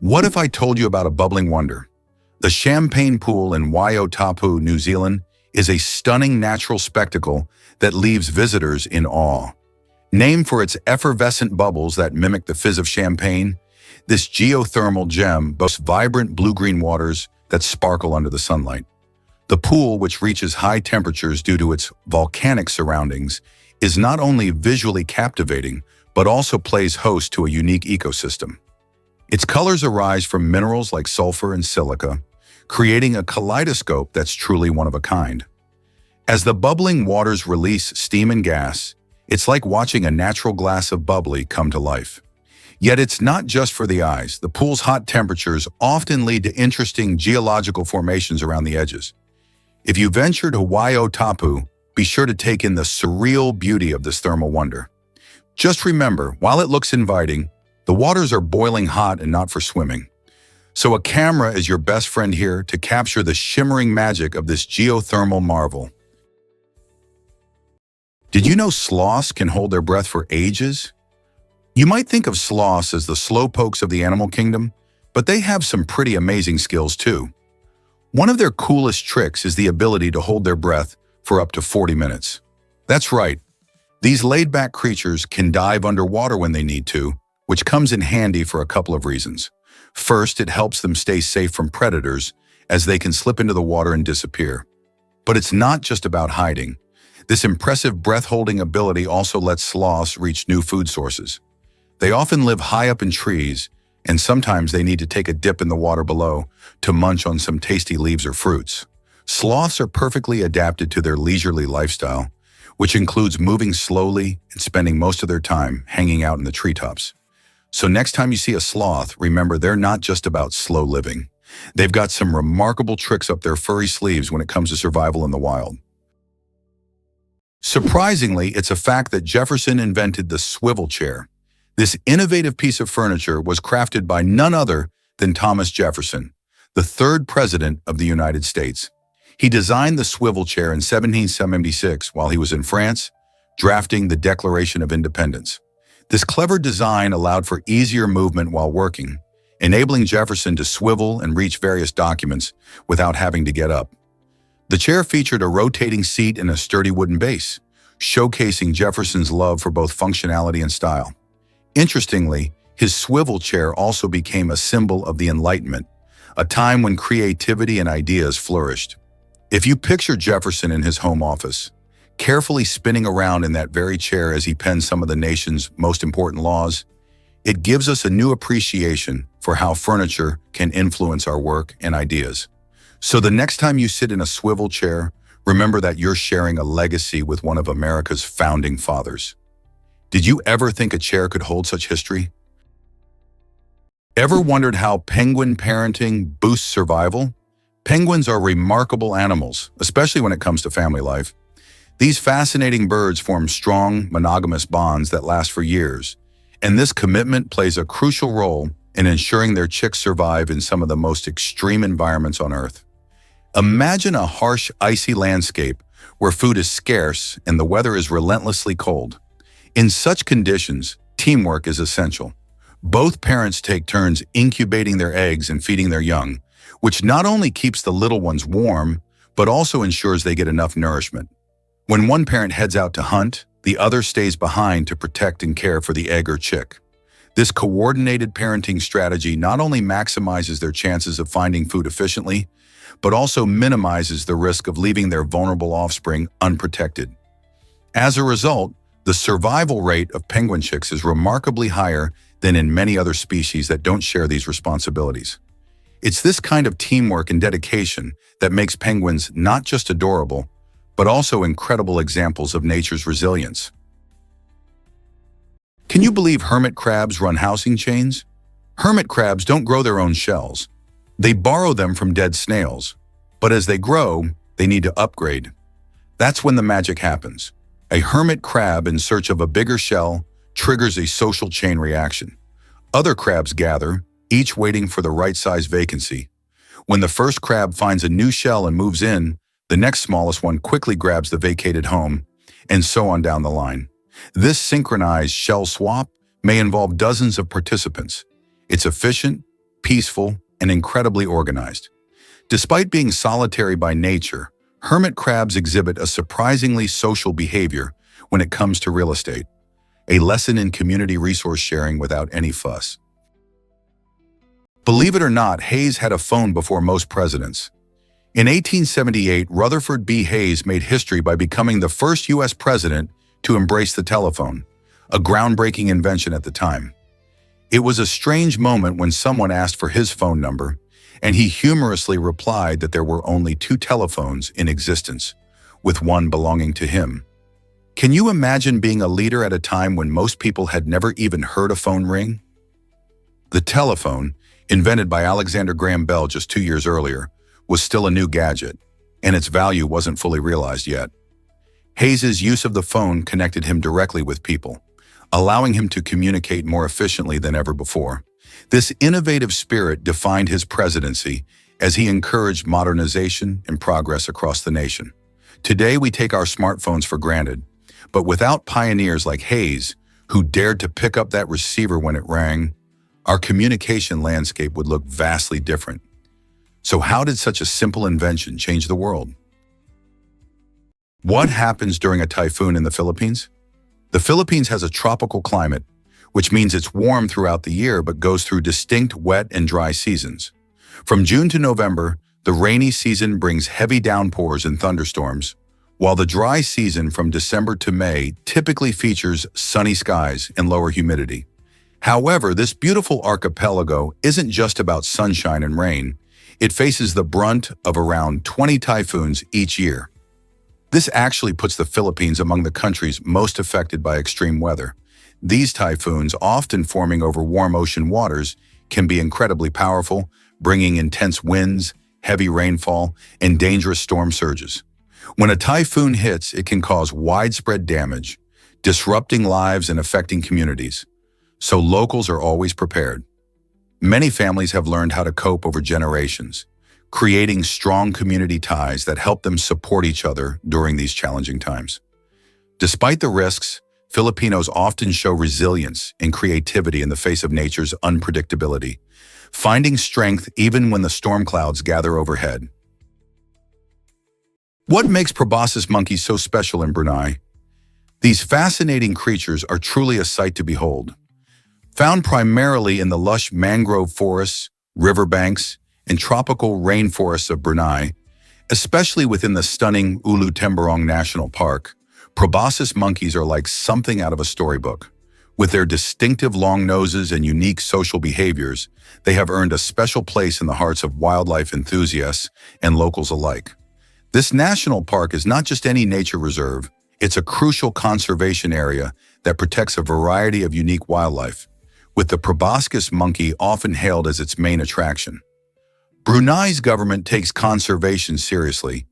What if I told you about a bubbling wonder? The Champagne Pool in Waiotapu, New Zealand, is a stunning natural spectacle that leaves visitors in awe. Named for its effervescent bubbles that mimic the fizz of champagne, this geothermal gem boasts vibrant blue-green waters that sparkle under the sunlight. The pool, which reaches high temperatures due to its volcanic surroundings, is not only visually captivating, but also plays host to a unique ecosystem. Its colors arise from minerals like sulfur and silica, creating a kaleidoscope that's truly one of a kind. As the bubbling waters release steam and gas, it's like watching a natural glass of bubbly come to life. Yet it's not just for the eyes. The pool's hot temperatures often lead to interesting geological formations around the edges. If you venture to Waiotapu, be sure to take in the surreal beauty of this thermal wonder. Just remember, while it looks inviting, the waters are boiling hot and not for swimming. So a camera is your best friend here to capture the shimmering magic of this geothermal marvel. Did you know sloths can hold their breath for ages? You might think of sloths as the slowpokes of the animal kingdom, but they have some pretty amazing skills too. One of their coolest tricks is the ability to hold their breath for up to 40 minutes. That's right. These laid-back creatures can dive underwater when they need to, which comes in handy for a couple of reasons. First, it helps them stay safe from predators, as they can slip into the water and disappear. But it's not just about hiding. This impressive breath-holding ability also lets sloths reach new food sources. They often live high up in trees, and sometimes they need to take a dip in the water below to munch on some tasty leaves or fruits. Sloths are perfectly adapted to their leisurely lifestyle, which includes moving slowly and spending most of their time hanging out in the treetops. So next time you see a sloth, remember they're not just about slow living. They've got some remarkable tricks up their furry sleeves when it comes to survival in the wild. Surprisingly, it's a fact that Jefferson invented the swivel chair. This innovative piece of furniture was crafted by none other than Thomas Jefferson, the third president of the United States. He designed the swivel chair in 1776 while he was in France, drafting the Declaration of Independence. This clever design allowed for easier movement while working, enabling Jefferson to swivel and reach various documents without having to get up. The chair featured a rotating seat and a sturdy wooden base, showcasing Jefferson's love for both functionality and style. Interestingly, his swivel chair also became a symbol of the Enlightenment, a time when creativity and ideas flourished. If you picture Jefferson in his home office, carefully spinning around in that very chair as he penned some of the nation's most important laws, it gives us a new appreciation for how furniture can influence our work and ideas. So the next time you sit in a swivel chair, remember that you're sharing a legacy with one of America's founding fathers. Did you ever think a chair could hold such history? Ever wondered how penguin parenting boosts survival? Penguins are remarkable animals, especially when it comes to family life. These fascinating birds form strong, monogamous bonds that last for years, and this commitment plays a crucial role in ensuring their chicks survive in some of the most extreme environments on Earth. Imagine a harsh, icy landscape where food is scarce and the weather is relentlessly cold. In such conditions, teamwork is essential. Both parents take turns incubating their eggs and feeding their young, which not only keeps the little ones warm, but also ensures they get enough nourishment. When one parent heads out to hunt, the other stays behind to protect and care for the egg or chick. This coordinated parenting strategy not only maximizes their chances of finding food efficiently, but also minimizes the risk of leaving their vulnerable offspring unprotected. As a result, the survival rate of penguin chicks is remarkably higher than in many other species that don't share these responsibilities. It's this kind of teamwork and dedication that makes penguins not just adorable, but also incredible examples of nature's resilience. Can you believe hermit crabs run housing chains? Hermit crabs don't grow their own shells. They borrow them from dead snails. But as they grow, they need to upgrade. That's when the magic happens. A hermit crab in search of a bigger shell triggers a social chain reaction. Other crabs gather, each waiting for the right size vacancy. When the first crab finds a new shell and moves in, the next smallest one quickly grabs the vacated home, and so on down the line. This synchronized shell swap may involve dozens of participants. It's efficient, peaceful, and incredibly organized. Despite being solitary by nature, hermit crabs exhibit a surprisingly social behavior when it comes to real estate, a lesson in community resource sharing without any fuss. Believe it or not, Hayes had a phone before most presidents. In 1878, Rutherford B. Hayes made history by becoming the first U.S. president to embrace the telephone, a groundbreaking invention at the time. It was a strange moment when someone asked for his phone number, and he humorously replied that there were only 2 telephones in existence, with one belonging to him. Can you imagine being a leader at a time when most people had never even heard a phone ring? The telephone, invented by Alexander Graham Bell just 2 years earlier, was still a new gadget, and its value wasn't fully realized yet. Hayes's use of the phone connected him directly with people, allowing him to communicate more efficiently than ever before. This innovative spirit defined his presidency as he encouraged modernization and progress across the nation. Today, we take our smartphones for granted, but without pioneers like Hayes, who dared to pick up that receiver when it rang, our communication landscape would look vastly different. So how did such a simple invention change the world? What happens during a typhoon in the Philippines? The Philippines has a tropical climate, which means it's warm throughout the year but goes through distinct wet and dry seasons. From June to November, the rainy season brings heavy downpours and thunderstorms, while the dry season from December to May typically features sunny skies and lower humidity. However, this beautiful archipelago isn't just about sunshine and rain. It faces the brunt of around 20 typhoons each year. This actually puts the Philippines among the countries most affected by extreme weather. These typhoons, often forming over warm ocean waters, can be incredibly powerful, bringing intense winds, heavy rainfall, and dangerous storm surges. When a typhoon hits, it can cause widespread damage, disrupting lives and affecting communities. So locals are always prepared. Many families have learned how to cope over generations, creating strong community ties that help them support each other during these challenging times. Despite the risks, Filipinos often show resilience and creativity in the face of nature's unpredictability, finding strength even when the storm clouds gather overhead. What makes proboscis monkeys so special in Brunei? These fascinating creatures are truly a sight to behold. Found primarily in the lush mangrove forests, riverbanks, and tropical rainforests of Brunei, especially within the stunning Ulu Temburong National Park, proboscis monkeys are like something out of a storybook. With their distinctive long noses and unique social behaviors, they have earned a special place in the hearts of wildlife enthusiasts and locals alike. This national park is not just any nature reserve, it's a crucial conservation area that protects a variety of unique wildlife, with the proboscis monkey often hailed as its main attraction. Brunei's government takes conservation seriously,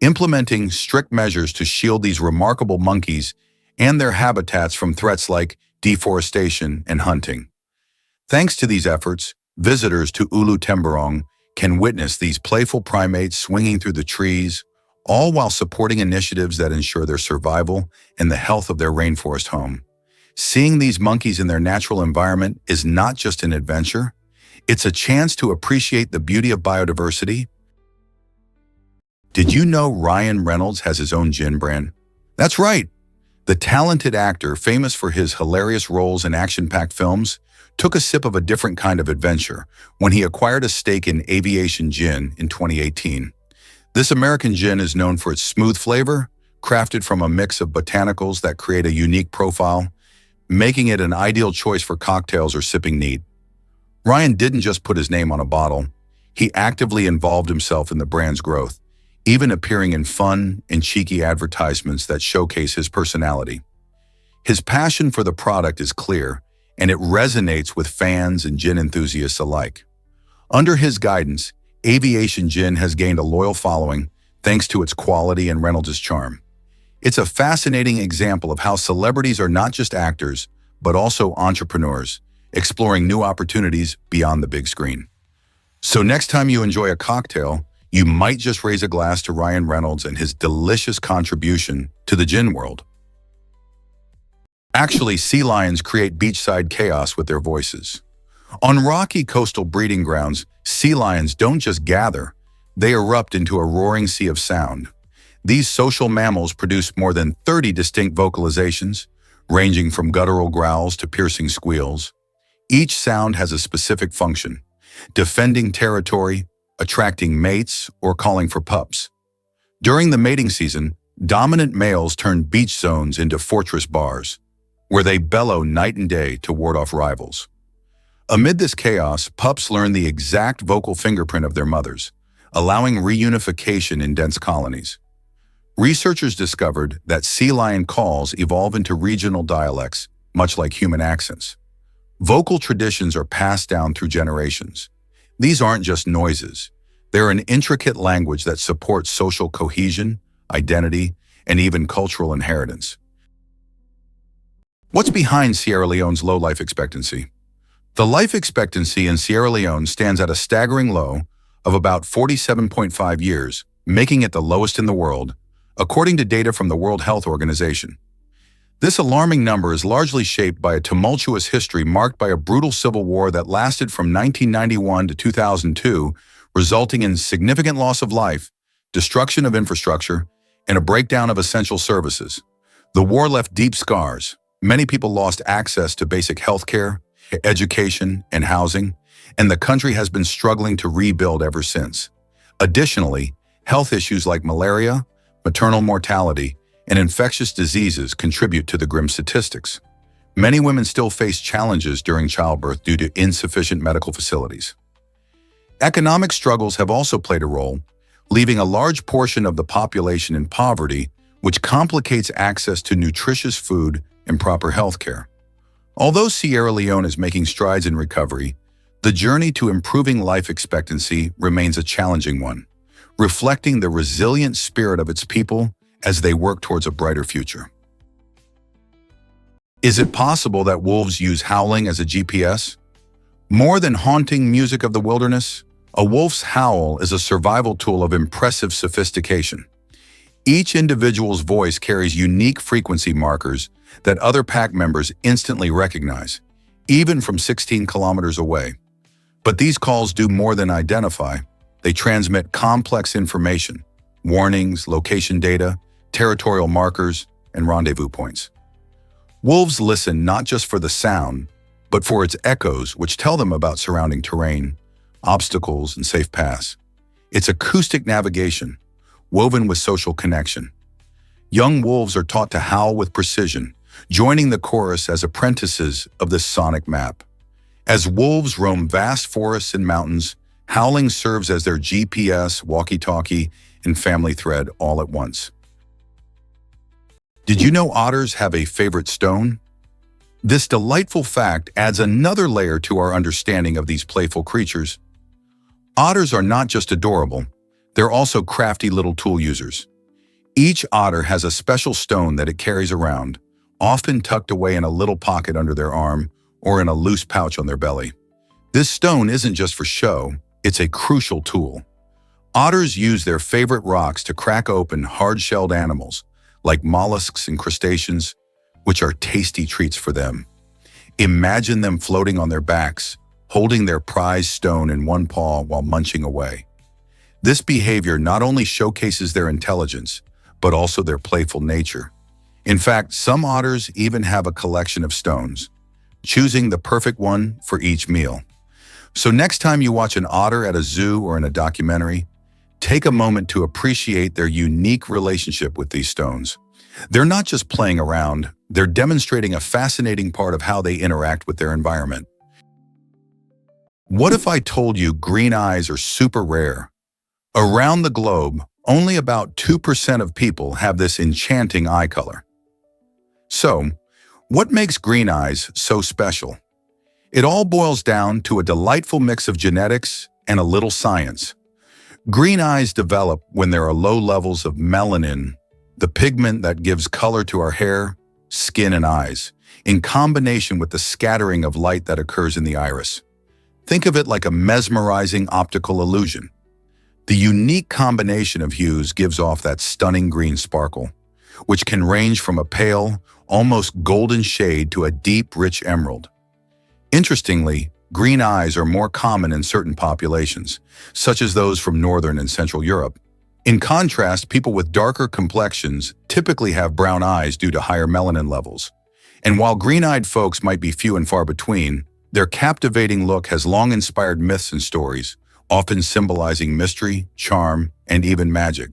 implementing strict measures to shield these remarkable monkeys and their habitats from threats like deforestation and hunting. Thanks to these efforts, visitors to Ulu Temburong can witness these playful primates swinging through the trees, all while supporting initiatives that ensure their survival and the health of their rainforest home. Seeing these monkeys in their natural environment is not just an adventure, it's a chance to appreciate the beauty of biodiversity. Did you know Ryan Reynolds has his own gin brand? That's right. The talented actor, famous for his hilarious roles in action-packed films, took a sip of a different kind of adventure when he acquired a stake in Aviation Gin in 2018. This American gin is known for its smooth flavor, crafted from a mix of botanicals that create a unique profile, making it an ideal choice for cocktails or sipping neat. Ryan didn't just put his name on a bottle. He actively involved himself in the brand's growth, even appearing in fun and cheeky advertisements that showcase his personality. His passion for the product is clear, and it resonates with fans and gin enthusiasts alike. Under his guidance, Aviation Gin has gained a loyal following thanks to its quality and Reynolds' charm. It's a fascinating example of how celebrities are not just actors, but also entrepreneurs, exploring new opportunities beyond the big screen. So next time you enjoy a cocktail, you might just raise a glass to Ryan Reynolds and his delicious contribution to the gin world. Actually, sea lions create beachside chaos with their voices. On rocky coastal breeding grounds, sea lions don't just gather, they erupt into a roaring sea of sound. These social mammals produce more than 30 distinct vocalizations, ranging from guttural growls to piercing squeals. Each sound has a specific function: defending territory, attracting mates, or calling for pups. During the mating season, dominant males turn beach zones into fortress bars, where they bellow night and day to ward off rivals. Amid this chaos, pups learn the exact vocal fingerprint of their mothers, allowing reunification in dense colonies. Researchers discovered that sea lion calls evolve into regional dialects, much like human accents. Vocal traditions are passed down through generations. These aren't just noises. They're an intricate language that supports social cohesion, identity, and even cultural inheritance. What's behind Sierra Leone's low life expectancy? The life expectancy in Sierra Leone stands at a staggering low of about 47.5 years, making it the lowest in the world, according to data from the World Health Organization. This alarming number is largely shaped by a tumultuous history marked by a brutal civil war that lasted from 1991 to 2002, resulting in significant loss of life, destruction of infrastructure, and a breakdown of essential services. The war left deep scars. Many people lost access to basic health care, education, and housing, and the country has been struggling to rebuild ever since. Additionally, health issues like malaria, maternal mortality, and infectious diseases contribute to the grim statistics. Many women still face challenges during childbirth due to insufficient medical facilities. Economic struggles have also played a role, leaving a large portion of the population in poverty, which complicates access to nutritious food and proper health care. Although Sierra Leone is making strides in recovery, the journey to improving life expectancy remains a challenging one, reflecting the resilient spirit of its people as they work towards a brighter future. Is it possible that wolves use howling as a GPS? More than haunting music of the wilderness, a wolf's howl is a survival tool of impressive sophistication. Each individual's voice carries unique frequency markers that other pack members instantly recognize, even from 16 kilometers away. But these calls do more than identify. They transmit complex information: warnings, location data, territorial markers, and rendezvous points. Wolves listen not just for the sound, but for its echoes, which tell them about surrounding terrain, obstacles, and safe paths. It's acoustic navigation, woven with social connection. Young wolves are taught to howl with precision, joining the chorus as apprentices of this sonic map. As wolves roam vast forests and mountains, howling serves as their GPS, walkie-talkie, and family thread all at once. Did you know otters have a favorite stone? This delightful fact adds another layer to our understanding of these playful creatures. Otters are not just adorable, they're also crafty little tool users. Each otter has a special stone that it carries around, often tucked away in a little pocket under their arm or in a loose pouch on their belly. This stone isn't just for show, it's a crucial tool. Otters use their favorite rocks to crack open hard-shelled animals, like mollusks and crustaceans, which are tasty treats for them. Imagine them floating on their backs, holding their prized stone in one paw while munching away. This behavior not only showcases their intelligence, but also their playful nature. In fact, some otters even have a collection of stones, choosing the perfect one for each meal. So next time you watch an otter at a zoo or in a documentary, take a moment to appreciate their unique relationship with these stones. They're not just playing around, they're demonstrating a fascinating part of how they interact with their environment. What if I told you green eyes are super rare? Around the globe, only about 2% of people have this enchanting eye color. So, what makes green eyes so special? It all boils down to a delightful mix of genetics and a little science. Green eyes develop when there are low levels of melanin, the pigment that gives color to our hair, skin, and eyes, in combination with the scattering of light that occurs in the iris. Think of it like a mesmerizing optical illusion. The unique combination of hues gives off that stunning green sparkle, which can range from a pale, almost golden shade to a deep, rich emerald. Interestingly, green eyes are more common in certain populations, such as those from Northern and Central Europe. In contrast, people with darker complexions typically have brown eyes due to higher melanin levels. And while green-eyed folks might be few and far between, their captivating look has long inspired myths and stories, often symbolizing mystery, charm, and even magic.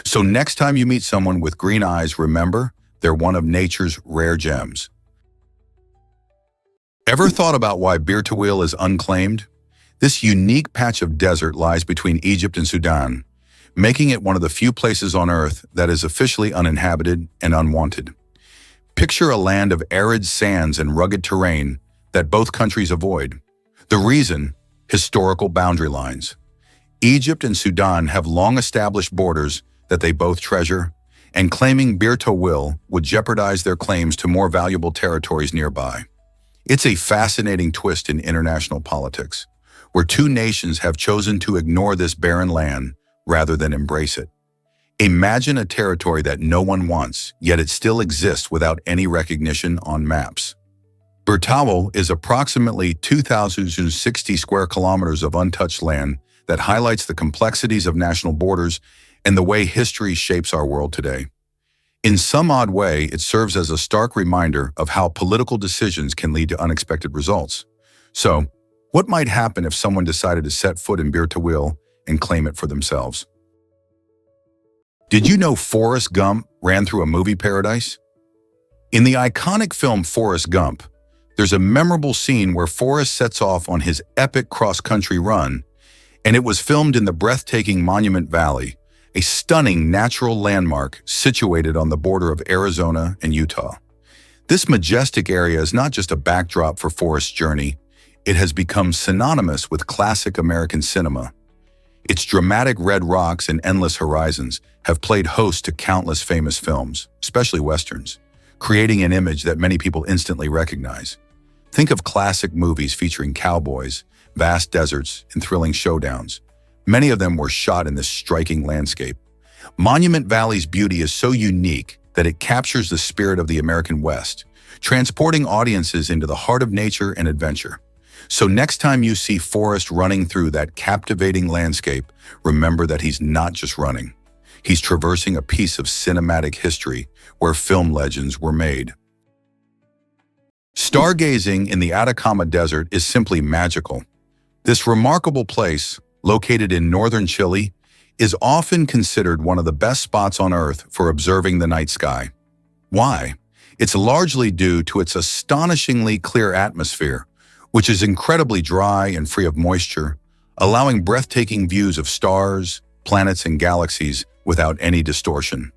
So next time you meet someone with green eyes, remember, they're one of nature's rare gems. Ever thought about why Bir Tawil is unclaimed? This unique patch of desert lies between Egypt and Sudan, making it one of the few places on Earth that is officially uninhabited and unwanted. Picture a land of arid sands and rugged terrain that both countries avoid. The reason? Historical boundary lines. Egypt and Sudan have long-established borders that they both treasure, and claiming Bir Tawil would jeopardize their claims to more valuable territories nearby. It's a fascinating twist in international politics, where two nations have chosen to ignore this barren land rather than embrace it. Imagine a territory that no one wants, yet it still exists without any recognition on maps. Bir Tawil is approximately 2,060 square kilometers of untouched land that highlights the complexities of national borders and the way history shapes our world today. In some odd way, it serves as a stark reminder of how political decisions can lead to unexpected results. So, what might happen if someone decided to set foot in Bir Tawil and claim it for themselves? Did you know Forrest Gump ran through a movie paradise? In the iconic film Forrest Gump, there's a memorable scene where Forrest sets off on his epic cross-country run, and it was filmed in the breathtaking Monument Valley, a stunning natural landmark situated on the border of Arizona and Utah. This majestic area is not just a backdrop for Forrest's journey, it has become synonymous with classic American cinema. Its dramatic red rocks and endless horizons have played host to countless famous films, especially westerns, creating an image that many people instantly recognize. Think of classic movies featuring cowboys, vast deserts, and thrilling showdowns. Many of them were shot in this striking landscape. Monument Valley's beauty is so unique that it captures the spirit of the American West, transporting audiences into the heart of nature and adventure. So next time you see Forrest running through that captivating landscape, remember that he's not just running. He's traversing a piece of cinematic history where film legends were made. Stargazing in the Atacama Desert is simply magical. This remarkable place, located in northern Chile, is often considered one of the best spots on Earth for observing the night sky. Why? It's largely due to its astonishingly clear atmosphere, which is incredibly dry and free of moisture, allowing breathtaking views of stars, planets, and galaxies without any distortion.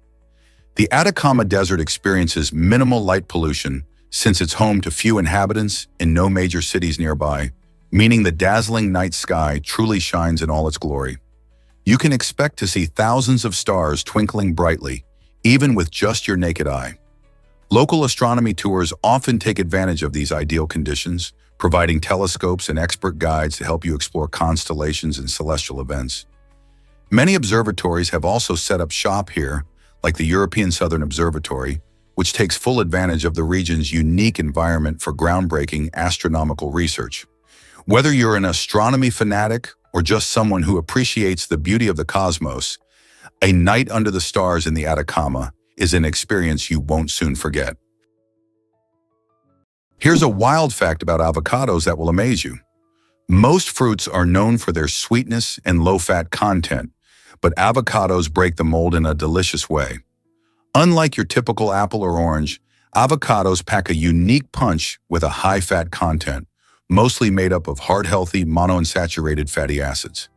The Atacama Desert experiences minimal light pollution since it's home to few inhabitants and no major cities nearby, meaning the dazzling night sky truly shines in all its glory. You can expect to see thousands of stars twinkling brightly, even with just your naked eye. Local astronomy tours often take advantage of these ideal conditions, providing telescopes and expert guides to help you explore constellations and celestial events. Many observatories have also set up shop here, like the European Southern Observatory, which takes full advantage of the region's unique environment for groundbreaking astronomical research. Whether you're an astronomy fanatic or just someone who appreciates the beauty of the cosmos, a night under the stars in the Atacama is an experience you won't soon forget. Here's a wild fact about avocados that will amaze you. Most fruits are known for their sweetness and low-fat content, but avocados break the mold in a delicious way. Unlike your typical apple or orange, avocados pack a unique punch with a high-fat content, mostly made up of heart-healthy monounsaturated fatty acids.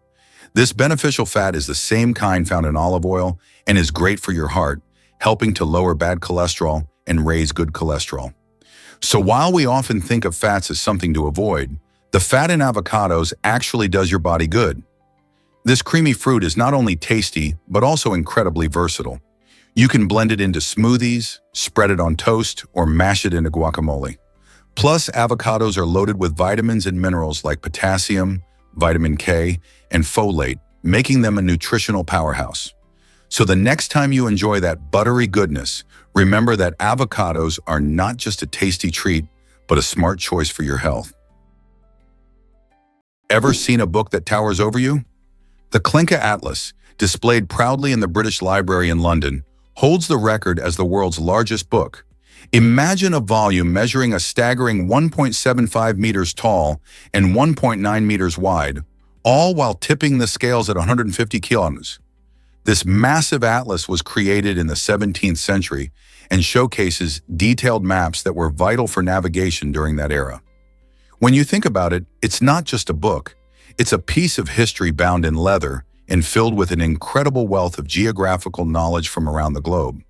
This beneficial fat is the same kind found in olive oil and is great for your heart, helping to lower bad cholesterol and raise good cholesterol. So while we often think of fats as something to avoid, the fat in avocados actually does your body good. This creamy fruit is not only tasty, but also incredibly versatile. You can blend it into smoothies, spread it on toast, or mash it into guacamole. Plus, avocados are loaded with vitamins and minerals like potassium, vitamin K, and folate, making them a nutritional powerhouse. So the next time you enjoy that buttery goodness, remember that avocados are not just a tasty treat, but a smart choice for your health. Ever seen a book that towers over you? The Klinke Atlas, displayed proudly in the British Library in London, holds the record as the world's largest book. Imagine a volume measuring a staggering 1.75 meters tall and 1.9 meters wide, all while tipping the scales at 150 kilos. This massive atlas was created in the 17th century and showcases detailed maps that were vital for navigation during that era. When you think about it, it's not just a book. It's a piece of history bound in leather and filled with an incredible wealth of geographical knowledge from around the globe.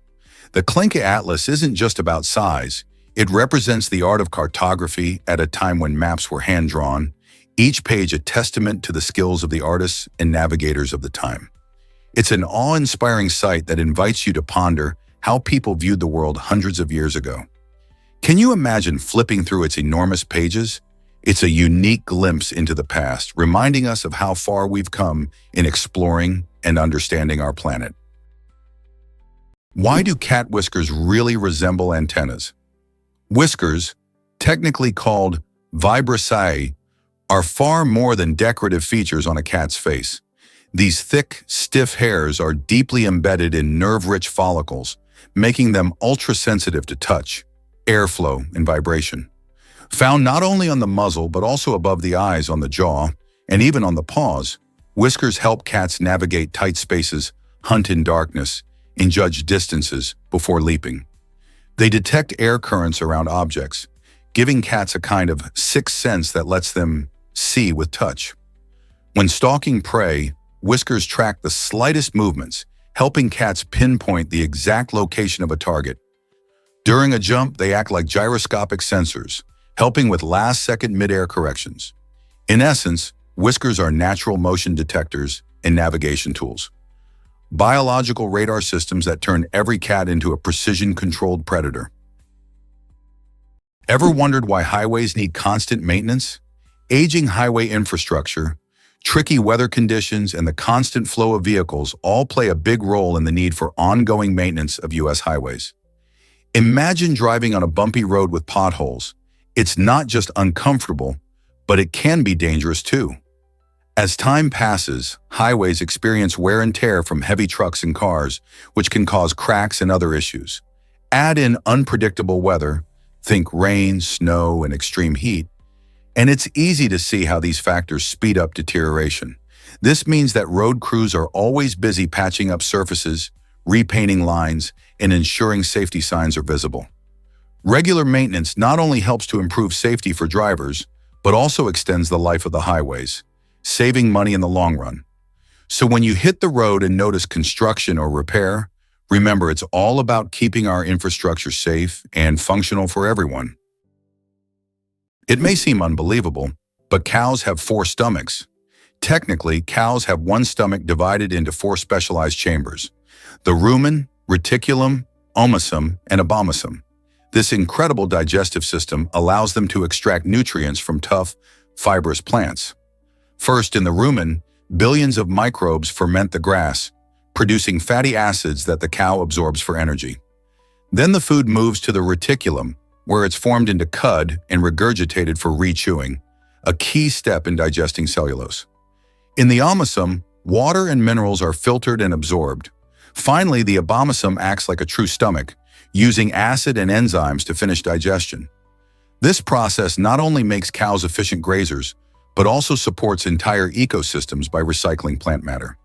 The Klinke Atlas isn't just about size. It represents the art of cartography at a time when maps were hand-drawn, each page a testament to the skills of the artists and navigators of the time. It's an awe-inspiring sight that invites you to ponder how people viewed the world hundreds of years ago. Can you imagine flipping through its enormous pages? It's a unique glimpse into the past, reminding us of how far we've come in exploring and understanding our planet. Why do cat whiskers really resemble antennas? Whiskers, technically called vibrissae, are far more than decorative features on a cat's face. These thick, stiff hairs are deeply embedded in nerve-rich follicles, making them ultra-sensitive to touch, airflow, and vibration. Found not only on the muzzle but also above the eyes, on the jaw, and even on the paws, whiskers help cats navigate tight spaces, hunt in darkness, and judge distances before leaping. They detect air currents around objects, giving cats a kind of sixth sense that lets them see with touch. When stalking prey, whiskers track the slightest movements, helping cats pinpoint the exact location of a target. During a jump, they act like gyroscopic sensors, helping with last-second mid-air corrections. In essence, whiskers are natural motion detectors and navigation tools. Biological radar systems that turn every cat into a precision-controlled predator. Ever wondered why highways need constant maintenance? Aging highway infrastructure, tricky weather conditions, and the constant flow of vehicles all play a big role in the need for ongoing maintenance of U.S. highways. Imagine driving on a bumpy road with potholes. It's not just uncomfortable, but it can be dangerous too. As time passes, highways experience wear and tear from heavy trucks and cars, which can cause cracks and other issues. Add in unpredictable weather, think rain, snow, and extreme heat, and it's easy to see how these factors speed up deterioration. This means that road crews are always busy patching up surfaces, repainting lines, and ensuring safety signs are visible. Regular maintenance not only helps to improve safety for drivers, but also extends the life of the highways, saving money in the long run. So when you hit the road and notice construction or repair, remember it's all about keeping our infrastructure safe and functional for everyone. It may seem unbelievable, but cows have 4 stomachs. Technically, cows have one stomach divided into 4 specialized chambers: the rumen, reticulum, omasum, and abomasum. This incredible digestive system allows them to extract nutrients from tough, fibrous plants. First, in the rumen, billions of microbes ferment the grass, producing fatty acids that the cow absorbs for energy. Then the food moves to the reticulum, where it's formed into cud and regurgitated for re-chewing, a key step in digesting cellulose. In the omasum, water and minerals are filtered and absorbed. Finally, the abomasum acts like a true stomach, using acid and enzymes to finish digestion. This process not only makes cows efficient grazers, but also supports entire ecosystems by recycling plant matter.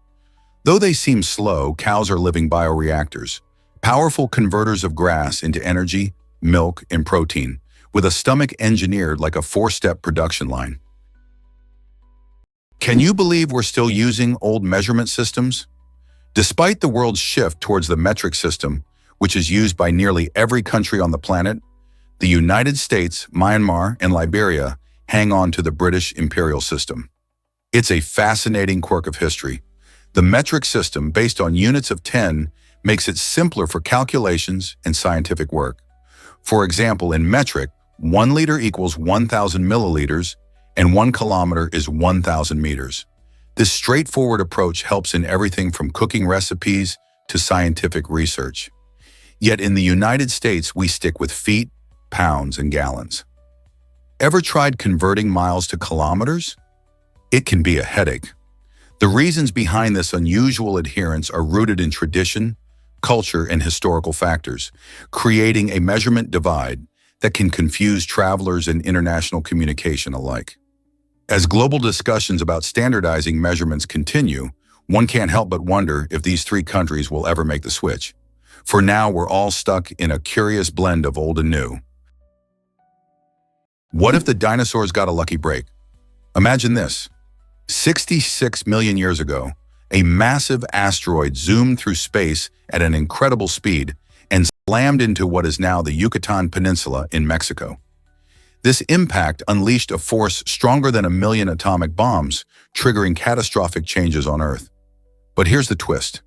Though they seem slow, cows are living bioreactors, powerful converters of grass into energy, milk, and protein, with a stomach engineered like a 4-step production line. Can you believe we're still using old measurement systems? Despite the world's shift towards the metric system, which is used by nearly every country on the planet, the United States, Myanmar, and Liberia hang on to the British imperial system. It's a fascinating quirk of history. The metric system, based on units of 10, makes it simpler for calculations and scientific work. For example, in metric, 1 liter equals 1,000 milliliters, and 1 kilometer is 1,000 meters. This straightforward approach helps in everything from cooking recipes to scientific research. Yet in the United States, we stick with feet, pounds, and gallons. Ever tried converting miles to kilometers? It can be a headache. The reasons behind this unusual adherence are rooted in tradition, culture, and historical factors, creating a measurement divide that can confuse travelers and international communication alike. As global discussions about standardizing measurements continue, one can't help but wonder if these three countries will ever make the switch. For now, we're all stuck in a curious blend of old and new. What if the dinosaurs got a lucky break? Imagine this. 66 million years ago, a massive asteroid zoomed through space at an incredible speed and slammed into what is now the Yucatan Peninsula in Mexico. This impact unleashed a force stronger than 1,000,000 atomic bombs, triggering catastrophic changes on Earth. But here's the twist.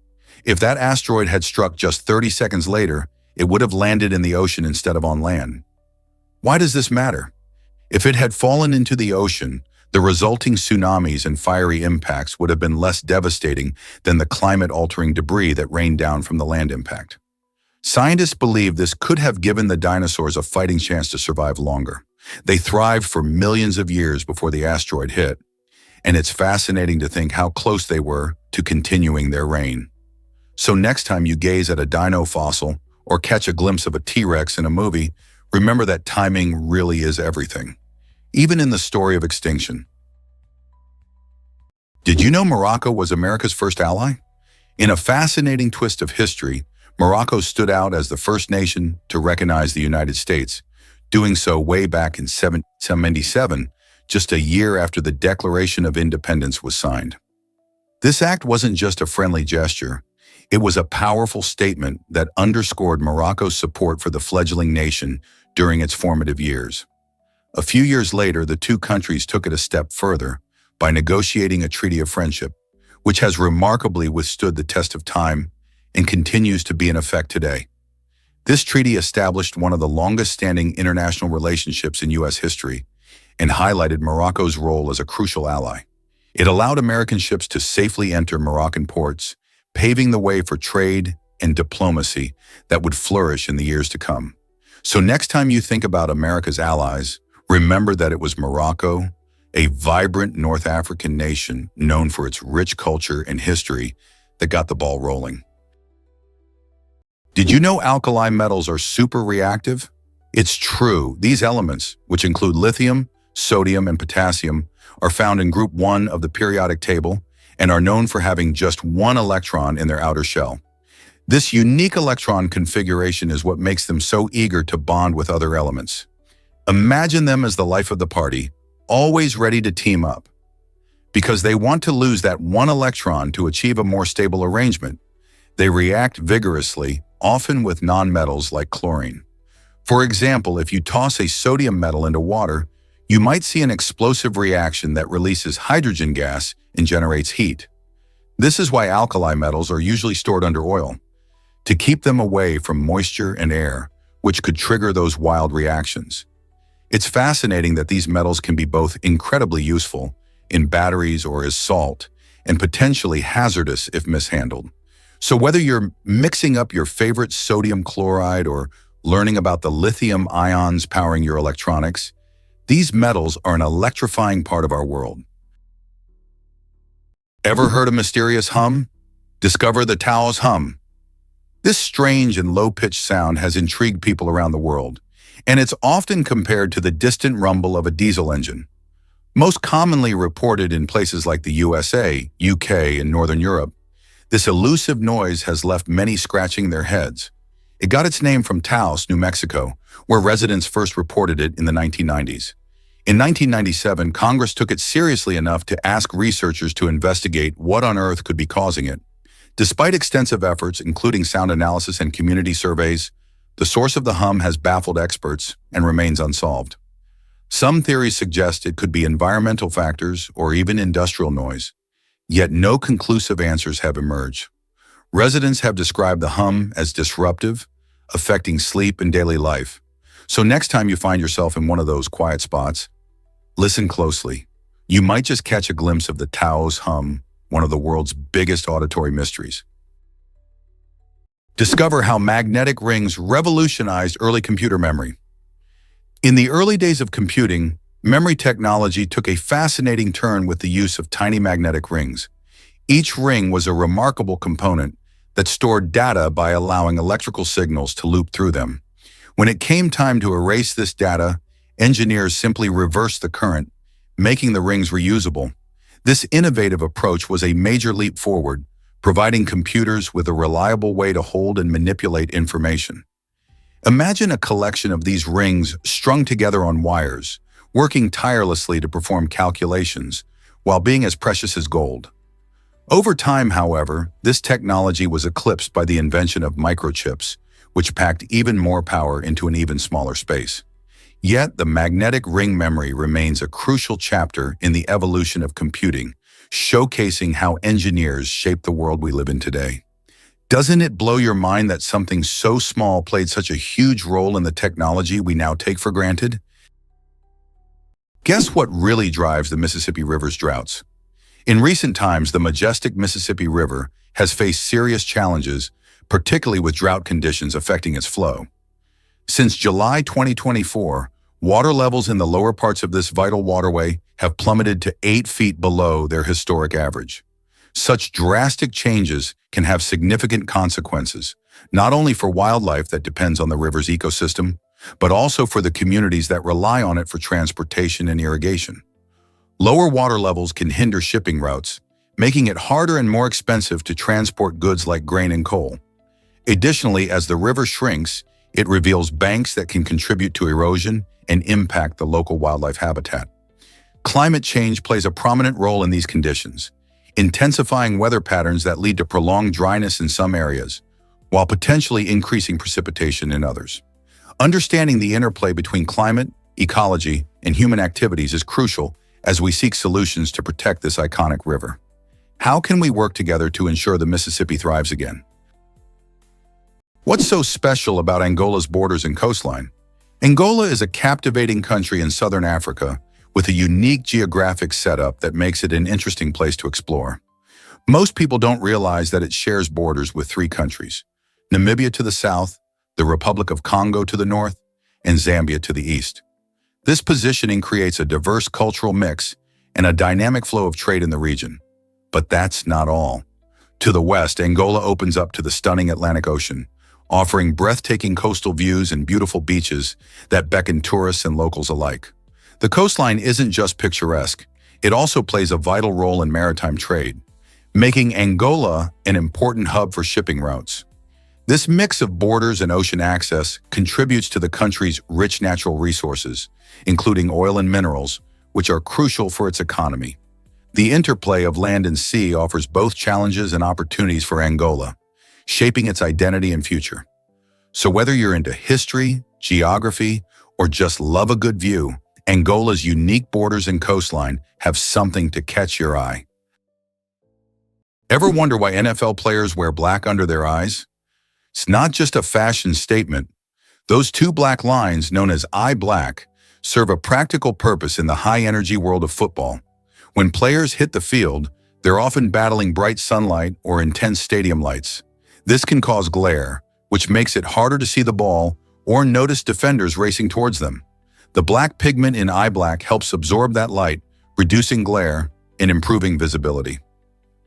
If that asteroid had struck just 30 seconds later, it would have landed in the ocean instead of on land. Why does this matter? If it had fallen into the ocean, the resulting tsunamis and fiery impacts would have been less devastating than the climate-altering debris that rained down from the land impact. Scientists believe this could have given the dinosaurs a fighting chance to survive longer. They thrived for millions of years before the asteroid hit, and it's fascinating to think how close they were to continuing their reign. So next time you gaze at a dino fossil or catch a glimpse of a T-Rex in a movie, remember that timing really is everything, even in the story of extinction. Did you know Morocco was America's first ally? In a fascinating twist of history, Morocco stood out as the first nation to recognize the United States, doing so way back in 1777, just a year after the Declaration of Independence was signed. This act wasn't just a friendly gesture. It was a powerful statement that underscored Morocco's support for the fledgling nation during its formative years. A few years later, the two countries took it a step further by negotiating a treaty of friendship, which has remarkably withstood the test of time and continues to be in effect today. This treaty established one of the longest-standing international relationships in U.S. history and highlighted Morocco's role as a crucial ally. It allowed American ships to safely enter Moroccan ports, paving the way for trade and diplomacy that would flourish in the years to come. So next time you think about America's allies, remember that it was Morocco, a vibrant North African nation known for its rich culture and history, that got the ball rolling. Did you know alkali metals are super reactive? It's true. These elements, which include lithium, sodium, and potassium, are found in Group 1 of the periodic table and are known for having just one electron in their outer shell. This unique electron configuration is what makes them so eager to bond with other elements. Imagine them as the life of the party, always ready to team up, because they want to lose that one electron to achieve a more stable arrangement. They react vigorously, often with nonmetals like chlorine. For example, if you toss a sodium metal into water, you might see an explosive reaction that releases hydrogen gas and generates heat. This is why alkali metals are usually stored under oil, to keep them away from moisture and air, which could trigger those wild reactions. It's fascinating that these metals can be both incredibly useful in batteries or as salt, and potentially hazardous if mishandled. So whether you're mixing up your favorite sodium chloride or learning about the lithium ions powering your electronics, these metals are an electrifying part of our world. Ever heard a mysterious hum? Discover the Taos hum. This strange and low-pitched sound has intrigued people around the world, and it's often compared to the distant rumble of a diesel engine. Most commonly reported in places like the USA, UK, and Northern Europe, this elusive noise has left many scratching their heads. It got its name from Taos, New Mexico, where residents first reported it in the 1990s. In 1997, Congress took it seriously enough to ask researchers to investigate what on earth could be causing it. Despite extensive efforts, including sound analysis and community surveys, the source of the hum has baffled experts and remains unsolved. Some theories suggest it could be environmental factors or even industrial noise, yet no conclusive answers have emerged. Residents have described the hum as disruptive, affecting sleep and daily life. So next time you find yourself in one of those quiet spots, listen closely. You might just catch a glimpse of the Taos hum, one of the world's biggest auditory mysteries. Discover how magnetic rings revolutionized early computer memory. In the early days of computing, Memory technology took a fascinating turn with the use of tiny magnetic rings. Each ring was a remarkable component that stored data by allowing electrical signals to loop through them. When it came time to erase this data, engineers simply reversed the current, making the rings reusable. This innovative approach was a major leap forward, providing computers with a reliable way to hold and manipulate information. Imagine a collection of these rings strung together on wires, working tirelessly to perform calculations, while being as precious as gold. Over time, however, this technology was eclipsed by the invention of microchips, which packed even more power into an even smaller space. Yet, the magnetic ring memory remains a crucial chapter in the evolution of computing, showcasing how engineers shape the world we live in today. Doesn't it blow your mind that something so small played such a huge role in the technology we now take for granted? Guess what really drives the Mississippi River's droughts? In recent times, the majestic Mississippi River has faced serious challenges, particularly with drought conditions affecting its flow. Since July 2024, water levels in the lower parts of this vital waterway have plummeted to 8 feet below their historic average. Such drastic changes can have significant consequences, not only for wildlife that depends on the river's ecosystem, but also for the communities that rely on it for transportation and irrigation. Lower water levels can hinder shipping routes, making it harder and more expensive to transport goods like grain and coal. Additionally, as the river shrinks, it reveals banks that can contribute to erosion and impact the local wildlife habitat. Climate change plays a prominent role in these conditions, intensifying weather patterns that lead to prolonged dryness in some areas, while potentially increasing precipitation in others. Understanding the interplay between climate, ecology, and human activities is crucial as we seek solutions to protect this iconic river. How can we work together to ensure the Mississippi thrives again? What's so special about Angola's borders and coastline? Angola is a captivating country in southern Africa with a unique geographic setup that makes it an interesting place to explore. Most people don't realize that it shares borders with 3 countries: Namibia to the south, the Republic of Congo to the north, and Zambia to the east. This positioning creates a diverse cultural mix and a dynamic flow of trade in the region. But that's not all. To the west, Angola opens up to the stunning Atlantic Ocean, offering breathtaking coastal views and beautiful beaches that beckon tourists and locals alike. The coastline isn't just picturesque, it also plays a vital role in maritime trade, making Angola an important hub for shipping routes. This mix of borders and ocean access contributes to the country's rich natural resources, including oil and minerals, which are crucial for its economy. The interplay of land and sea offers both challenges and opportunities for Angola, shaping its identity and future. So whether you're into history, geography, or just love a good view, Angola's unique borders and coastline have something to catch your eye. Ever wonder why NFL players wear black under their eyes? It's not just a fashion statement. Those 2 black lines, known as eye black, serve a practical purpose in the high-energy world of football. When players hit the field, they're often battling bright sunlight or intense stadium lights. This can cause glare, which makes it harder to see the ball or notice defenders racing towards them. The black pigment in eye black helps absorb that light, reducing glare and improving visibility.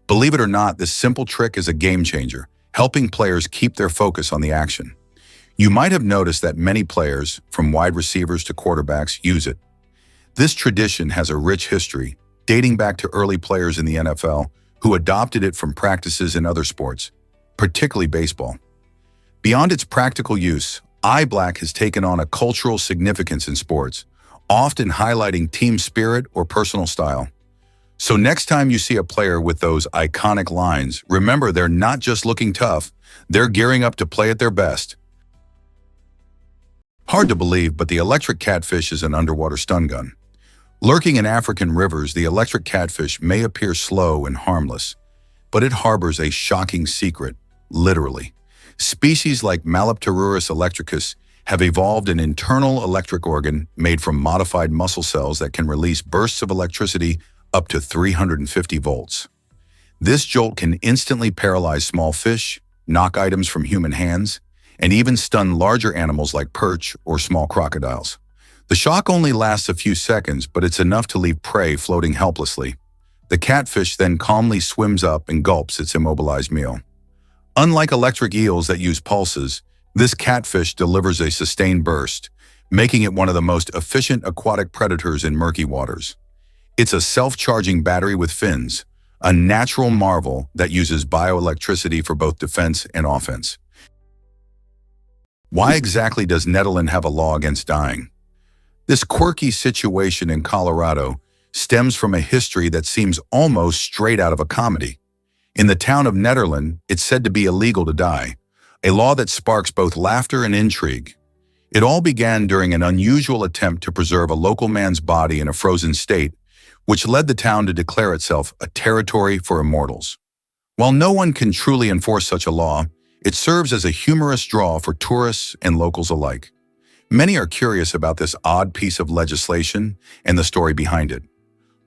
Believe it or not, this simple trick is a game changer, helping players keep their focus on the action. You might have noticed that many players, from wide receivers to quarterbacks, use it. This tradition has a rich history, dating back to early players in the NFL who adopted it from practices in other sports, particularly baseball. Beyond its practical use, eye black has taken on a cultural significance in sports, often highlighting team spirit or personal style. So next time you see a player with those iconic lines, remember they're not just looking tough, they're gearing up to play at their best. Hard to believe, but the electric catfish is an underwater stun gun. Lurking in African rivers, the electric catfish may appear slow and harmless, but it harbors a shocking secret, literally. Species like Malapterurus electricus have evolved an internal electric organ made from modified muscle cells that can release bursts of electricity up to 350 volts. This jolt can instantly paralyze small fish, knock items from human hands, and even stun larger animals like perch or small crocodiles. The shock only lasts a few seconds, but it's enough to leave prey floating helplessly. The catfish then calmly swims up and gulps its immobilized meal. Unlike electric eels that use pulses, this catfish delivers a sustained burst, making it one of the most efficient aquatic predators in murky waters. It's a self-charging battery with fins, a natural marvel that uses bioelectricity for both defense and offense. Why exactly does Nederland have a law against dying? This quirky situation in Colorado stems from a history that seems almost straight out of a comedy. In the town of Nederland, it's said to be illegal to die, a law that sparks both laughter and intrigue. It all began during an unusual attempt to preserve a local man's body in a frozen state, which led the town to declare itself a territory for immortals. While no one can truly enforce such a law, it serves as a humorous draw for tourists and locals alike. Many are curious about this odd piece of legislation and the story behind it.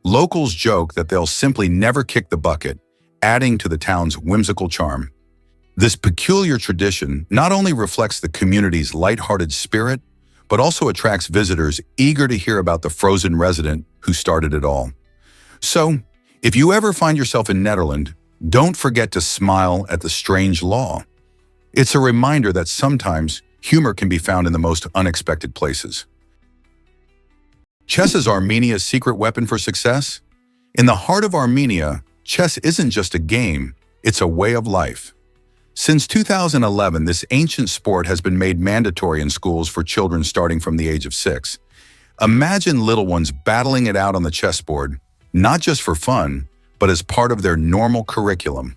Locals joke that they'll simply never kick the bucket, adding to the town's whimsical charm. This peculiar tradition not only reflects the community's lighthearted spirit, but also attracts visitors eager to hear about the frozen resident who started it all. So, if you ever find yourself in Nederland, don't forget to smile at the strange law. It's a reminder that sometimes humor can be found in the most unexpected places. Chess is Armenia's secret weapon for success? In the heart of Armenia, chess isn't just a game, it's a way of life. Since 2011, this ancient sport has been made mandatory in schools for children starting from the age of 6. Imagine little ones battling it out on the chessboard, not just for fun, but as part of their normal curriculum.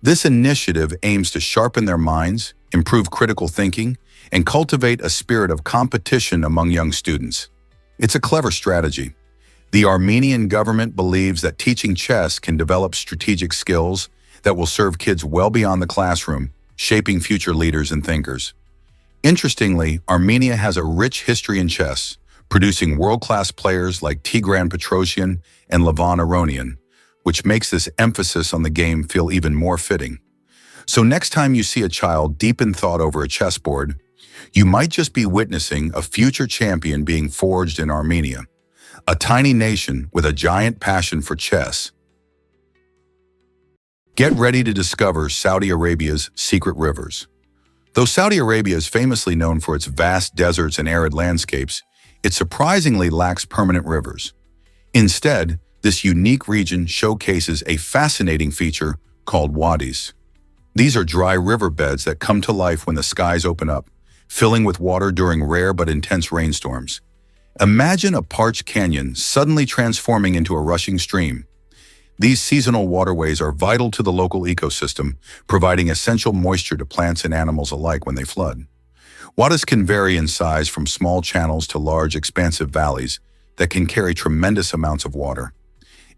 This initiative aims to sharpen their minds, improve critical thinking, and cultivate a spirit of competition among young students. It's a clever strategy. The Armenian government believes that teaching chess can develop strategic skills that will serve kids well beyond the classroom, shaping future leaders and thinkers. Interestingly, Armenia has a rich history in chess, producing world-class players like Tigran Petrosyan and Levon Aronian, which makes this emphasis on the game feel even more fitting. So next time you see a child deep in thought over a chessboard, you might just be witnessing a future champion being forged in Armenia, a tiny nation with a giant passion for chess. Get ready to discover Saudi Arabia's secret rivers. Though Saudi Arabia is famously known for its vast deserts and arid landscapes, it surprisingly lacks permanent rivers. Instead, this unique region showcases a fascinating feature called wadis. These are dry riverbeds that come to life when the skies open up, filling with water during rare but intense rainstorms. Imagine a parched canyon suddenly transforming into a rushing stream. These seasonal waterways are vital to the local ecosystem, providing essential moisture to plants and animals alike when they flood. Wadis can vary in size from small channels to large, expansive valleys that can carry tremendous amounts of water.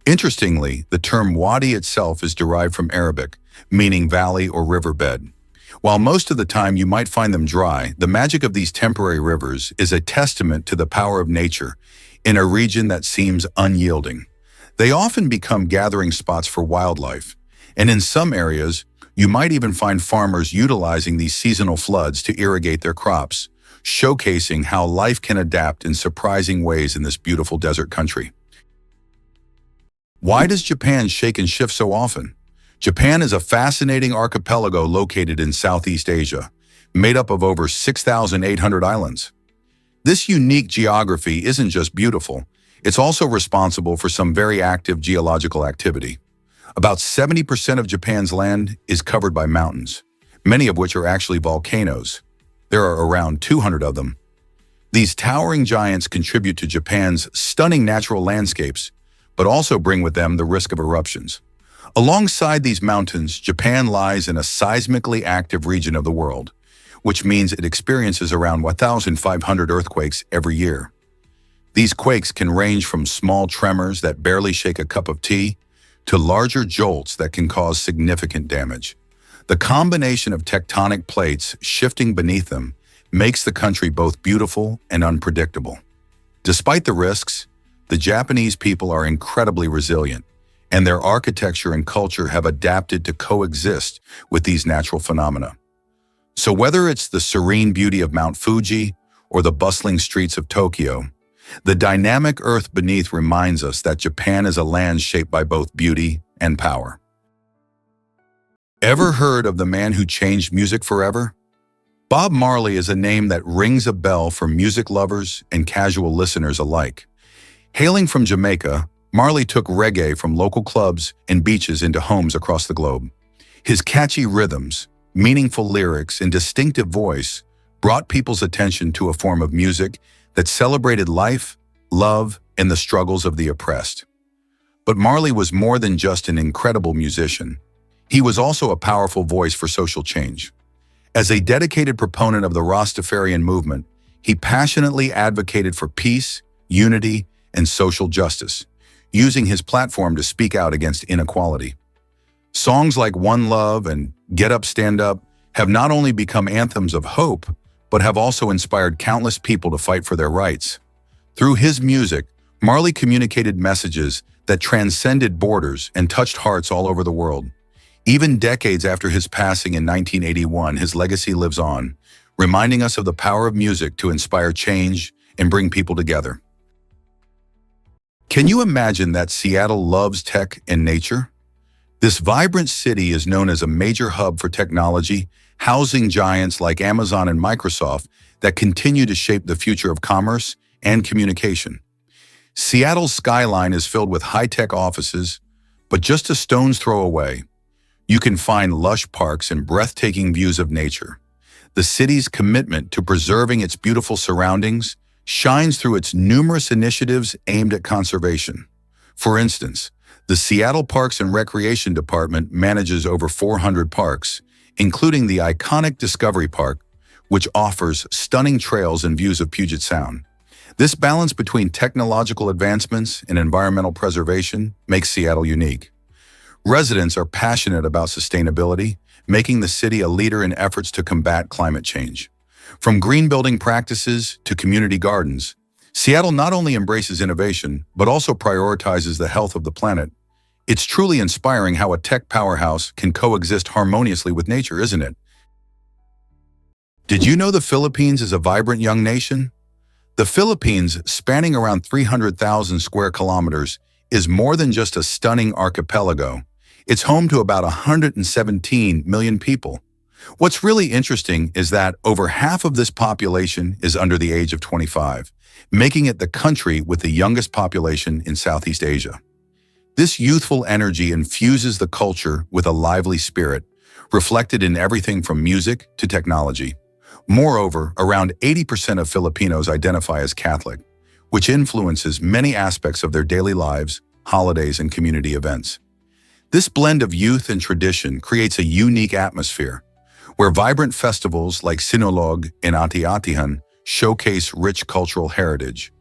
Interestingly, the term wadi itself is derived from Arabic, meaning valley or riverbed. While most of the time you might find them dry, the magic of these temporary rivers is a testament to the power of nature in a region that seems unyielding. They often become gathering spots for wildlife, and in some areas, you might even find farmers utilizing these seasonal floods to irrigate their crops, showcasing how life can adapt in surprising ways in this beautiful desert country. Why does Japan shake and shift so often? Japan is a fascinating archipelago located in Southeast Asia, made up of over 6,800 islands. This unique geography isn't just beautiful, it's also responsible for some very active geological activity. About 70% of Japan's land is covered by mountains, many of which are actually volcanoes. There are around 200 of them. These towering giants contribute to Japan's stunning natural landscapes, but also bring with them the risk of eruptions. Alongside these mountains, Japan lies in a seismically active region of the world, which means it experiences around 1,500 earthquakes every year. These quakes can range from small tremors that barely shake a cup of tea to larger jolts that can cause significant damage. The combination of tectonic plates shifting beneath them makes the country both beautiful and unpredictable. Despite the risks, the Japanese people are incredibly resilient, and their architecture and culture have adapted to coexist with these natural phenomena. So whether it's the serene beauty of Mount Fuji or the bustling streets of Tokyo. The dynamic earth beneath reminds us that Japan is a land shaped by both beauty and power. Ever heard of the man who changed music forever? Bob Marley is a name that rings a bell for music lovers and casual listeners alike. Hailing from Jamaica, Marley took reggae from local clubs and beaches into homes across the globe. His catchy rhythms, meaningful lyrics, and distinctive voice brought people's attention to a form of music that celebrated life, love, and the struggles of the oppressed. But Marley was more than just an incredible musician. He was also a powerful voice for social change. As a dedicated proponent of the Rastafarian movement, he passionately advocated for peace, unity, and social justice, using his platform to speak out against inequality. Songs like One Love and Get Up, Stand Up have not only become anthems of hope, but have also inspired countless people to fight for their rights. Through his music, Marley communicated messages that transcended borders and touched hearts all over the world. Even decades after his passing in 1981, his legacy lives on, reminding us of the power of music to inspire change and bring people together. Can you imagine that Seattle loves tech and nature? This vibrant city is known as a major hub for technology, housing giants like Amazon and Microsoft that continue to shape the future of commerce and communication. Seattle's skyline is filled with high-tech offices, but just a stone's throw away, you can find lush parks and breathtaking views of nature. The city's commitment to preserving its beautiful surroundings shines through its numerous initiatives aimed at conservation. For instance, the Seattle Parks and Recreation Department manages over 400 parks, including the iconic Discovery Park, which offers stunning trails and views of Puget Sound. This balance between technological advancements and environmental preservation makes Seattle unique. Residents are passionate about sustainability, making the city a leader in efforts to combat climate change. From green building practices to community gardens, Seattle not only embraces innovation, but also prioritizes the health of the planet. It's truly inspiring how a tech powerhouse can coexist harmoniously with nature, isn't it? Did you know the Philippines is a vibrant young nation? The Philippines, spanning around 300,000 square kilometers, is more than just a stunning archipelago. It's home to about 117 million people. What's really interesting is that over half of this population is under the age of 25, making it the country with the youngest population in Southeast Asia. This youthful energy infuses the culture with a lively spirit, reflected in everything from music to technology. Moreover, around 80% of Filipinos identify as Catholic, which influences many aspects of their daily lives, holidays, and community events. This blend of youth and tradition creates a unique atmosphere, where vibrant festivals like Sinulog and Ati-Atihan showcase rich cultural heritage,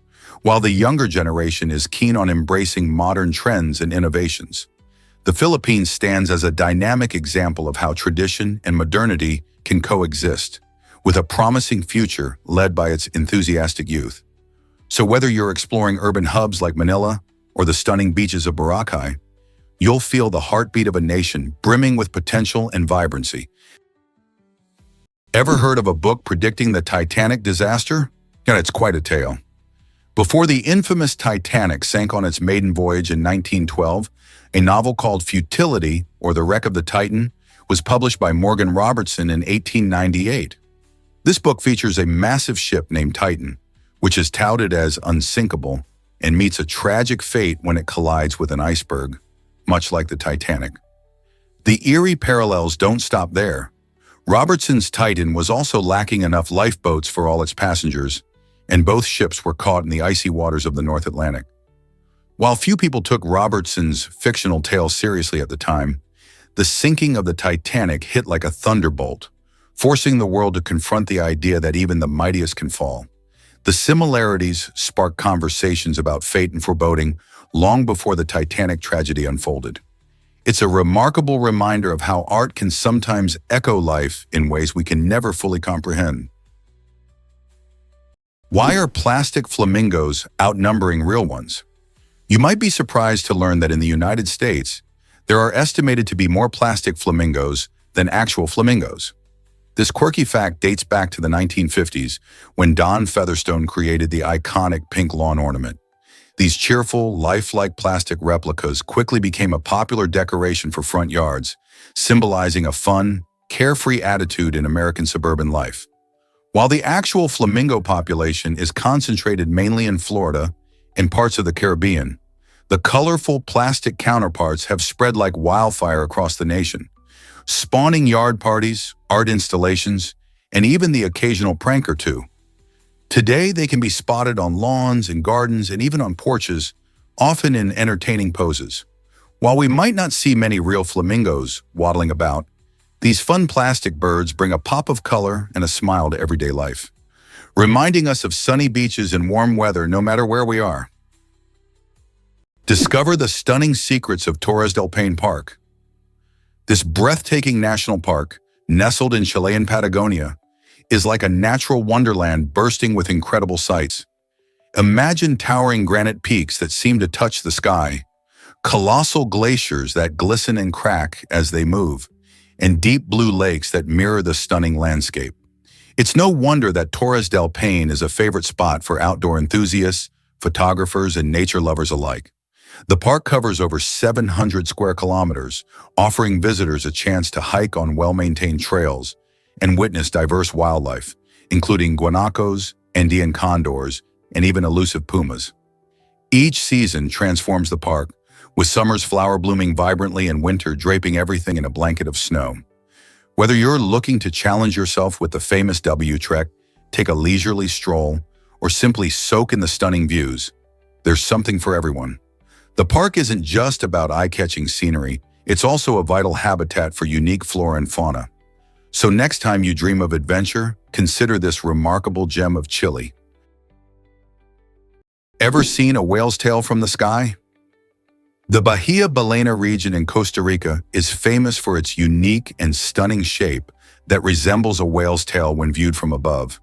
while the younger generation is keen on embracing modern trends and innovations. The Philippines stands as a dynamic example of how tradition and modernity can coexist, with a promising future led by its enthusiastic youth. So whether you're exploring urban hubs like Manila or the stunning beaches of Boracay, you'll feel the heartbeat of a nation brimming with potential and vibrancy. Ever heard of a book predicting the Titanic disaster? Yeah, it's quite a tale. Before the infamous Titanic sank on its maiden voyage in 1912, a novel called Futility, or The Wreck of the Titan, was published by Morgan Robertson in 1898. This book features a massive ship named Titan, which is touted as unsinkable and meets a tragic fate when it collides with an iceberg, much like the Titanic. The eerie parallels don't stop there. Robertson's Titan was also lacking enough lifeboats for all its passengers, and both ships were caught in the icy waters of the North Atlantic. While few people took Robertson's fictional tale seriously at the time, the sinking of the Titanic hit like a thunderbolt, forcing the world to confront the idea that even the mightiest can fall. The similarities sparked conversations about fate and foreboding long before the Titanic tragedy unfolded. It's a remarkable reminder of how art can sometimes echo life in ways we can never fully comprehend. Why are plastic flamingos outnumbering real ones? You might be surprised to learn that in the United States, there are estimated to be more plastic flamingos than actual flamingos. This quirky fact dates back to the 1950s when Don Featherstone created the iconic pink lawn ornament. These cheerful, lifelike plastic replicas quickly became a popular decoration for front yards, symbolizing a fun, carefree attitude in American suburban life. While the actual flamingo population is concentrated mainly in Florida and parts of the Caribbean, the colorful plastic counterparts have spread like wildfire across the nation, spawning yard parties, art installations, and even the occasional prank or two. Today, they can be spotted on lawns and gardens and even on porches, often in entertaining poses. While we might not see many real flamingos waddling about, these fun plastic birds bring a pop of color and a smile to everyday life, reminding us of sunny beaches and warm weather no matter where we are. Discover the stunning secrets of Torres del Paine Park. This breathtaking national park, nestled in Chilean Patagonia, is like a natural wonderland bursting with incredible sights. Imagine towering granite peaks that seem to touch the sky, colossal glaciers that glisten and crack as they move, and deep blue lakes that mirror the stunning landscape. It's no wonder that Torres del Paine is a favorite spot for outdoor enthusiasts, photographers, and nature lovers alike. The park covers over 700 square kilometers, offering visitors a chance to hike on well-maintained trails and witness diverse wildlife, including guanacos, Andean condors, and even elusive pumas. Each season transforms the park, with summer's flower blooming vibrantly and winter draping everything in a blanket of snow. Whether you're looking to challenge yourself with the famous W Trek, take a leisurely stroll, or simply soak in the stunning views, there's something for everyone. The park isn't just about eye-catching scenery, it's also a vital habitat for unique flora and fauna. So next time you dream of adventure, consider this remarkable gem of Chile. Ever seen a whale's tail from the sky? The Bahia Ballena region in Costa Rica is famous for its unique and stunning shape that resembles a whale's tail when viewed from above.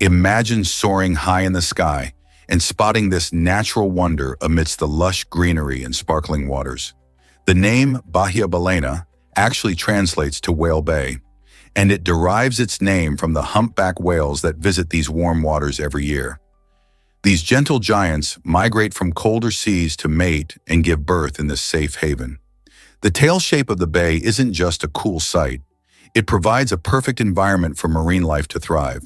Imagine soaring high in the sky and spotting this natural wonder amidst the lush greenery and sparkling waters. The name Bahia Ballena actually translates to Whale Bay, and it derives its name from the humpback whales that visit these warm waters every year. These gentle giants migrate from colder seas to mate and give birth in this safe haven. The tail shape of the bay isn't just a cool sight. It provides a perfect environment for marine life to thrive.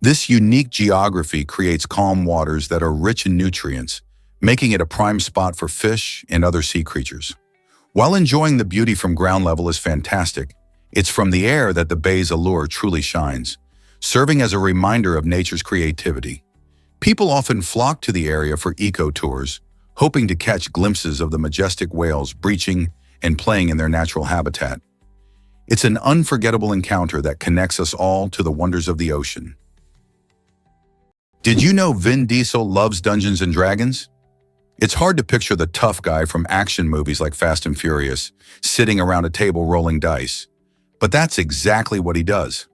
This unique geography creates calm waters that are rich in nutrients, making it a prime spot for fish and other sea creatures. While enjoying the beauty from ground level is fantastic, it's from the air that the bay's allure truly shines, serving as a reminder of nature's creativity. People often flock to the area for eco-tours, hoping to catch glimpses of the majestic whales breaching and playing in their natural habitat. It's an unforgettable encounter that connects us all to the wonders of the ocean. Did you know Vin Diesel loves Dungeons & Dragons? It's hard to picture the tough guy from action movies like Fast and Furious sitting around a table rolling dice. But that's exactly what he does.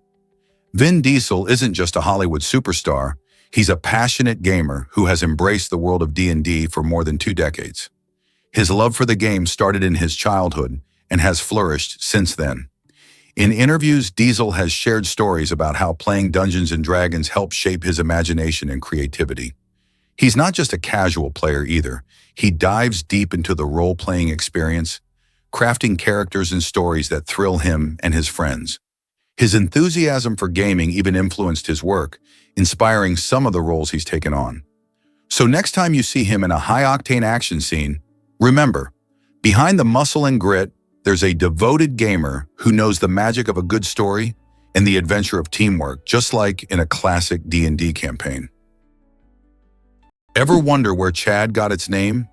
Vin Diesel isn't just a Hollywood superstar, he's a passionate gamer who has embraced the world of D&D for more than 2 decades. His love for the game started in his childhood and has flourished since then. In interviews, Diesel has shared stories about how playing Dungeons & Dragons helped shape his imagination and creativity. He's not just a casual player either. He dives deep into the role-playing experience, crafting characters and stories that thrill him and his friends. His enthusiasm for gaming even influenced his work, inspiring some of the roles he's taken on. So next time you see him in a high-octane action scene, remember, behind the muscle and grit, there's a devoted gamer who knows the magic of a good story and the adventure of teamwork, just like in a classic D&D campaign. Ever wonder where Chad got its name?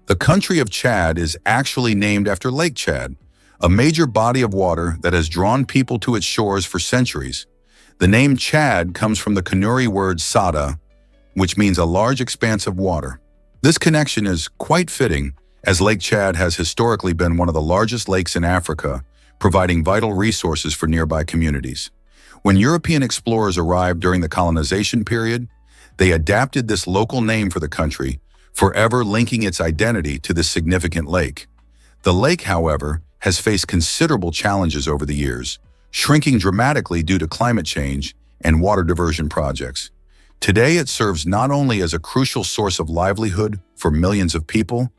The country of Chad is actually named after Lake Chad, a major body of water that has drawn people to its shores for centuries. The name Chad comes from the Kanuri word Sada, which means a large expanse of water. This connection is quite fitting, as Lake Chad has historically been one of the largest lakes in Africa, providing vital resources for nearby communities. When European explorers arrived during the colonization period, they adapted this local name for the country, forever linking its identity to this significant lake. The lake, however, has faced considerable challenges over the years, shrinking dramatically due to climate change and water diversion projects. Today, it serves not only as a crucial source of livelihood for millions of people,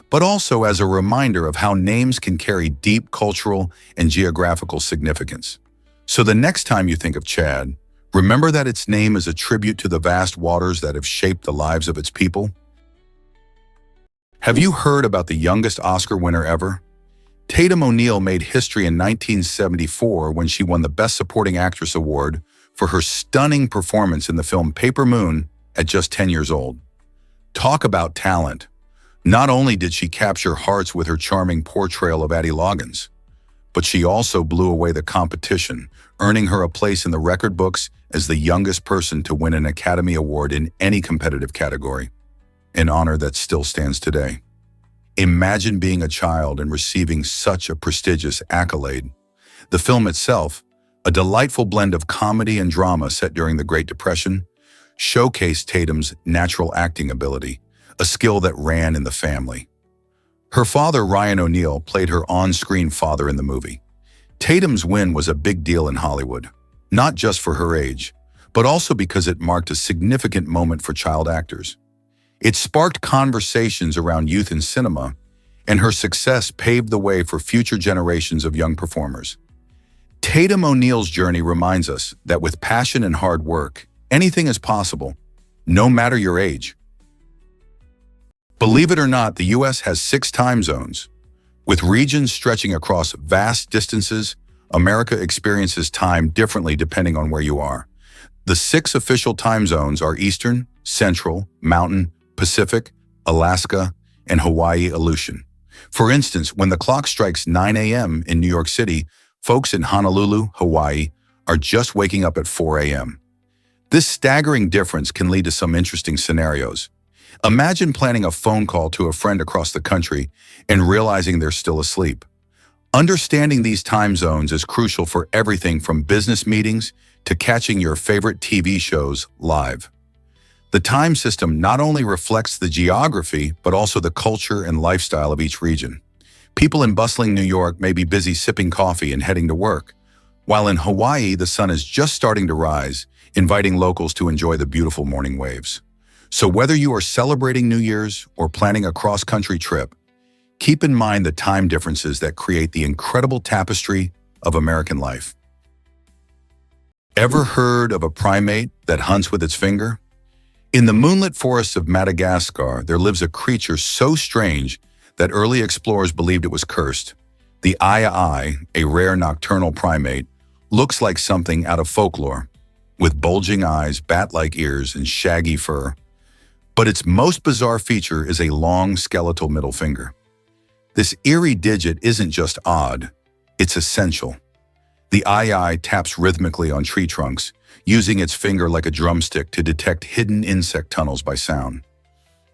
but also as a reminder of how names can carry deep cultural and geographical significance. So the next time you think of Chad, remember that its name is a tribute to the vast waters that have shaped the lives of its people. Have you heard about the youngest Oscar winner ever? Tatum O'Neal made history in 1974 when she won the Best Supporting Actress award for her stunning performance in the film Paper Moon at just 10 years old. Talk about talent. Not only did she capture hearts with her charming portrayal of Addie Loggins, but she also blew away the competition, earning her a place in the record books as the youngest person to win an Academy Award in any competitive category, an honor that still stands today. Imagine being a child and receiving such a prestigious accolade. The film itself, a delightful blend of comedy and drama set during the Great Depression, showcased Tatum's natural acting ability, a skill that ran in the family. Her father, Ryan O'Neal, played her on-screen father in the movie. Tatum's win was a big deal in Hollywood, not just for her age, but also because it marked a significant moment for child actors. It sparked conversations around youth in cinema, and her success paved the way for future generations of young performers. Tatum O'Neal's journey reminds us that with passion and hard work, anything is possible, no matter your age. Believe it or not, the U.S. has 6 time zones. With regions stretching across vast distances, America experiences time differently depending on where you are. The 6 official time zones are Eastern, Central, Mountain, Pacific, Alaska, and Hawaii Aleutian. For instance, when the clock strikes 9 a.m. in New York City, folks in Honolulu, Hawaii, are just waking up at 4 a.m. This staggering difference can lead to some interesting scenarios. Imagine planning a phone call to a friend across the country and realizing they're still asleep. Understanding these time zones is crucial for everything from business meetings to catching your favorite TV shows live. The time system not only reflects the geography, but also the culture and lifestyle of each region. People in bustling New York may be busy sipping coffee and heading to work, while in Hawaii, the sun is just starting to rise, inviting locals to enjoy the beautiful morning waves. So whether you are celebrating New Year's or planning a cross-country trip, keep in mind the time differences that create the incredible tapestry of American life. Ever heard of a primate that hunts with its finger? In the moonlit forests of Madagascar, there lives a creature so strange that early explorers believed it was cursed. The ai, a rare nocturnal primate, looks like something out of folklore, with bulging eyes, bat-like ears, and shaggy fur. But its most bizarre feature is a long skeletal middle finger. This eerie digit isn't just odd, it's essential. The ai taps rhythmically on tree trunks, using its finger like a drumstick to detect hidden insect tunnels by sound.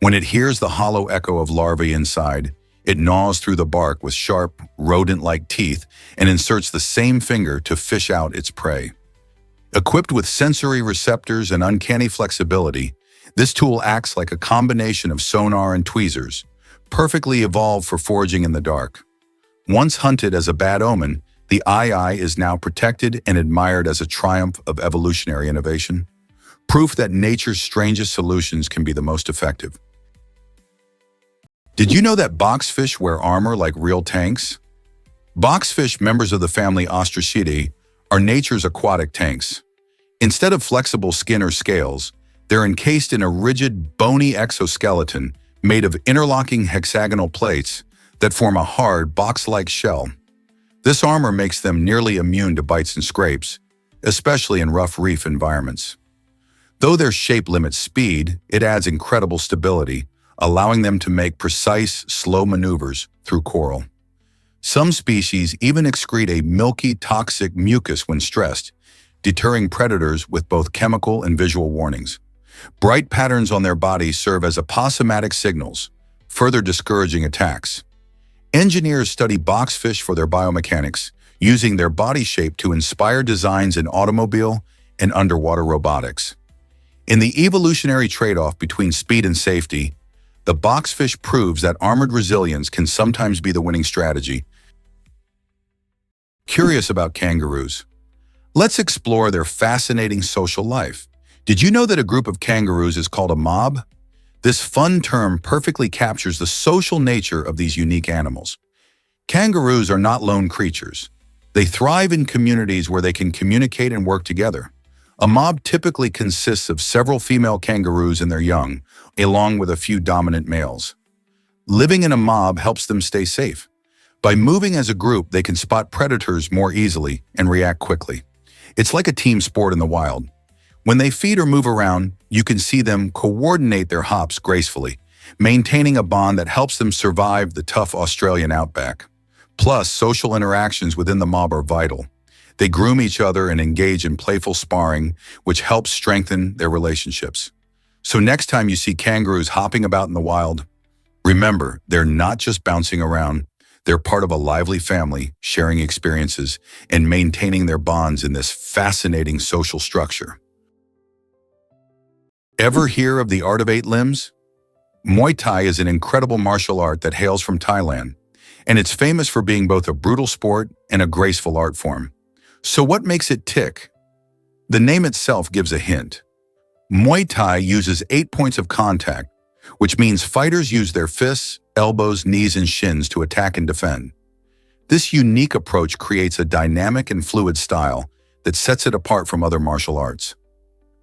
When it hears the hollow echo of larvae inside, it gnaws through the bark with sharp, rodent-like teeth and inserts the same finger to fish out its prey. Equipped with sensory receptors and uncanny flexibility, this tool acts like a combination of sonar and tweezers, perfectly evolved for foraging in the dark. Once hunted as a bad omen, the ai is now protected and admired as a triumph of evolutionary innovation, proof that nature's strangest solutions can be the most effective. Did you know that boxfish wear armor like real tanks? Boxfish, members of the family Ostracidae, are nature's aquatic tanks. Instead of flexible skin or scales, they're encased in a rigid, bony exoskeleton made of interlocking hexagonal plates that form a hard, box-like shell. This armor makes them nearly immune to bites and scrapes, especially in rough reef environments. Though their shape limits speed, it adds incredible stability, allowing them to make precise, slow maneuvers through coral. Some species even excrete a milky, toxic mucus when stressed, deterring predators with both chemical and visual warnings. Bright patterns on their bodies serve as aposematic signals, further discouraging attacks. Engineers study boxfish for their biomechanics, using their body shape to inspire designs in automobile and underwater robotics. In the evolutionary trade-off between speed and safety, the boxfish proves that armored resilience can sometimes be the winning strategy. Curious about kangaroos. Let's explore their fascinating social life. Did you know that a group of kangaroos is called a mob? This fun term perfectly captures the social nature of these unique animals. Kangaroos are not lone creatures. They thrive in communities where they can communicate and work together. A mob typically consists of several female kangaroos and their young, along with a few dominant males. Living in a mob helps them stay safe. By moving as a group, they can spot predators more easily and react quickly. It's like a team sport in the wild. When they feed or move around, you can see them coordinate their hops gracefully, maintaining a bond that helps them survive the tough Australian outback. Plus, social interactions within the mob are vital. They groom each other and engage in playful sparring, which helps strengthen their relationships. So next time you see kangaroos hopping about in the wild, remember, they're not just bouncing around. They're part of a lively family, sharing experiences and maintaining their bonds in this fascinating social structure. Ever hear of the Art of Eight Limbs? Muay Thai is an incredible martial art that hails from Thailand, and it's famous for being both a brutal sport and a graceful art form. So what makes it tick? The name itself gives a hint. Muay Thai uses 8 points of contact, which means fighters use their fists, elbows, knees, and shins to attack and defend. This unique approach creates a dynamic and fluid style that sets it apart from other martial arts.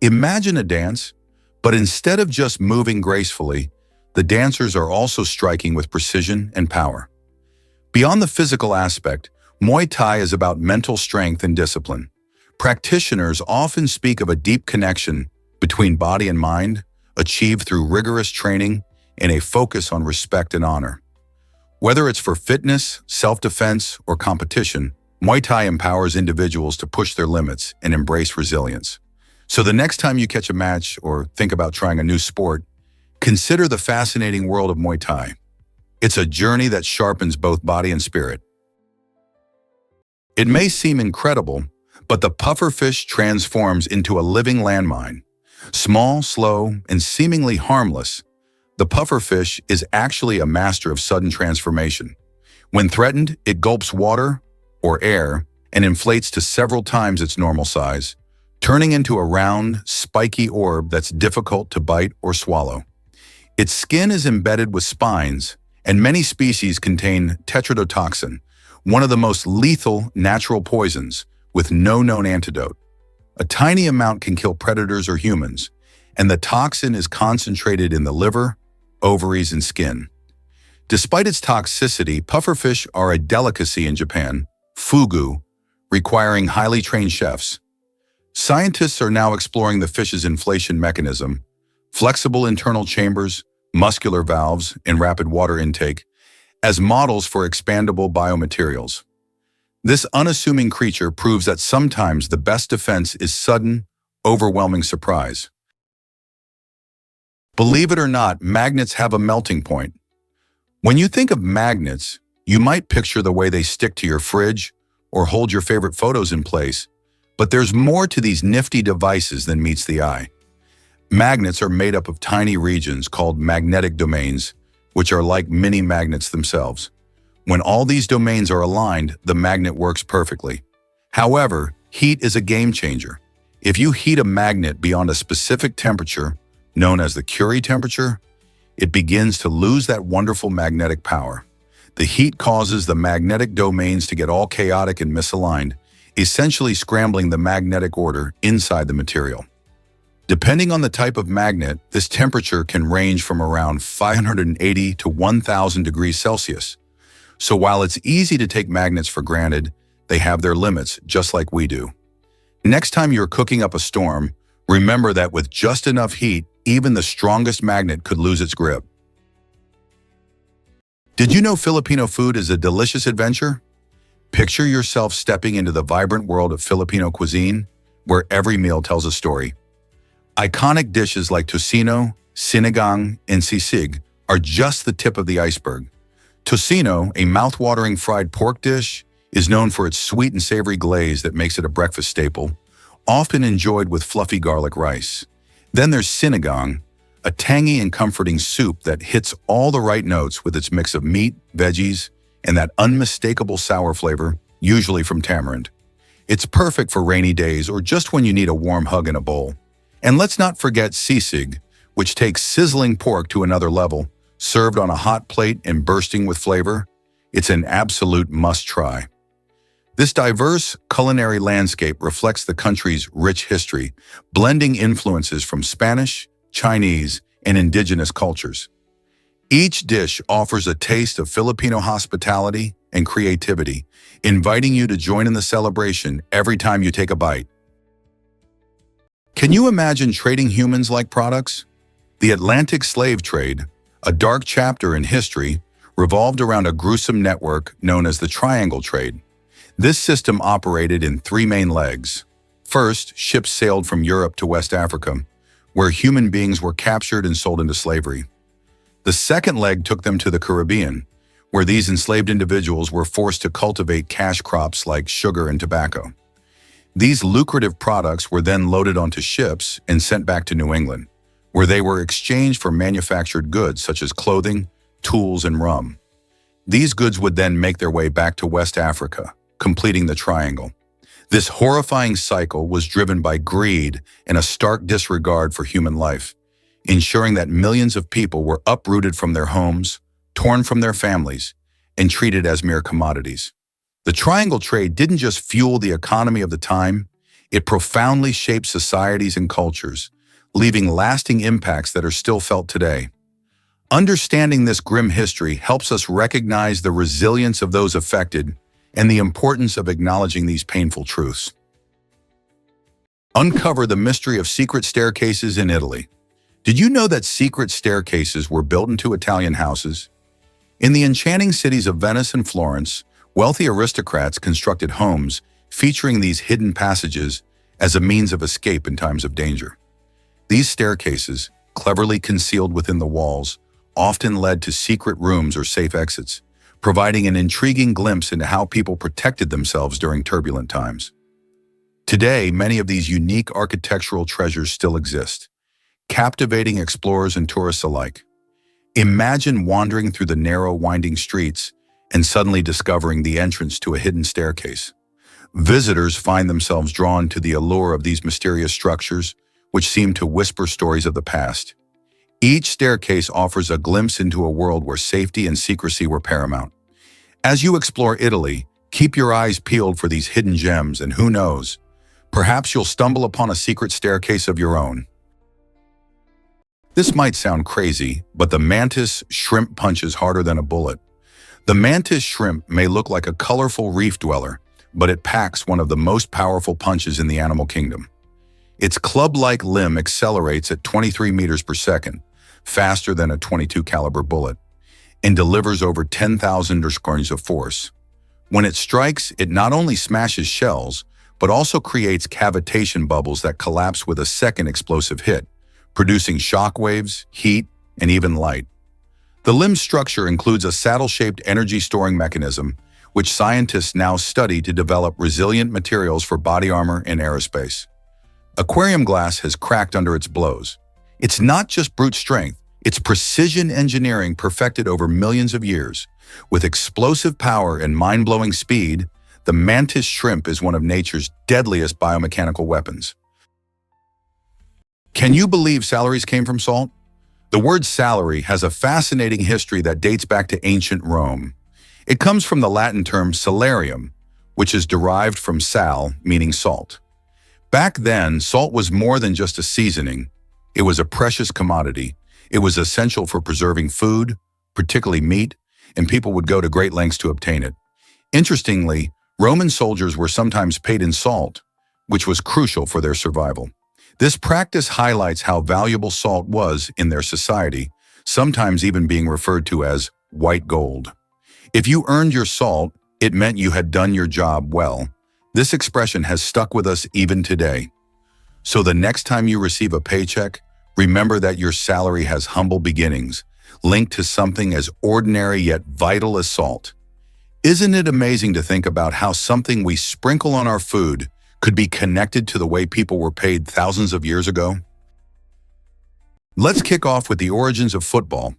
Imagine a dance, but instead of just moving gracefully, the dancers are also striking with precision and power. Beyond the physical aspect, Muay Thai is about mental strength and discipline. Practitioners often speak of a deep connection between body and mind, achieved through rigorous training and a focus on respect and honor. Whether it's for fitness, self-defense, or competition, Muay Thai empowers individuals to push their limits and embrace resilience. So the next time you catch a match or think about trying a new sport, consider the fascinating world of Muay Thai. It's a journey that sharpens both body and spirit. It may seem incredible, but the pufferfish transforms into a living landmine. Small, slow, and seemingly harmless, the pufferfish is actually a master of sudden transformation. When threatened, it gulps water or air and inflates to several times its normal size, turning into a round, spiky orb that's difficult to bite or swallow. Its skin is embedded with spines, and many species contain tetrodotoxin, one of the most lethal natural poisons, with no known antidote. A tiny amount can kill predators or humans, and the toxin is concentrated in the liver, ovaries, and skin. Despite its toxicity, pufferfish are a delicacy in Japan, fugu, requiring highly trained chefs. Scientists are now exploring the fish's inflation mechanism, flexible internal chambers, muscular valves, and rapid water intake, as models for expandable biomaterials. This unassuming creature proves that sometimes the best defense is sudden, overwhelming surprise. Believe it or not, magnets have a melting point. When you think of magnets, you might picture the way they stick to your fridge or hold your favorite photos in place, but there's more to these nifty devices than meets the eye. Magnets are made up of tiny regions called magnetic domains, which are like mini magnets themselves. When all these domains are aligned, the magnet works perfectly. However, heat is a game changer. If you heat a magnet beyond a specific temperature, known as the Curie temperature, it begins to lose that wonderful magnetic power. The heat causes the magnetic domains to get all chaotic and misaligned, essentially scrambling the magnetic order inside the material. Depending on the type of magnet, this temperature can range from around 580 to 1000 degrees Celsius. So while it's easy to take magnets for granted, they have their limits, just like we do. Next time you're cooking up a storm, remember that with just enough heat, even the strongest magnet could lose its grip. Did you know Filipino food is a delicious adventure? Picture yourself stepping into the vibrant world of Filipino cuisine, where every meal tells a story. Iconic dishes like tocino, sinigang, and sisig are just the tip of the iceberg. Tocino, a mouth-watering fried pork dish, is known for its sweet and savory glaze that makes it a breakfast staple, often enjoyed with fluffy garlic rice. Then there's sinigang, a tangy and comforting soup that hits all the right notes with its mix of meat, veggies, and that unmistakable sour flavor, usually from tamarind. It's perfect for rainy days or just when you need a warm hug in a bowl. And let's not forget sisig, which takes sizzling pork to another level, served on a hot plate and bursting with flavor. It's an absolute must-try. This diverse culinary landscape reflects the country's rich history, blending influences from Spanish, Chinese, and indigenous cultures. Each dish offers a taste of Filipino hospitality and creativity, inviting you to join in the celebration every time you take a bite. Can you imagine trading humans like products? The Atlantic slave trade, a dark chapter in history, revolved around a gruesome network known as the Triangle Trade. This system operated in three main legs. First, ships sailed from Europe to West Africa, where human beings were captured and sold into slavery. The second leg took them to the Caribbean, where these enslaved individuals were forced to cultivate cash crops like sugar and tobacco. These lucrative products were then loaded onto ships and sent back to New England, where they were exchanged for manufactured goods such as clothing, tools, and rum. These goods would then make their way back to West Africa, completing the triangle. This horrifying cycle was driven by greed and a stark disregard for human life, ensuring that millions of people were uprooted from their homes, torn from their families, and treated as mere commodities. The triangle trade didn't just fuel the economy of the time, it profoundly shaped societies and cultures, leaving lasting impacts that are still felt today. Understanding this grim history helps us recognize the resilience of those affected and the importance of acknowledging these painful truths. Uncover the mystery of secret staircases in Italy. Did you know that secret staircases were built into Italian houses? In the enchanting cities of Venice and Florence, wealthy aristocrats constructed homes featuring these hidden passages as a means of escape in times of danger. These staircases, cleverly concealed within the walls, often led to secret rooms or safe exits, providing an intriguing glimpse into how people protected themselves during turbulent times. Today, many of these unique architectural treasures still exist, captivating explorers and tourists alike. Imagine wandering through the narrow, winding streets and suddenly discovering the entrance to a hidden staircase. Visitors find themselves drawn to the allure of these mysterious structures, which seem to whisper stories of the past. Each staircase offers a glimpse into a world where safety and secrecy were paramount. As you explore Italy, keep your eyes peeled for these hidden gems, and who knows, perhaps you'll stumble upon a secret staircase of your own. This might sound crazy, but the mantis shrimp punches harder than a bullet. The mantis shrimp may look like a colorful reef dweller, but it packs one of the most powerful punches in the animal kingdom. Its club-like limb accelerates at 23 meters per second, faster than a .22 caliber bullet, and delivers over 10,000 newtons of force. When it strikes, it not only smashes shells, but also creates cavitation bubbles that collapse with a second explosive hit, producing shock waves, heat, and even light. The limb structure includes a saddle-shaped energy-storing mechanism, which scientists now study to develop resilient materials for body armor and aerospace. Aquarium glass has cracked under its blows. It's not just brute strength, it's precision engineering perfected over millions of years. With explosive power and mind-blowing speed, the mantis shrimp is one of nature's deadliest biomechanical weapons. Can you believe salaries came from salt? The word salary has a fascinating history that dates back to ancient Rome. It comes from the Latin term salarium, which is derived from sal, meaning salt. Back then, salt was more than just a seasoning. It was a precious commodity. It was essential for preserving food, particularly meat, and people would go to great lengths to obtain it. Interestingly, Roman soldiers were sometimes paid in salt, which was crucial for their survival. This practice highlights how valuable salt was in their society, sometimes even being referred to as white gold. If you earned your salt, it meant you had done your job well. This expression has stuck with us even today. So the next time you receive a paycheck, remember that your salary has humble beginnings, linked to something as ordinary yet vital as salt. Isn't it amazing to think about how something we sprinkle on our food could be connected to the way people were paid thousands of years ago? Let's kick off with the origins of football.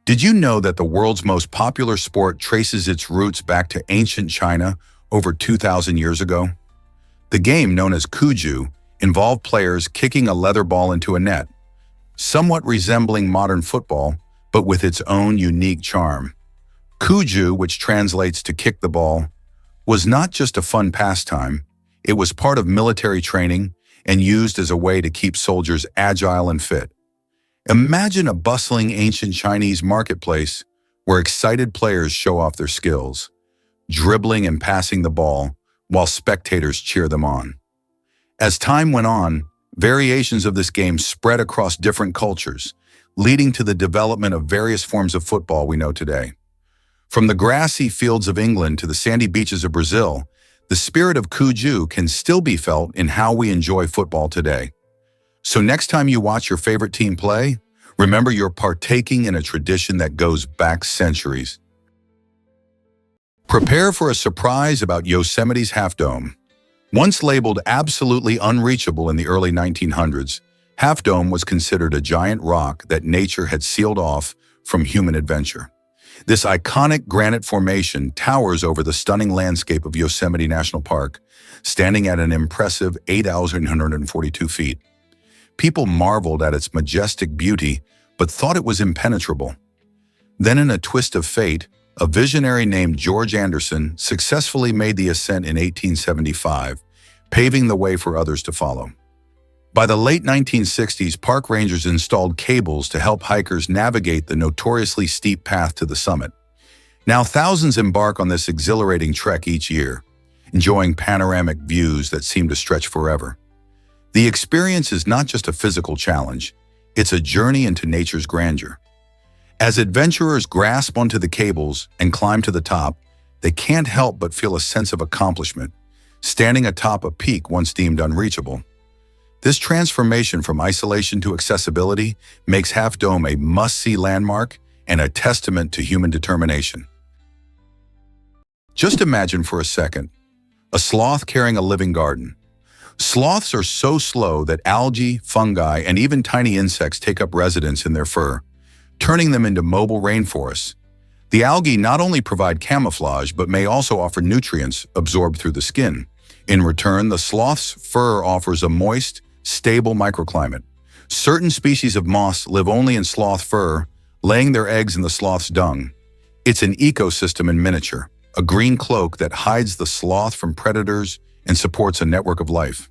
Did you know that the world's most popular sport traces its roots back to ancient China over 2,000 years ago? The game, known as Cuju, involved players kicking a leather ball into a net, somewhat resembling modern football, but with its own unique charm. Cuju, which translates to kick the ball, was not just a fun pastime, it was part of military training and used as a way to keep soldiers agile and fit. Imagine a bustling ancient Chinese marketplace where excited players show off their skills, dribbling and passing the ball while spectators cheer them on. As time went on, variations of this game spread across different cultures, leading to the development of various forms of football we know today. From the grassy fields of England to the sandy beaches of Brazil, the spirit of Cuju can still be felt in how we enjoy football today. So next time you watch your favorite team play, remember you're partaking in a tradition that goes back centuries. Prepare for a surprise about Yosemite's Half Dome. Once labeled absolutely unreachable in the early 1900s, Half Dome was considered a giant rock that nature had sealed off from human adventure. This iconic granite formation towers over the stunning landscape of Yosemite National Park, standing at an impressive 8,142 feet. People marveled at its majestic beauty, but thought it was impenetrable. Then in a twist of fate, a visionary named George Anderson successfully made the ascent in 1875, paving the way for others to follow. By the late 1960s, park rangers installed cables to help hikers navigate the notoriously steep path to the summit. Now thousands embark on this exhilarating trek each year, enjoying panoramic views that seem to stretch forever. The experience is not just a physical challenge, it's a journey into nature's grandeur. As adventurers grasp onto the cables and climb to the top, they can't help but feel a sense of accomplishment, standing atop a peak once deemed unreachable. This transformation from isolation to accessibility makes Half Dome a must-see landmark and a testament to human determination. Just imagine for a second, a sloth carrying a living garden. Sloths are so slow that algae, fungi, and even tiny insects take up residence in their fur, turning them into mobile rainforests. The algae not only provide camouflage, but may also offer nutrients absorbed through the skin. In return, the sloth's fur offers a moist, stable microclimate. Certain species of moths live only in sloth fur, laying their eggs in the sloth's dung. It's an ecosystem in miniature, a green cloak that hides the sloth from predators and supports a network of life.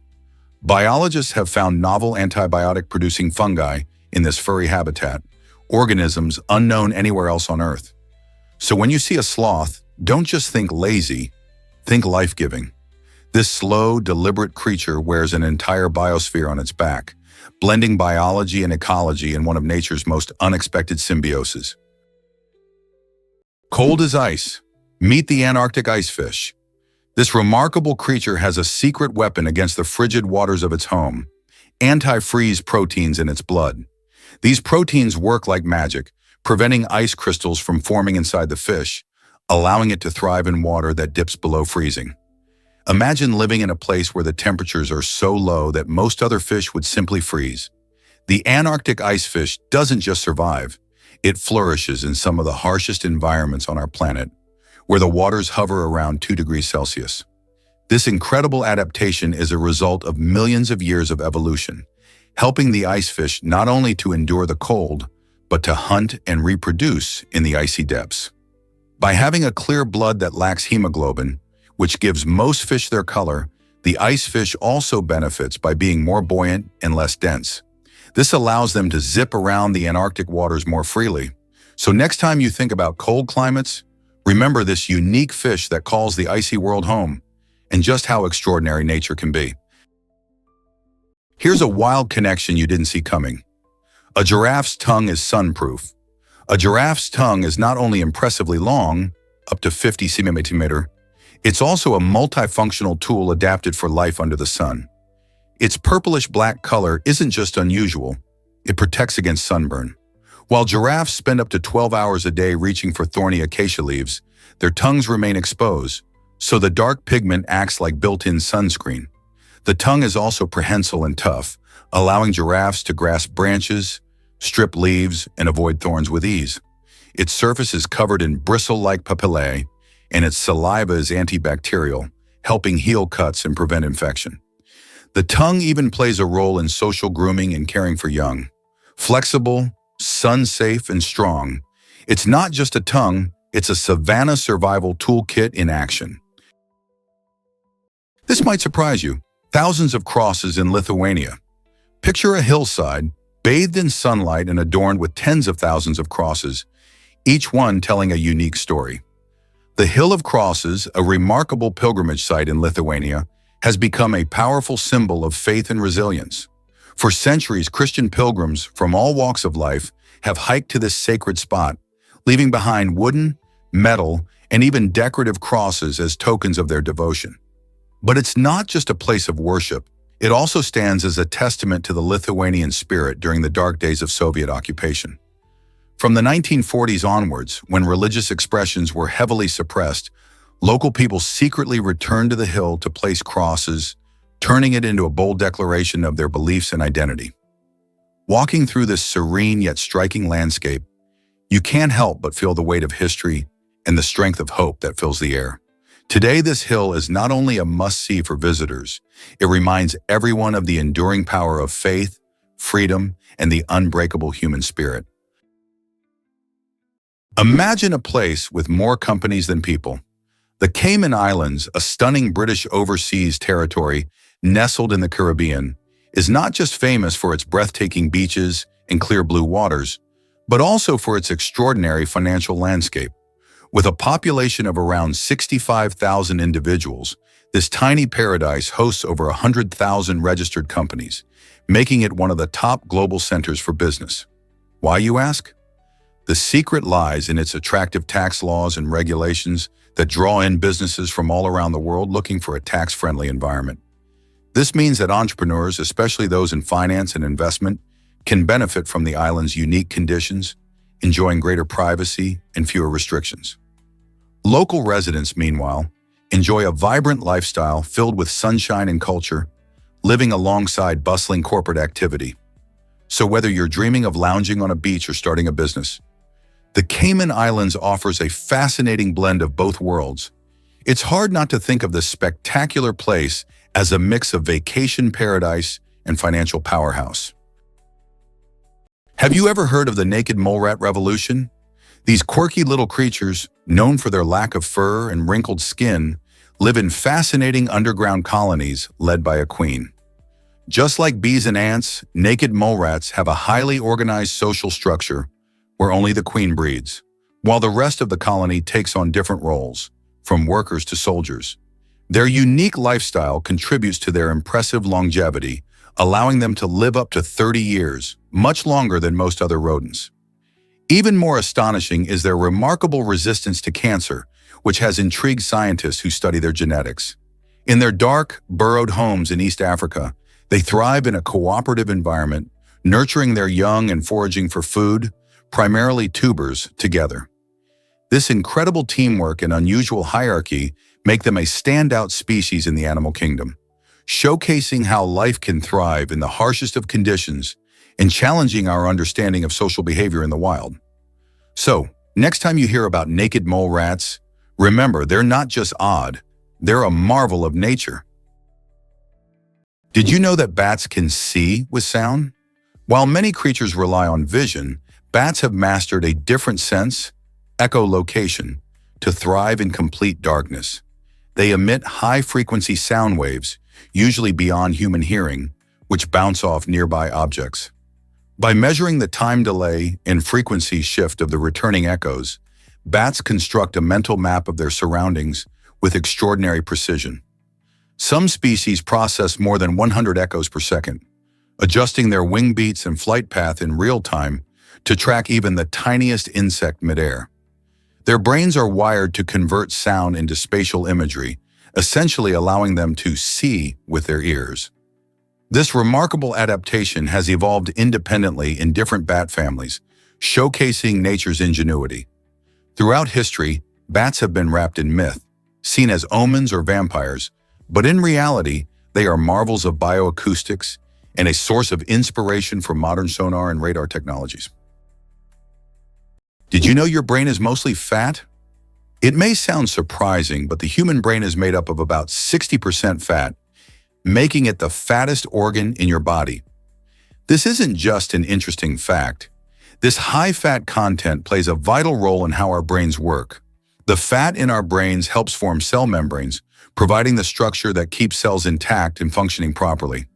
Biologists have found novel antibiotic-producing fungi in this furry habitat, organisms unknown anywhere else on Earth. So when you see a sloth, don't just think lazy, think life-giving. This slow, deliberate creature wears an entire biosphere on its back, blending biology and ecology in one of nature's most unexpected symbioses. Cold as ice. Meet the Antarctic icefish. This remarkable creature has a secret weapon against the frigid waters of its home: anti-freeze proteins in its blood. These proteins work like magic, preventing ice crystals from forming inside the fish, allowing it to thrive in water that dips below freezing. Imagine living in a place where the temperatures are so low that most other fish would simply freeze. The Antarctic icefish doesn't just survive, it flourishes in some of the harshest environments on our planet, where the waters hover around 2 degrees Celsius. This incredible adaptation is a result of millions of years of evolution, helping the icefish not only to endure the cold, but to hunt and reproduce in the icy depths. By having a clear blood that lacks hemoglobin, which gives most fish their color, the icefish also benefits by being more buoyant and less dense. This allows them to zip around the Antarctic waters more freely. So next time you think about cold climates, remember this unique fish that calls the icy world home, and just how extraordinary nature can be. Here's a wild connection you didn't see coming. A giraffe's tongue is sunproof. A giraffe's tongue is not only impressively long, up to 50 centimeters, it's also a multifunctional tool adapted for life under the sun. Its purplish-black color isn't just unusual, it protects against sunburn. While giraffes spend up to 12 hours a day reaching for thorny acacia leaves, their tongues remain exposed, so the dark pigment acts like built-in sunscreen. The tongue is also prehensile and tough, allowing giraffes to grasp branches, strip leaves, and avoid thorns with ease. Its surface is covered in bristle-like papillae, and its saliva is antibacterial, helping heal cuts and prevent infection. The tongue even plays a role in social grooming and caring for young. Flexible, sun-safe, and strong, it's not just a tongue, it's a savanna survival toolkit in action. This might surprise you. Thousands of crosses in Lithuania. Picture a hillside, bathed in sunlight and adorned with tens of thousands of crosses, each one telling a unique story. The Hill of Crosses, a remarkable pilgrimage site in Lithuania, has become a powerful symbol of faith and resilience. For centuries, Christian pilgrims from all walks of life have hiked to this sacred spot, leaving behind wooden, metal, and even decorative crosses as tokens of their devotion. But it's not just a place of worship. It also stands as a testament to the Lithuanian spirit during the dark days of Soviet occupation. From the 1940s onwards, when religious expressions were heavily suppressed, local people secretly returned to the hill to place crosses, turning it into a bold declaration of their beliefs and identity. Walking through this serene yet striking landscape, you can't help but feel the weight of history and the strength of hope that fills the air. Today, this hill is not only a must-see for visitors, it reminds everyone of the enduring power of faith, freedom, and the unbreakable human spirit. Imagine a place with more companies than people. The Cayman Islands, a stunning British overseas territory nestled in the Caribbean, is not just famous for its breathtaking beaches and clear blue waters, but also for its extraordinary financial landscape. With a population of around 65,000 individuals, this tiny paradise hosts over 100,000 registered companies, making it one of the top global centers for business. Why, you ask? The secret lies in its attractive tax laws and regulations that draw in businesses from all around the world looking for a tax-friendly environment. This means that entrepreneurs, especially those in finance and investment, can benefit from the island's unique conditions, enjoying greater privacy and fewer restrictions. Local residents, meanwhile, enjoy a vibrant lifestyle filled with sunshine and culture, living alongside bustling corporate activity. So whether you're dreaming of lounging on a beach or starting a business, the Cayman Islands offers a fascinating blend of both worlds. It's hard not to think of this spectacular place as a mix of vacation paradise and financial powerhouse. Have you ever heard of the naked mole rat revolution? These quirky little creatures, known for their lack of fur and wrinkled skin, live in fascinating underground colonies led by a queen. Just like bees and ants, naked mole rats have a highly organized social structure where only the queen breeds, while the rest of the colony takes on different roles, from workers to soldiers. Their unique lifestyle contributes to their impressive longevity, allowing them to live up to 30 years, much longer than most other rodents. Even more astonishing is their remarkable resistance to cancer, which has intrigued scientists who study their genetics. In their dark, burrowed homes in East Africa, they thrive in a cooperative environment, nurturing their young and foraging for food, primarily tubers, together. This incredible teamwork and unusual hierarchy make them a standout species in the animal kingdom, showcasing how life can thrive in the harshest of conditions and challenging our understanding of social behavior in the wild. So, next time you hear about naked mole rats, remember they're not just odd, they're a marvel of nature. Did you know that bats can see with sound? While many creatures rely on vision, bats have mastered a different sense, echolocation, to thrive in complete darkness. They emit high-frequency sound waves, usually beyond human hearing, which bounce off nearby objects. By measuring the time delay and frequency shift of the returning echoes, bats construct a mental map of their surroundings with extraordinary precision. Some species process more than 100 echoes per second, adjusting their wing beats and flight path in real time to track even the tiniest insect midair. Their brains are wired to convert sound into spatial imagery, essentially allowing them to see with their ears. This remarkable adaptation has evolved independently in different bat families, showcasing nature's ingenuity. Throughout history, bats have been wrapped in myth, seen as omens or vampires, but in reality, they are marvels of bioacoustics and a source of inspiration for modern sonar and radar technologies. Did you know your brain is mostly fat? It may sound surprising, but the human brain is made up of about 60% fat, making it the fattest organ in your body. This isn't just an interesting fact. This high-fat content plays a vital role in how our brains work. The fat in our brains helps form cell membranes, providing the structure that keeps cells intact and functioning properly.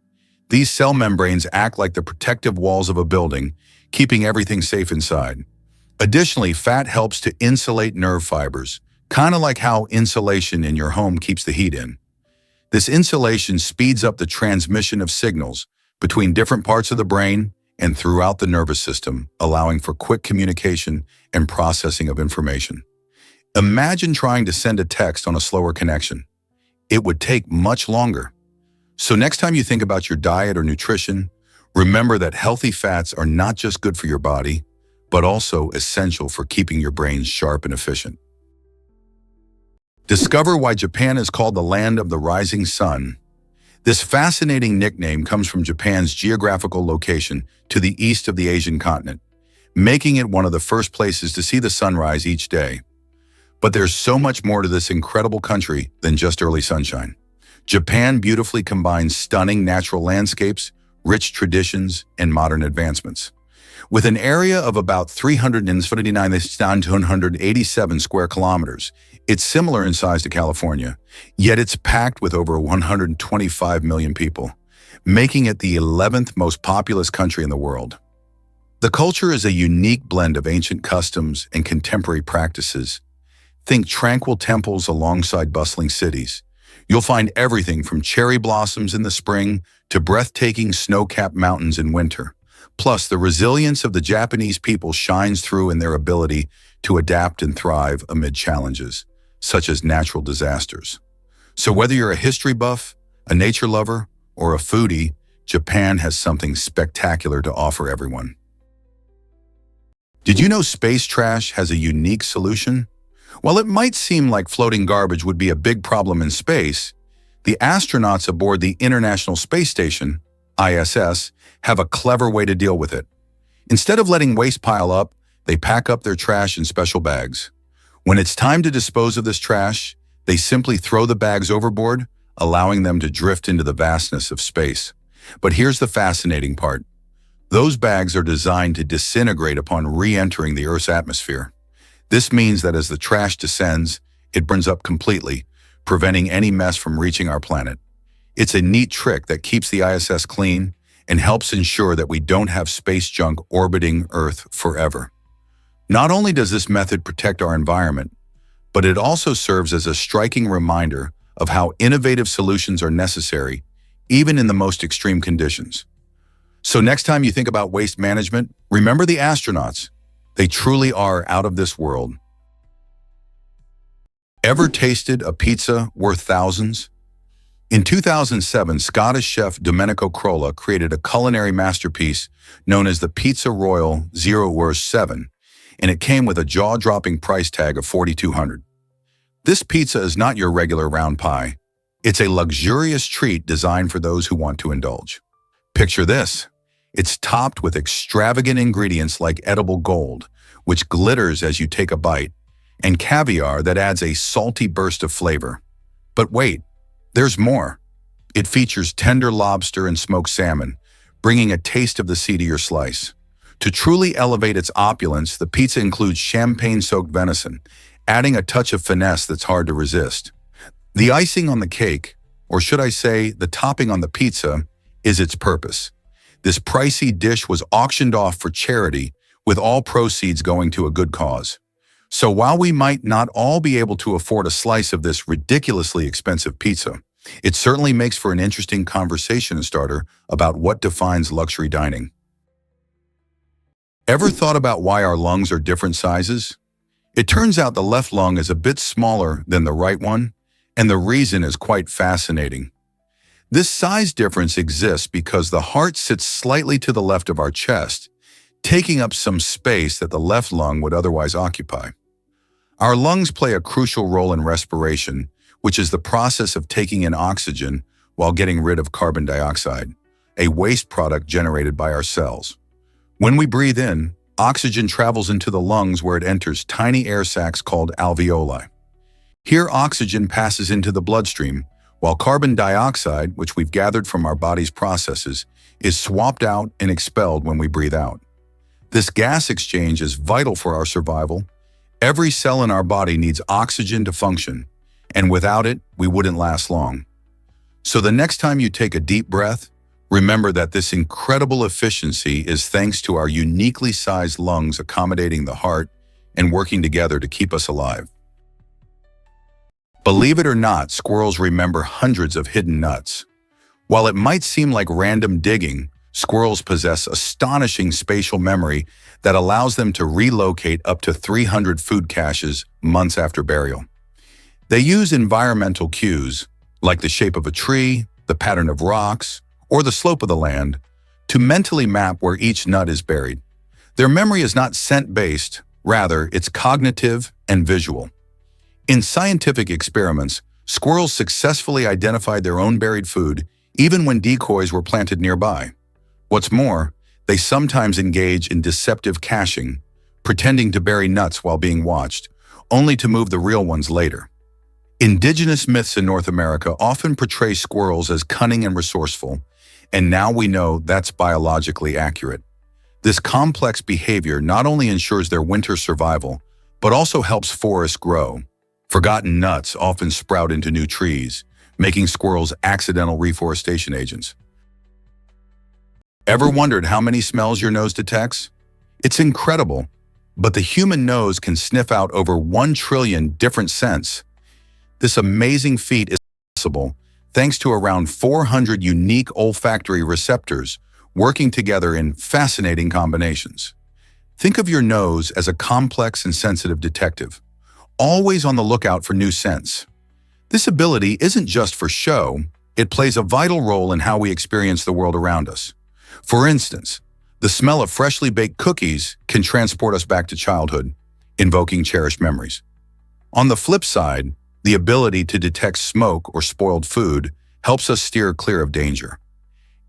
These cell membranes act like the protective walls of a building, keeping everything safe inside. Additionally, fat helps to insulate nerve fibers, kind of like how insulation in your home keeps the heat in. This insulation speeds up the transmission of signals between different parts of the brain and throughout the nervous system, allowing for quick communication and processing of information. Imagine trying to send a text on a slower connection. It would take much longer. So next time you think about your diet or nutrition, remember that healthy fats are not just good for your body, but also essential for keeping your brain sharp and efficient. Discover why Japan is called the land of the rising sun. This fascinating nickname comes from Japan's geographical location to the east of the Asian continent, making it one of the first places to see the sunrise each day. But there's so much more to this incredible country than just early sunshine. Japan beautifully combines stunning natural landscapes, rich traditions, and modern advancements. With an area of about 379,287 square kilometers, it's similar in size to California, yet it's packed with over 125 million people, making it the 11th most populous country in the world. The culture is a unique blend of ancient customs and contemporary practices. Think tranquil temples alongside bustling cities. You'll find everything from cherry blossoms in the spring to breathtaking snow-capped mountains in winter. Plus, the resilience of the Japanese people shines through in their ability to adapt and thrive amid challenges, such as natural disasters. So whether you're a history buff, a nature lover, or a foodie, Japan has something spectacular to offer everyone. Did you know space trash has a unique solution? While it might seem like floating garbage would be a big problem in space, the astronauts aboard the International Space Station, ISS, have a clever way to deal with it. Instead of letting waste pile up, they pack up their trash in special bags. When it's time to dispose of this trash, they simply throw the bags overboard, allowing them to drift into the vastness of space. But here's the fascinating part. Those bags are designed to disintegrate upon re-entering the Earth's atmosphere. This means that as the trash descends, it burns up completely, preventing any mess from reaching our planet. It's a neat trick that keeps the ISS clean and helps ensure that we don't have space junk orbiting Earth forever. Not only does this method protect our environment, but it also serves as a striking reminder of how innovative solutions are necessary, even in the most extreme conditions. So next time you think about waste management, remember the astronauts. They truly are out of this world. Ever tasted a pizza worth thousands? In 2007, Scottish chef Domenico Crolla created a culinary masterpiece known as the Pizza Royal Zero Worst 7, and it came with a jaw-dropping price tag of $4,200. This pizza is not your regular round pie. It's a luxurious treat designed for those who want to indulge. Picture this. It's topped with extravagant ingredients like edible gold, which glitters as you take a bite, and caviar that adds a salty burst of flavor. But wait, there's more. It features tender lobster and smoked salmon, bringing a taste of the sea to your slice. To truly elevate its opulence, the pizza includes champagne-soaked venison, adding a touch of finesse that's hard to resist. The icing on the cake, or should I say the topping on the pizza, is its purpose. This pricey dish was auctioned off for charity, with all proceeds going to a good cause. So while we might not all be able to afford a slice of this ridiculously expensive pizza, it certainly makes for an interesting conversation starter about what defines luxury dining. Ever thought about why our lungs are different sizes? It turns out the left lung is a bit smaller than the right one, and the reason is quite fascinating. This size difference exists because the heart sits slightly to the left of our chest, taking up some space that the left lung would otherwise occupy. Our lungs play a crucial role in respiration, which is the process of taking in oxygen while getting rid of carbon dioxide, a waste product generated by our cells. When we breathe in, oxygen travels into the lungs where it enters tiny air sacs called alveoli. Here, oxygen passes into the bloodstream, while carbon dioxide, which we've gathered from our body's processes, is swapped out and expelled when we breathe out. This gas exchange is vital for our survival. Every cell in our body needs oxygen to function, and without it, we wouldn't last long. So the next time you take a deep breath, remember that this incredible efficiency is thanks to our uniquely sized lungs accommodating the heart and working together to keep us alive. Believe it or not, squirrels remember hundreds of hidden nuts. While it might seem like random digging, squirrels possess astonishing spatial memory that allows them to relocate up to 300 food caches months after burial. They use environmental cues, like the shape of a tree, the pattern of rocks, or the slope of the land, to mentally map where each nut is buried. Their memory is not scent-based, rather, it's cognitive and visual. In scientific experiments, squirrels successfully identified their own buried food even when decoys were planted nearby. What's more, they sometimes engage in deceptive caching, pretending to bury nuts while being watched, only to move the real ones later. Indigenous myths in North America often portray squirrels as cunning and resourceful, and now we know that's biologically accurate. This complex behavior not only ensures their winter survival, but also helps forests grow. Forgotten nuts often sprout into new trees, making squirrels accidental reforestation agents. Ever wondered how many smells your nose detects? It's incredible, but the human nose can sniff out over 1 trillion different scents. This amazing feat is possible thanks to around 400 unique olfactory receptors working together in fascinating combinations. Think of your nose as a complex and sensitive detective, always on the lookout for new scents. This ability isn't just for show, it plays a vital role in how we experience the world around us. For instance, the smell of freshly baked cookies can transport us back to childhood, invoking cherished memories. On the flip side, the ability to detect smoke or spoiled food helps us steer clear of danger.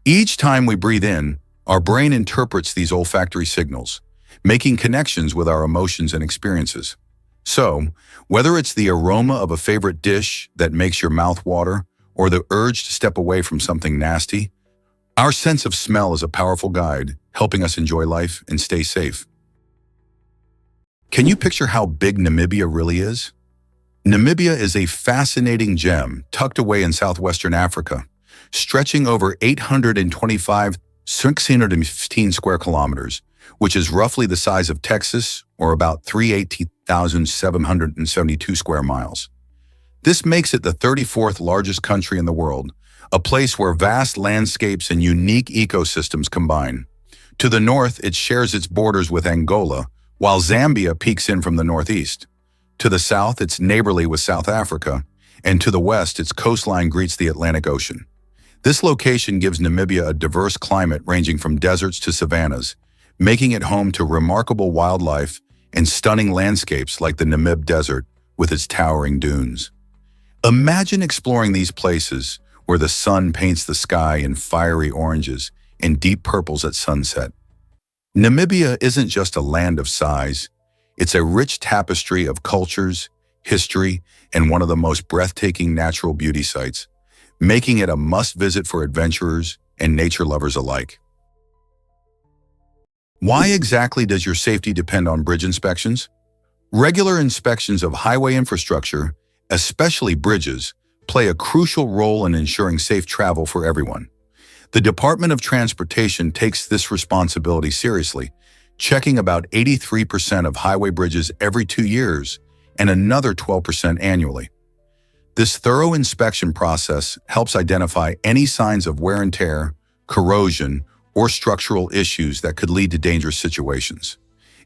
Each time we breathe in, our brain interprets these olfactory signals, making connections with our emotions and experiences. So, whether it's the aroma of a favorite dish that makes your mouth water or the urge to step away from something nasty, our sense of smell is a powerful guide, helping us enjoy life and stay safe. Can you picture how big Namibia really is? Namibia is a fascinating gem tucked away in southwestern Africa, stretching over 615 square kilometers, which is roughly the size of Texas, or about 380,772 square miles. This makes it the 34th largest country in the world, a place where vast landscapes and unique ecosystems combine. To the north, it shares its borders with Angola, while Zambia peeks in from the northeast. To the south, it's neighborly with South Africa, and to the west, its coastline greets the Atlantic Ocean. This location gives Namibia a diverse climate ranging from deserts to savannas, making it home to remarkable wildlife and stunning landscapes like the Namib Desert with its towering dunes. Imagine exploring these places where the sun paints the sky in fiery oranges and deep purples at sunset. Namibia isn't just a land of size, it's a rich tapestry of cultures, history, and one of the most breathtaking natural beauty sites, making it a must-visit for adventurers and nature lovers alike. Why exactly does your safety depend on bridge inspections? Regular inspections of highway infrastructure, especially bridges, play a crucial role in ensuring safe travel for everyone. The Department of Transportation takes this responsibility seriously, checking about 83% of highway bridges every 2 years and another 12% annually. This thorough inspection process helps identify any signs of wear and tear, corrosion, or structural issues that could lead to dangerous situations.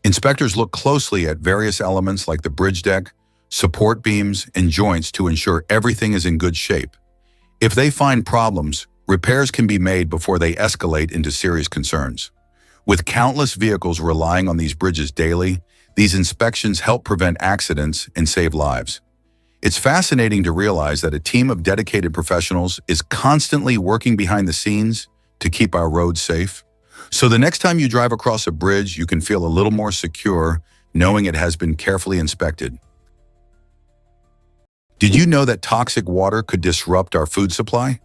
Inspectors look closely at various elements like the bridge deck, support beams, and joints to ensure everything is in good shape. If they find problems, repairs can be made before they escalate into serious concerns. With countless vehicles relying on these bridges daily, these inspections help prevent accidents and save lives. It's fascinating to realize that a team of dedicated professionals is constantly working behind the scenes to keep our roads safe. So the next time you drive across a bridge, you can feel a little more secure knowing it has been carefully inspected. Did you know that toxic water could disrupt our food supply?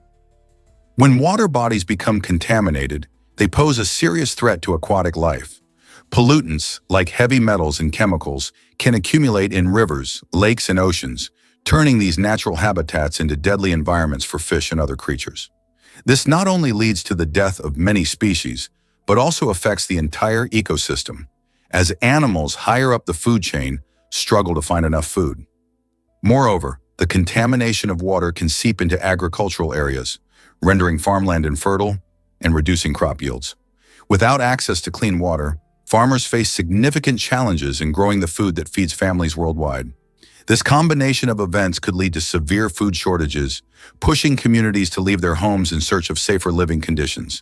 When water bodies become contaminated, they pose a serious threat to aquatic life. Pollutants, like heavy metals and chemicals, can accumulate in rivers, lakes, and oceans, turning these natural habitats into deadly environments for fish and other creatures. This not only leads to the death of many species, but also affects the entire ecosystem, as animals higher up the food chain struggle to find enough food. Moreover, the contamination of water can seep into agricultural areas, rendering farmland infertile and reducing crop yields. Without access to clean water, farmers face significant challenges in growing the food that feeds families worldwide. This combination of events could lead to severe food shortages, pushing communities to leave their homes in search of safer living conditions.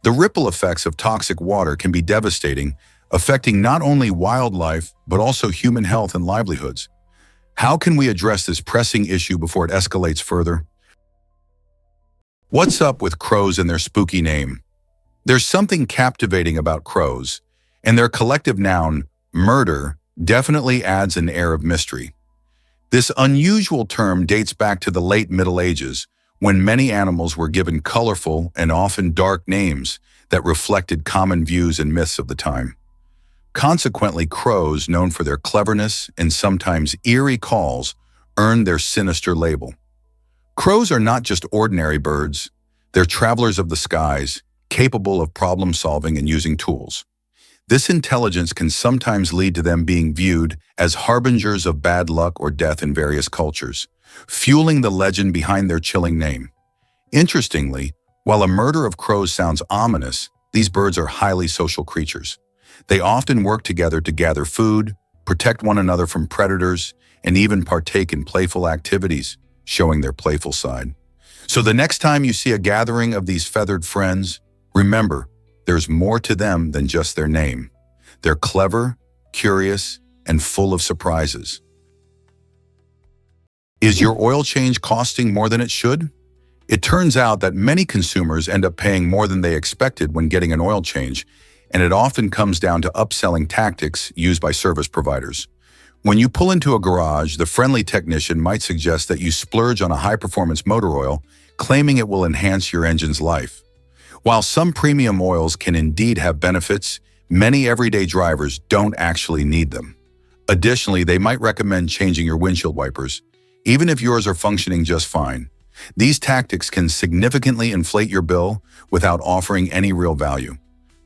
The ripple effects of toxic water can be devastating, affecting not only wildlife, but also human health and livelihoods. How can we address this pressing issue before it escalates further? What's up with crows and their spooky name? There's something captivating about crows, and their collective noun, murder, definitely adds an air of mystery. This unusual term dates back to the late Middle Ages, when many animals were given colorful and often dark names that reflected common views and myths of the time. Consequently, crows, known for their cleverness and sometimes eerie calls, earned their sinister label. Crows are not just ordinary birds, they're travelers of the skies, capable of problem-solving and using tools. This intelligence can sometimes lead to them being viewed as harbingers of bad luck or death in various cultures, fueling the legend behind their chilling name. Interestingly, while a murder of crows sounds ominous, these birds are highly social creatures. They often work together to gather food, protect one another from predators, and even partake in playful activities, showing their playful side. So the next time you see a gathering of these feathered friends, remember, there's more to them than just their name. They're clever, curious, and full of surprises. Is your oil change costing more than it should? It turns out that many consumers end up paying more than they expected when getting an oil change, and it often comes down to upselling tactics used by service providers. When you pull into a garage, the friendly technician might suggest that you splurge on a high-performance motor oil, claiming it will enhance your engine's life. While some premium oils can indeed have benefits, many everyday drivers don't actually need them. Additionally, they might recommend changing your windshield wipers, even if yours are functioning just fine. These tactics can significantly inflate your bill without offering any real value.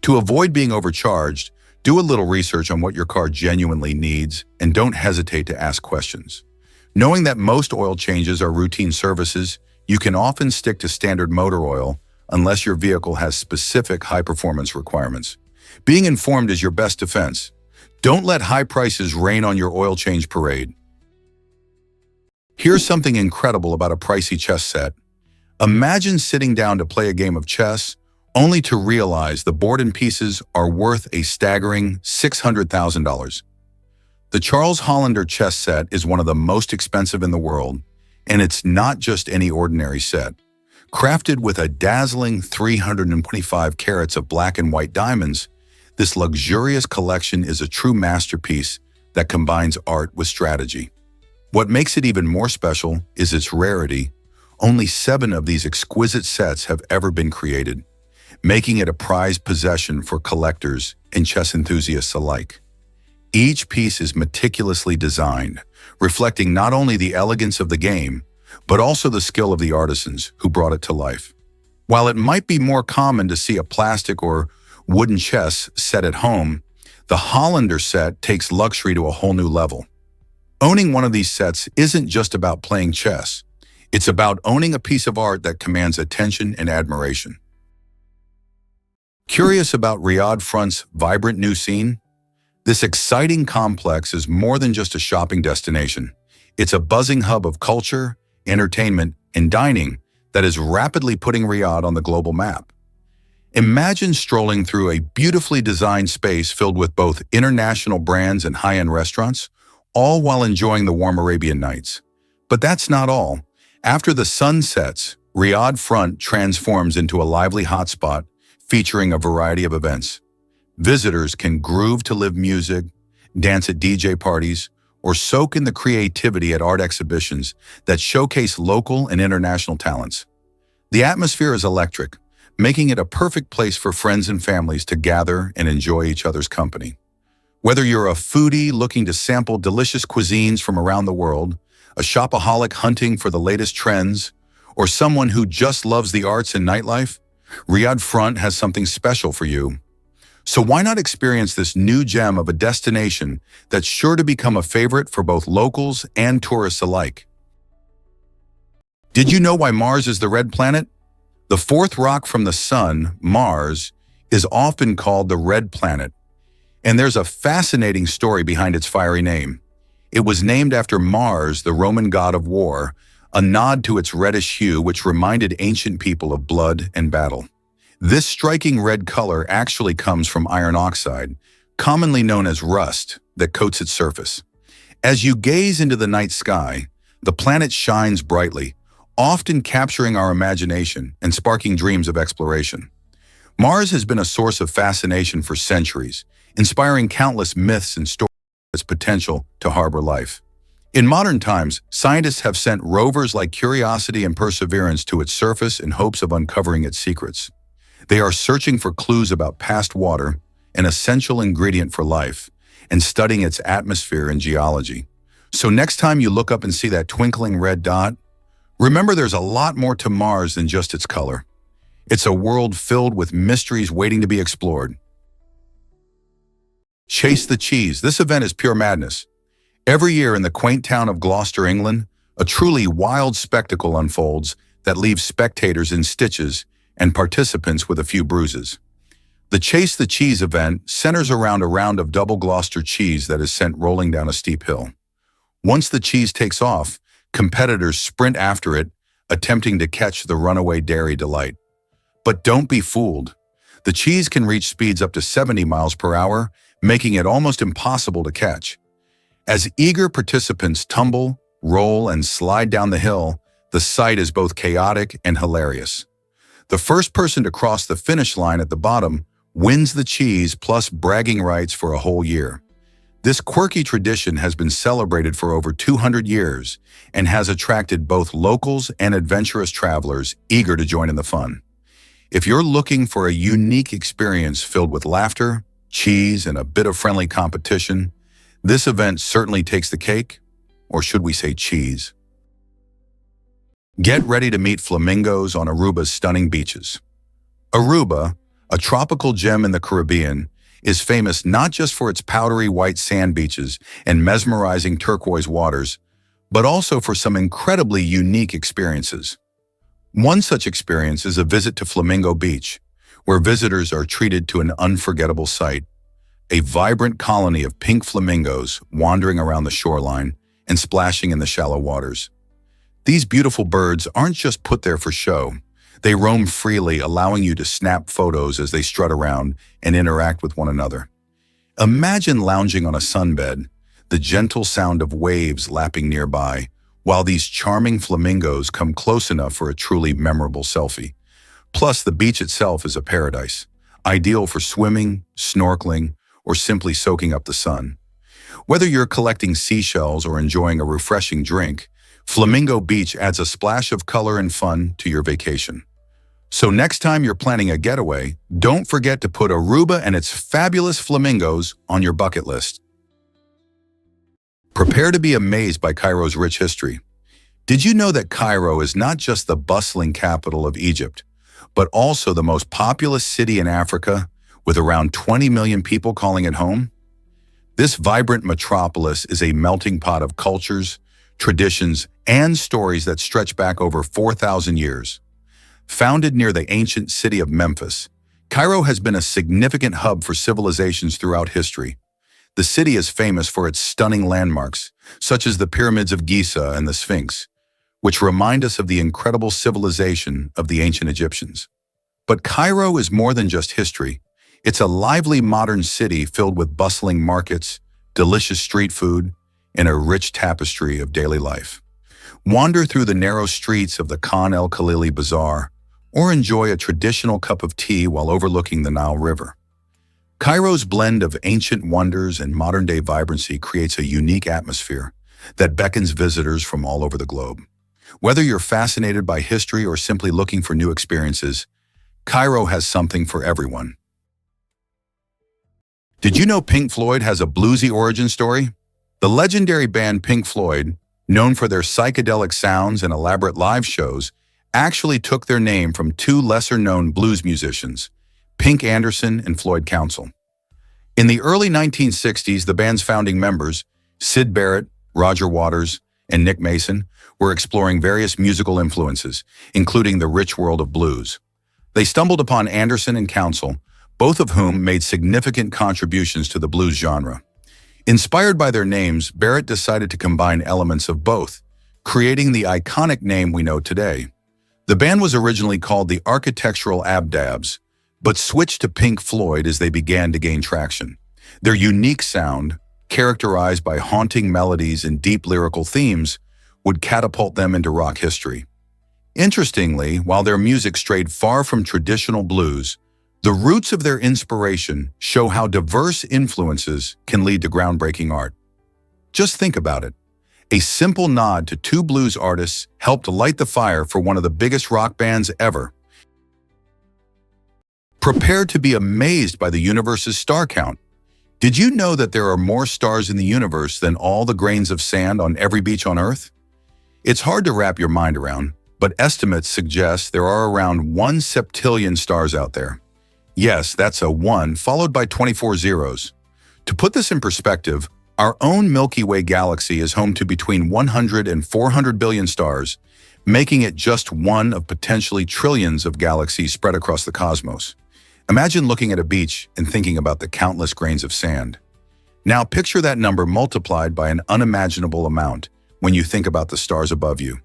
To avoid being overcharged, do a little research on what your car genuinely needs and don't hesitate to ask questions. Knowing that most oil changes are routine services, you can often stick to standard motor oil unless your vehicle has specific high-performance requirements. Being informed is your best defense. Don't let high prices rain on your oil change parade. Here's something incredible about a pricey chess set. Imagine sitting down to play a game of chess, only to realize the board and pieces are worth a staggering $600,000. The Charles Hollander chess set is one of the most expensive in the world, and it's not just any ordinary set. Crafted with a dazzling 325 carats of black and white diamonds, this luxurious collection is a true masterpiece that combines art with strategy. What makes it even more special is its rarity. Only 7 of these exquisite sets have ever been created, making it a prized possession for collectors and chess enthusiasts alike. Each piece is meticulously designed, reflecting not only the elegance of the game, but also the skill of the artisans who brought it to life. While it might be more common to see a plastic or wooden chess set at home, the Hollander set takes luxury to a whole new level. Owning one of these sets isn't just about playing chess. It's about owning a piece of art that commands attention and admiration. Curious about Riyadh Front's vibrant new scene? This exciting complex is more than just a shopping destination. It's a buzzing hub of culture, entertainment, and dining that is rapidly putting Riyadh on the global map. Imagine strolling through a beautifully designed space filled with both international brands and high-end restaurants, all while enjoying the warm Arabian nights. But that's not all. After the sun sets, Riyadh Front transforms into a lively hotspot featuring a variety of events. Visitors can groove to live music, dance at DJ parties, or soak in the creativity at art exhibitions that showcase local and international talents. The atmosphere is electric, making it a perfect place for friends and families to gather and enjoy each other's company. Whether you're a foodie looking to sample delicious cuisines from around the world, a shopaholic hunting for the latest trends, or someone who just loves the arts and nightlife, Riyadh Front has something special for you. So why not experience this new gem of a destination that's sure to become a favorite for both locals and tourists alike? Did you know why Mars is the red planet? The fourth rock from the sun, Mars, is often called the red planet. And there's a fascinating story behind its fiery name. It was named after Mars, the Roman god of war, a nod to its reddish hue which reminded ancient people of blood and battle. This striking red color actually comes from iron oxide, commonly known as rust, that coats its surface. As you gaze into the night sky, the planet shines brightly, often capturing our imagination and sparking dreams of exploration. Mars has been a source of fascination for centuries, inspiring countless myths and stories of its potential to harbor life. In modern times, scientists have sent rovers like Curiosity and Perseverance to its surface in hopes of uncovering its secrets. They are searching for clues about past water, an essential ingredient for life, and studying its atmosphere and geology. So next time you look up and see that twinkling red dot, remember there's a lot more to Mars than just its color. It's a world filled with mysteries waiting to be explored. Chase the Cheese. This event is pure madness. Every year in the quaint town of Gloucester, England, a truly wild spectacle unfolds that leaves spectators in stitches and participants with a few bruises. The Chase the Cheese event centers around a round of double Gloucester cheese that is sent rolling down a steep hill. Once the cheese takes off, competitors sprint after it, attempting to catch the runaway dairy delight. But don't be fooled. The cheese can reach speeds up to 70 miles per hour, making it almost impossible to catch. As eager participants tumble, roll, and slide down the hill, the sight is both chaotic and hilarious. The first person to cross the finish line at the bottom wins the cheese plus bragging rights for a whole year. This quirky tradition has been celebrated for over 200 years and has attracted both locals and adventurous travelers eager to join in the fun. If you're looking for a unique experience filled with laughter, cheese, and a bit of friendly competition, this event certainly takes the cake, or should we say cheese. Get ready to meet flamingos on Aruba's stunning beaches. Aruba, a tropical gem in the Caribbean, is famous not just for its powdery white sand beaches and mesmerizing turquoise waters, but also for some incredibly unique experiences. One such experience is a visit to Flamingo Beach, where visitors are treated to an unforgettable sight: a vibrant colony of pink flamingos wandering around the shoreline and splashing in the shallow waters. These beautiful birds aren't just put there for show. They roam freely, allowing you to snap photos as they strut around and interact with one another. Imagine lounging on a sunbed, the gentle sound of waves lapping nearby, while these charming flamingos come close enough for a truly memorable selfie. Plus, the beach itself is a paradise, ideal for swimming, snorkeling, or simply soaking up the sun. Whether you're collecting seashells or enjoying a refreshing drink, Flamingo Beach adds a splash of color and fun to your vacation. So next time you're planning a getaway, don't forget to put Aruba and its fabulous flamingos on your bucket list. Prepare to be amazed by Cairo's rich history. Did you know that Cairo is not just the bustling capital of Egypt, but also the most populous city in Africa, with around 20 million people calling it home? This vibrant metropolis is a melting pot of cultures, traditions, and stories that stretch back over 4,000 years. Founded near the ancient city of Memphis, Cairo has been a significant hub for civilizations throughout history. The city is famous for its stunning landmarks, such as the pyramids of Giza and the Sphinx, which remind us of the incredible civilization of the ancient Egyptians. But Cairo is more than just history. It's a lively modern city filled with bustling markets, delicious street food, and a rich tapestry of daily life. Wander through the narrow streets of the Khan el-Khalili Bazaar, or enjoy a traditional cup of tea while overlooking the Nile River. Cairo's blend of ancient wonders and modern-day vibrancy creates a unique atmosphere that beckons visitors from all over the globe. Whether you're fascinated by history or simply looking for new experiences, Cairo has something for everyone. Did you know Pink Floyd has a bluesy origin story? The legendary band Pink Floyd, known for their psychedelic sounds and elaborate live shows, actually took their name from two lesser-known blues musicians, Pink Anderson and Floyd Council. In the early 1960s, the band's founding members, Syd Barrett, Roger Waters, and Nick Mason, were exploring various musical influences, including the rich world of blues. They stumbled upon Anderson and Council, both of whom made significant contributions to the blues genre. Inspired by their names, Barrett decided to combine elements of both, creating the iconic name we know today. The band was originally called the Architectural Abdabs, but switched to Pink Floyd as they began to gain traction. Their unique sound, characterized by haunting melodies and deep lyrical themes, would catapult them into rock history. Interestingly, while their music strayed far from traditional blues, the roots of their inspiration show how diverse influences can lead to groundbreaking art. Just think about it. A simple nod to two blues artists helped light the fire for one of the biggest rock bands ever. Prepare to be amazed by the universe's star count. Did you know that there are more stars in the universe than all the grains of sand on every beach on Earth? It's hard to wrap your mind around, but estimates suggest there are around 1 septillion stars out there. Yes, that's a 1 followed by 24 zeros. To put this in perspective, our own Milky Way galaxy is home to between 100 and 400 billion stars, making it just one of potentially trillions of galaxies spread across the cosmos. Imagine looking at a beach and thinking about the countless grains of sand. Now picture that number multiplied by an unimaginable amount when you think about the stars above you.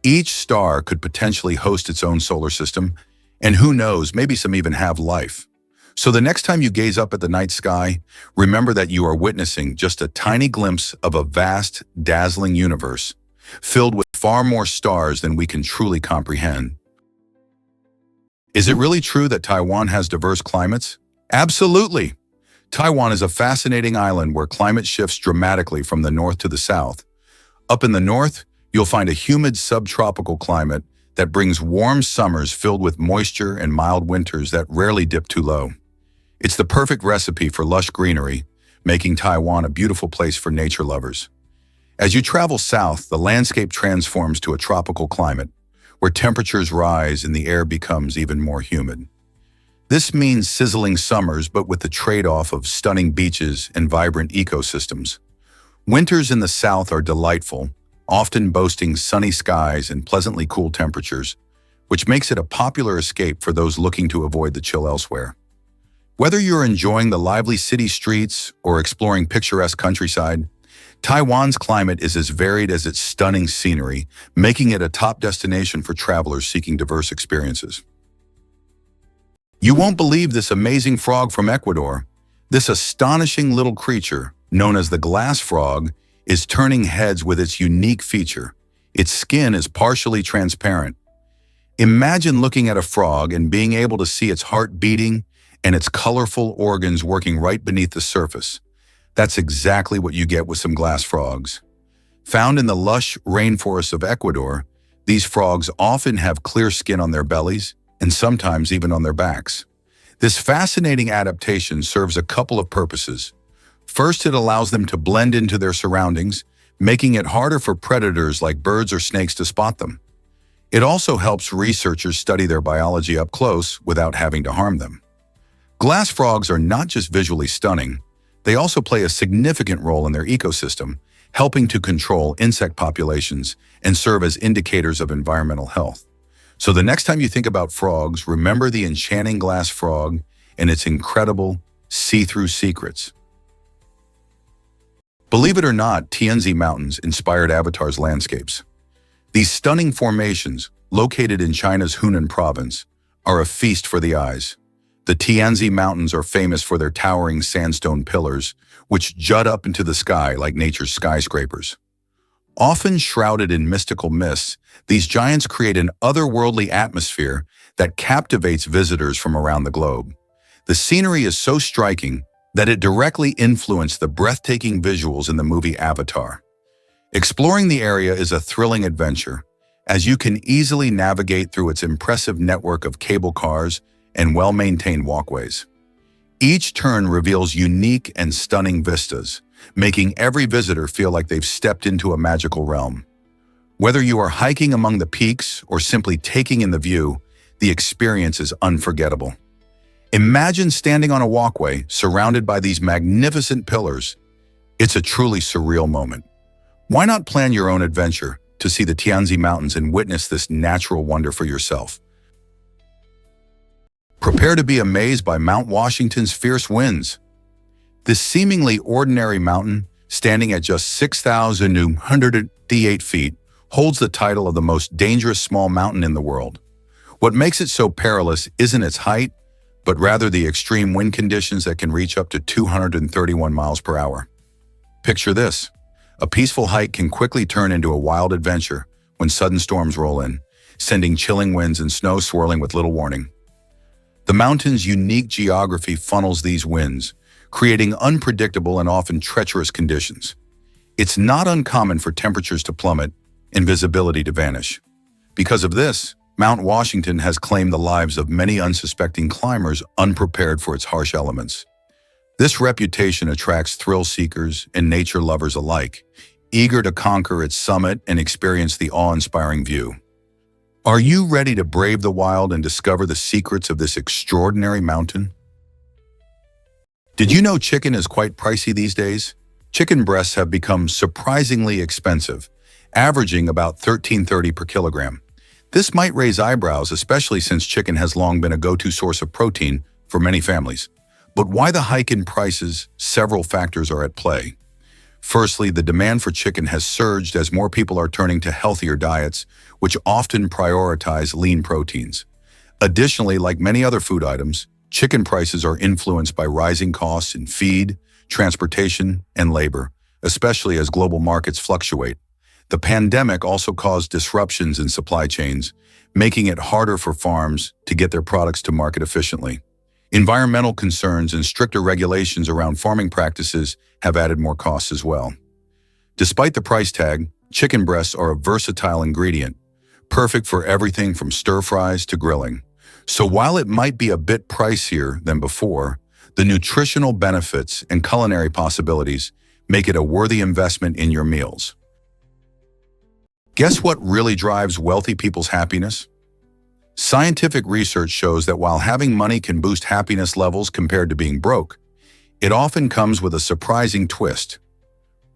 Each star could potentially host its own solar system, and who knows, maybe some even have life. So the next time you gaze up at the night sky, remember that you are witnessing just a tiny glimpse of a vast, dazzling universe, filled with far more stars than we can truly comprehend. Is it really true that Taiwan has diverse climates? Absolutely! Taiwan is a fascinating island where climate shifts dramatically from the north to the south. Up in the north, you'll find a humid subtropical climate that brings warm summers filled with moisture and mild winters that rarely dip too low. It's the perfect recipe for lush greenery, making Taiwan a beautiful place for nature lovers. As you travel south, the landscape transforms to a tropical climate, where temperatures rise and the air becomes even more humid. This means sizzling summers, but with the trade-off of stunning beaches and vibrant ecosystems. Winters in the south are delightful, often boasting sunny skies and pleasantly cool temperatures, which makes it a popular escape for those looking to avoid the chill elsewhere. Whether you're enjoying the lively city streets or exploring picturesque countryside, Taiwan's climate is as varied as its stunning scenery, making it a top destination for travelers seeking diverse experiences. You won't believe this amazing frog from Ecuador. This astonishing little creature, known as the glass frog, is turning heads with its unique feature. Its skin is partially transparent. Imagine looking at a frog and being able to see its heart beating and its colorful organs working right beneath the surface. That's exactly what you get with some glass frogs. Found in the lush rainforests of Ecuador, these frogs often have clear skin on their bellies and sometimes even on their backs. This fascinating adaptation serves a couple of purposes. First, it allows them to blend into their surroundings, making it harder for predators like birds or snakes to spot them. It also helps researchers study their biology up close without having to harm them. Glass frogs are not just visually stunning, they also play a significant role in their ecosystem, helping to control insect populations and serve as indicators of environmental health. So the next time you think about frogs, remember the enchanting glass frog and its incredible see-through secrets. Believe it or not, Tianzi Mountains inspired Avatar's landscapes. These stunning formations, located in China's Hunan province, are a feast for the eyes. The Tianzi Mountains are famous for their towering sandstone pillars, which jut up into the sky like nature's skyscrapers. Often shrouded in mystical mists, these giants create an otherworldly atmosphere that captivates visitors from around the globe. The scenery is so striking that it directly influenced the breathtaking visuals in the movie Avatar. Exploring the area is a thrilling adventure, as you can easily navigate through its impressive network of cable cars and well-maintained walkways. Each turn reveals unique and stunning vistas, making every visitor feel like they've stepped into a magical realm. Whether you are hiking among the peaks or simply taking in the view, the experience is unforgettable. Imagine standing on a walkway surrounded by these magnificent pillars. It's a truly surreal moment. Why not plan your own adventure to see the Tianzi Mountains and witness this natural wonder for yourself? Prepare to be amazed by Mount Washington's fierce winds. This seemingly ordinary mountain, standing at just 6,288 feet, holds the title of the most dangerous small mountain in the world. What makes it so perilous isn't its height, but rather the extreme wind conditions that can reach up to 231 miles per hour. Picture this. A peaceful hike can quickly turn into a wild adventure when sudden storms roll in, sending chilling winds and snow swirling with little warning. The mountain's unique geography funnels these winds, creating unpredictable and often treacherous conditions. It's not uncommon for temperatures to plummet and visibility to vanish. Because of this, Mount Washington has claimed the lives of many unsuspecting climbers unprepared for its harsh elements. This reputation attracts thrill seekers and nature lovers alike, eager to conquer its summit and experience the awe-inspiring view. Are you ready to brave the wild and discover the secrets of this extraordinary mountain? Did you know chicken is quite pricey these days? Chicken breasts have become surprisingly expensive, averaging about $13.30 per kilogram. This might raise eyebrows, especially since chicken has long been a go-to source of protein for many families. But why the hike in prices? Several factors are at play. Firstly, the demand for chicken has surged as more people are turning to healthier diets, which often prioritize lean proteins. Additionally, like many other food items, chicken prices are influenced by rising costs in feed, transportation, and labor, especially as global markets fluctuate. The pandemic also caused disruptions in supply chains, making it harder for farms to get their products to market efficiently. Environmental concerns and stricter regulations around farming practices have added more costs as well. Despite the price tag, chicken breasts are a versatile ingredient, perfect for everything from stir-fries to grilling. So while it might be a bit pricier than before, the nutritional benefits and culinary possibilities make it a worthy investment in your meals. Guess what really drives wealthy people's happiness? Scientific research shows that while having money can boost happiness levels compared to being broke, it often comes with a surprising twist.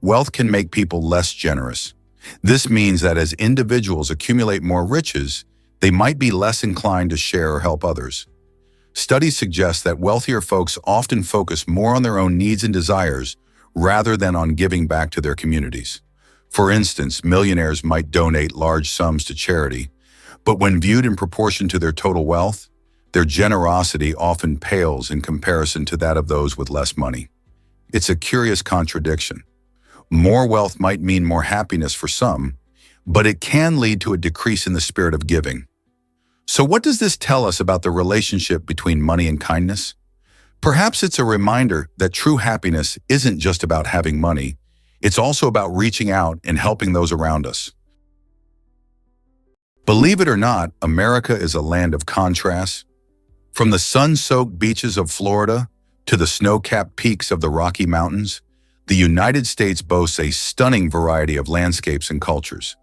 Wealth can make people less generous. This means that as individuals accumulate more riches, they might be less inclined to share or help others. Studies suggest that wealthier folks often focus more on their own needs and desires rather than on giving back to their communities. For instance, millionaires might donate large sums to charity, but when viewed in proportion to their total wealth, their generosity often pales in comparison to that of those with less money. It's a curious contradiction. More wealth might mean more happiness for some, but it can lead to a decrease in the spirit of giving. So what does this tell us about the relationship between money and kindness? Perhaps it's a reminder that true happiness isn't just about having money. It's also about reaching out and helping those around us. Believe it or not, America is a land of contrasts. From the sun-soaked beaches of Florida to the snow-capped peaks of the Rocky Mountains, the United States boasts a stunning variety of landscapes and cultures.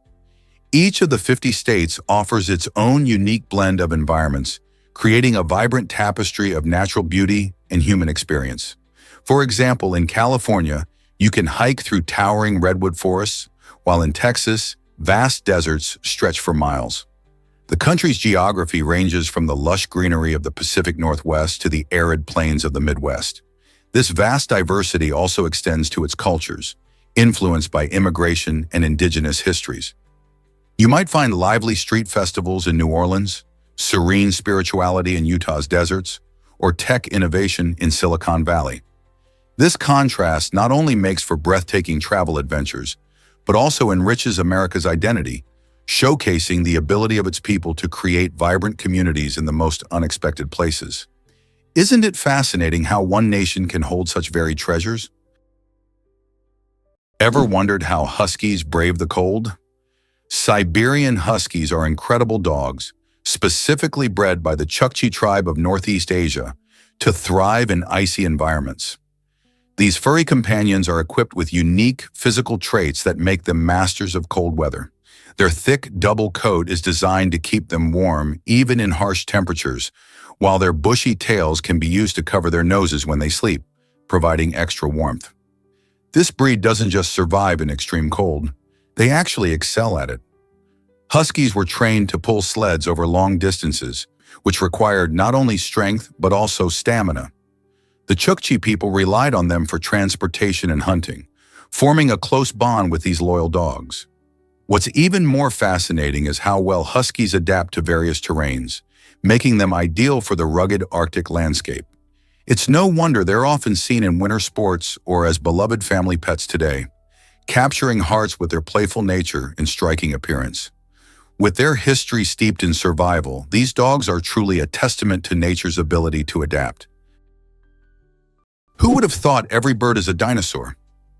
Each of the 50 states offers its own unique blend of environments, creating a vibrant tapestry of natural beauty and human experience. For example, in California, you can hike through towering redwood forests, while in Texas, vast deserts stretch for miles. The country's geography ranges from the lush greenery of the Pacific Northwest to the arid plains of the Midwest. This vast diversity also extends to its cultures, influenced by immigration and indigenous histories. You might find lively street festivals in New Orleans, serene spirituality in Utah's deserts, or tech innovation in Silicon Valley. This contrast not only makes for breathtaking travel adventures, but also enriches America's identity, showcasing the ability of its people to create vibrant communities in the most unexpected places. Isn't it fascinating how one nation can hold such varied treasures? Ever wondered how huskies brave the cold? Siberian Huskies are incredible dogs, specifically bred by the Chukchi tribe of Northeast Asia to thrive in icy environments. These furry companions are equipped with unique physical traits that make them masters of cold weather. Their thick double coat is designed to keep them warm even in harsh temperatures, while their bushy tails can be used to cover their noses when they sleep, providing extra warmth. This breed doesn't just survive in extreme cold, they actually excel at it. Huskies were trained to pull sleds over long distances, which required not only strength but also stamina. The Chukchi people relied on them for transportation and hunting, forming a close bond with these loyal dogs. What's even more fascinating is how well Huskies adapt to various terrains, making them ideal for the rugged Arctic landscape. It's no wonder they're often seen in winter sports or as beloved family pets today, capturing hearts with their playful nature and striking appearance. With their history steeped in survival, these dogs are truly a testament to nature's ability to adapt. Who would have thought every bird is a dinosaur?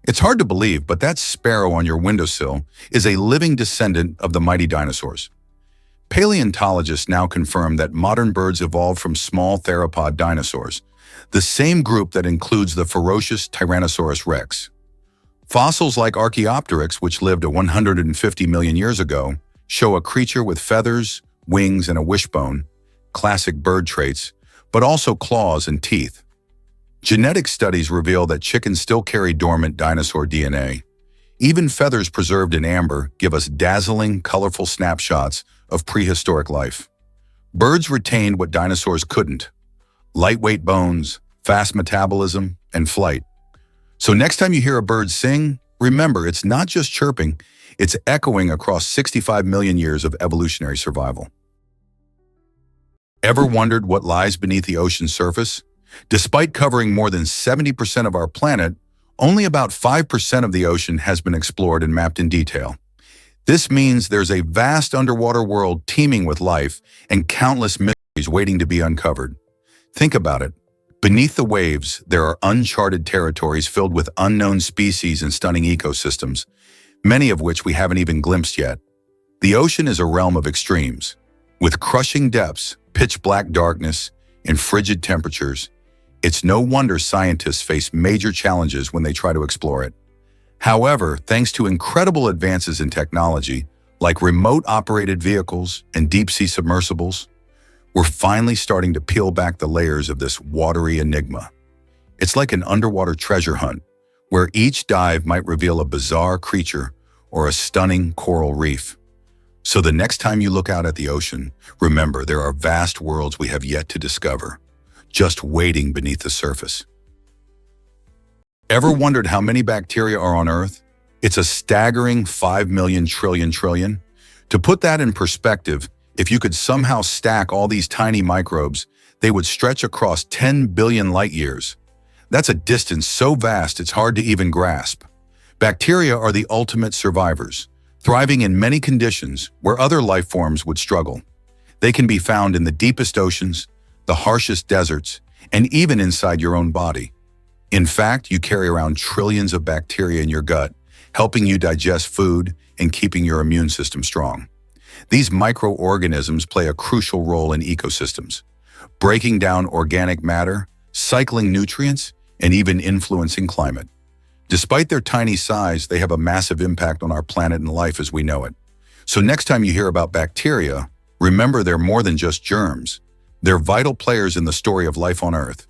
It's hard to believe, but that sparrow on your windowsill is a living descendant of the mighty dinosaurs. Paleontologists now confirm that modern birds evolved from small theropod dinosaurs, the same group that includes the ferocious Tyrannosaurus rex. Fossils like Archaeopteryx, which lived 150 million years ago, show a creature with feathers, wings, and a wishbone, classic bird traits, but also claws and teeth. Genetic studies reveal that chickens still carry dormant dinosaur DNA. Even feathers preserved in amber give us dazzling, colorful snapshots of prehistoric life. Birds retained what dinosaurs couldn't: lightweight bones, fast metabolism, and flight. So next time you hear a bird sing, remember it's not just chirping, it's echoing across 65 million years of evolutionary survival. Ever wondered what lies beneath the ocean's surface? Despite covering more than 70% of our planet, only about 5% of the ocean has been explored and mapped in detail. This means there's a vast underwater world teeming with life and countless mysteries waiting to be uncovered. Think about it. Beneath the waves, there are uncharted territories filled with unknown species and stunning ecosystems, many of which we haven't even glimpsed yet. The ocean is a realm of extremes. With crushing depths, pitch-black darkness, and frigid temperatures, it's no wonder scientists face major challenges when they try to explore it. However, thanks to incredible advances in technology, like remote-operated vehicles and deep-sea submersibles, we're finally starting to peel back the layers of this watery enigma. It's like an underwater treasure hunt, where each dive might reveal a bizarre creature or a stunning coral reef. So the next time you look out at the ocean, remember there are vast worlds we have yet to discover, just waiting beneath the surface. Ever wondered how many bacteria are on Earth? It's a staggering 5 million trillion. To put that in perspective, if you could somehow stack all these tiny microbes, they would stretch across 10 billion light years. That's a distance so vast it's hard to even grasp. Bacteria are the ultimate survivors, thriving in many conditions where other life forms would struggle. They can be found in the deepest oceans, the harshest deserts, and even inside your own body. In fact, you carry around trillions of bacteria in your gut, helping you digest food and keeping your immune system strong. These microorganisms play a crucial role in ecosystems, breaking down organic matter, cycling nutrients, and even influencing climate. Despite their tiny size, they have a massive impact on our planet and life as we know it. So next time you hear about bacteria, remember they're more than just germs. They're vital players in the story of life on Earth.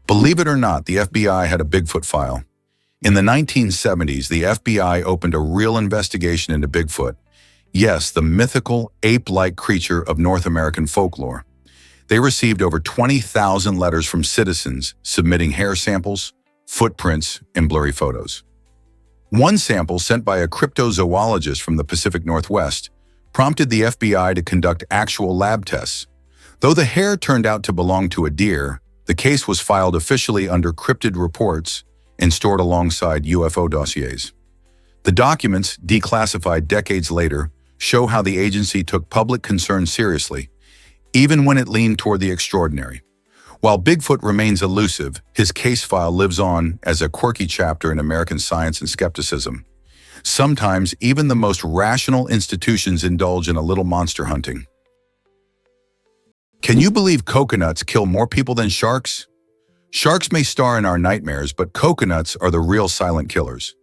Believe it or not, the FBI had a Bigfoot file. In the 1970s, the FBI opened a real investigation into Bigfoot. Yes, the mythical, ape-like creature of North American folklore. They received over 20,000 letters from citizens submitting hair samples, footprints, and blurry photos. One sample, sent by a cryptozoologist from the Pacific Northwest, prompted the FBI to conduct actual lab tests. Though the hair turned out to belong to a deer, the case was filed officially under cryptid reports and stored alongside UFO dossiers. The documents, declassified decades later, show how the agency took public concern seriously, even when it leaned toward the extraordinary. While Bigfoot remains elusive, his case file lives on as a quirky chapter in American science and skepticism. Sometimes even the most rational institutions indulge in a little monster hunting. Can you believe coconuts kill more people than sharks? Sharks may star in our nightmares, but coconuts are the real silent killers.